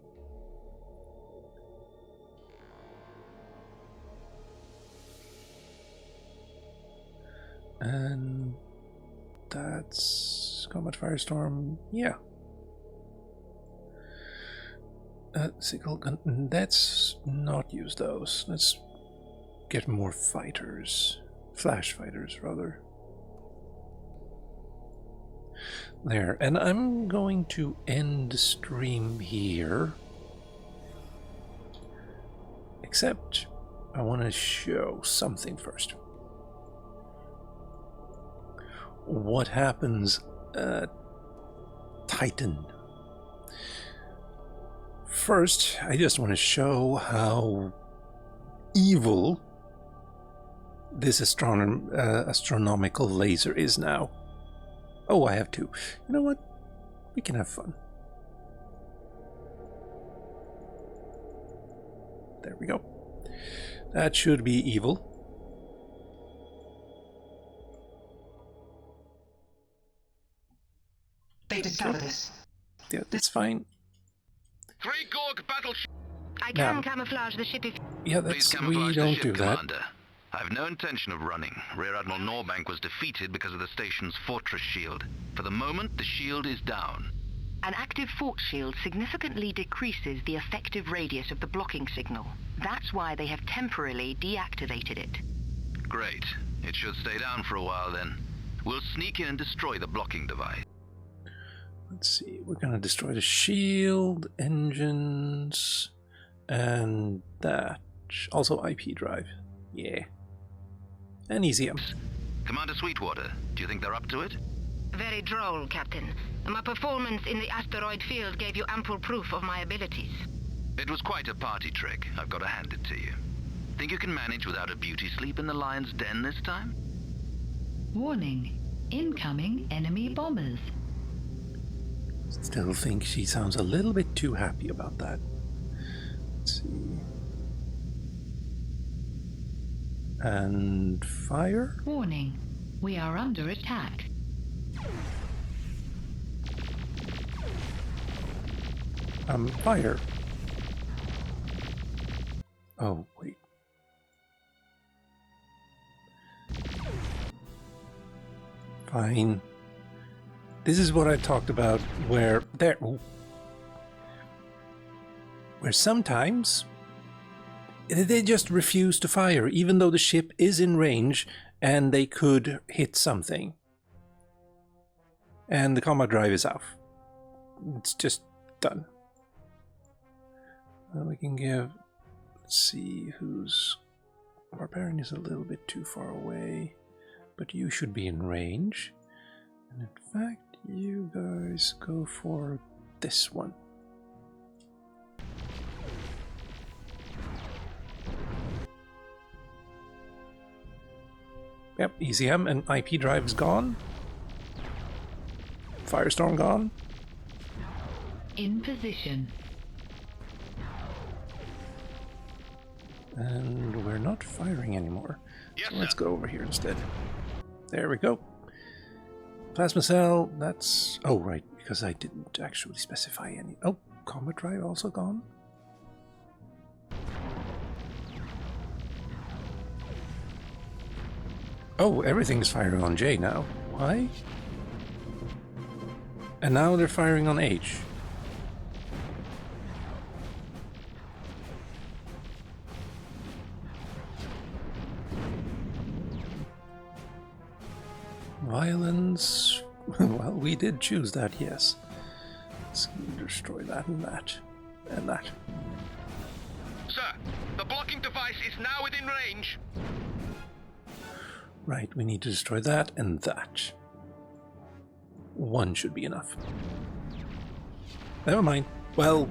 And that's Combat Firestorm, yeah. Sickle gun, let's not use those. Let's get more fighters. Flash fighters, rather. There, and I'm going to end the stream here. Except, I want to show something first. What happens at Titan? First, I just want to show how evil this astronomical laser is now. Oh, I have two. You know what? We can have fun. There we go. That should be evil. They discovered us. Yeah, that's fine. 3 Gorg battleships. I can camouflage the ship if... Yeah, Please that's... camouflage we the don't ship, do that. Commander. I have no intention of running. Rear Admiral Norbank was defeated because of the station's fortress shield. For the moment, the shield is down. An active fort shield significantly decreases the effective radius of the blocking signal. That's why they have temporarily deactivated it. Great. It should stay down for a while then. We'll sneak in and destroy the blocking device. Let's see, we're gonna destroy the shield, engines, and that. Also IP drive. Yeah. And ECM. Commander Sweetwater, do you think they're up to it? Very droll, Captain. My performance in the asteroid field gave you ample proof of my abilities. It was quite a party trick, I've got to hand it to you. Think you can manage without a beauty sleep in the lion's den this time? Warning. Incoming enemy bombers. Still think she sounds a little bit too happy about that. Let's see. And fire? Warning. We are under attack. Fire. Oh, wait. Fine. This is what I talked about, where sometimes they just refuse to fire, even though the ship is in range and they could hit something. And the combat drive is off. It's just done. We can give... Let's see who's... Barbarian is a little bit too far away, but you should be in range. And in fact, you guys go for this one. Yep, ECM and IP drive is gone. Firestorm gone. In position. And we're not firing anymore. Yes, so let's go over here instead. There we go. Plasma cell, that's... Oh, right, because I didn't actually specify any... Oh, combat drive also gone? Oh, everything's firing on J now. Why? And now they're firing on H. Violence... Well, we did choose that, yes. Let's destroy that and that. And that. Sir, the blocking device is now within range. Right, we need to destroy that and that. One should be enough. Never mind. Well,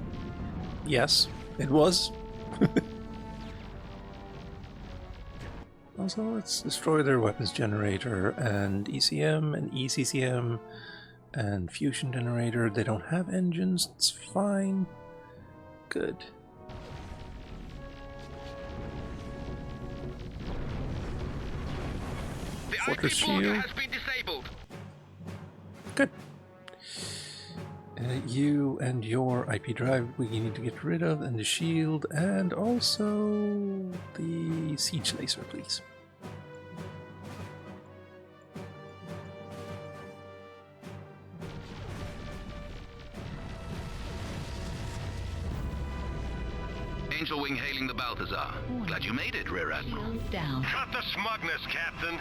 yes, it was. Also, let's destroy their weapons generator and ECM and ECCM and fusion generator. They don't have engines, it's fine. Good. The Fortress IP blocker shield. has been disabled. Good. You and your IP drive we need to get rid of, and the shield, and also the siege laser, please. Angel Wing hailing the Balthazar. Glad you made it, Rear Admiral. Down. Cut the smugness, Captain.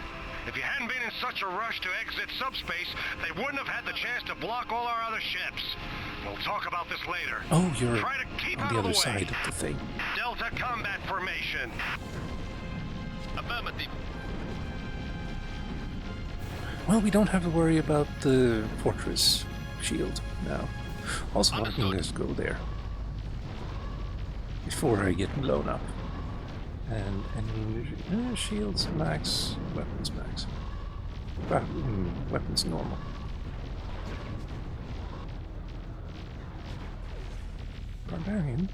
If you hadn't been in such a rush to exit subspace, they wouldn't have had the chance to block all our other ships. We'll talk about this later. Oh, you're Try to keep on out the of other the way. side of the thing. Delta combat formation. Affirmative. Well, we don't have to worry about the fortress shield now. Also, I can just go there before I get blown up. And shields max, weapons max. Weapons normal. Barbarian?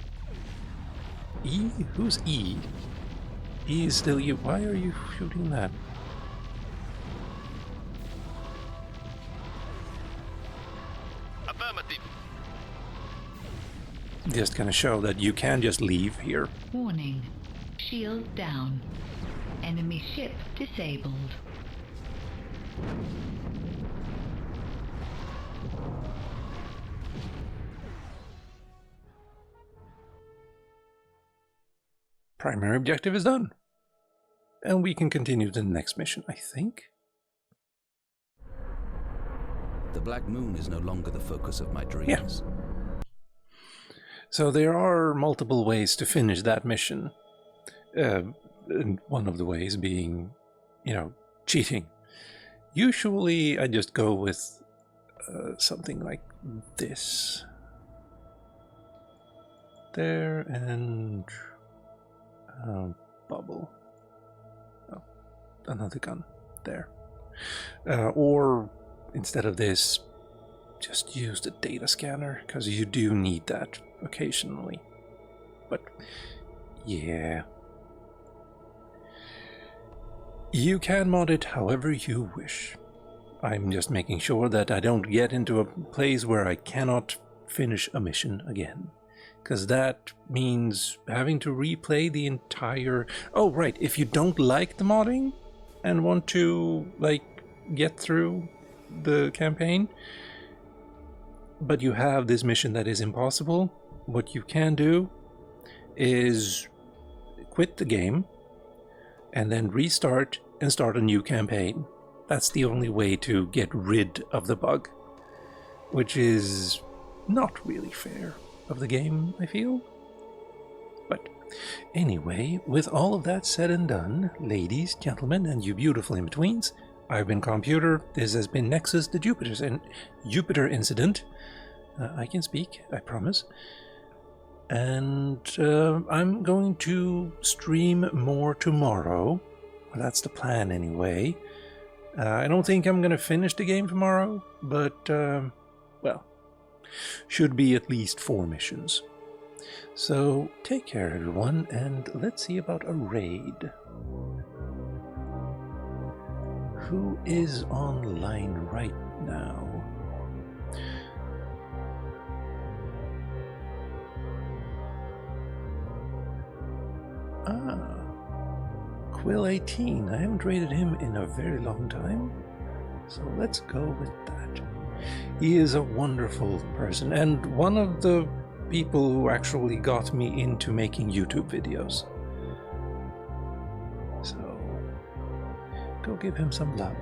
E? Who's E? E is still you. Why are you shooting that? Affirmative. Just gonna show that you can just leave here. Warning. Shield down. Enemy ship disabled. Primary objective is done. And we can continue to the next mission, I think. The Black Moon is no longer the focus of my dreams. Yeah. So there are multiple ways to finish that mission. And one of the ways being, cheating. Usually I just go with something like this. There and bubble. Oh, another gun. There. Or instead of this, just use the data scanner, because you do need that occasionally. But yeah. You can mod it however you wish. I'm just making sure that I don't get into a place where I cannot finish a mission again. Because that means having to replay the entire... Oh, right, if you don't like the modding and want to, get through the campaign, but you have this mission that is impossible, what you can do is quit the game and then restart and start a new campaign. That's the only way to get rid of the bug, which is not really fair of the game, I feel. But anyway, with all of that said and done, ladies, gentlemen, and you beautiful in-betweens, I've been Calmputer. This has been Nexus, the Jupiter incident. I can speak, I promise. And I'm going to stream more tomorrow. Well, that's the plan anyway. I don't think I'm going to finish the game tomorrow, but, well, should be at least 4 missions. So, take care everyone, and let's see about a raid. Who is online right now? Quill 18. I haven't raided him in a very long time, so let's go with that. He is a wonderful person, and one of the people who actually got me into making YouTube videos. So, go give him some love.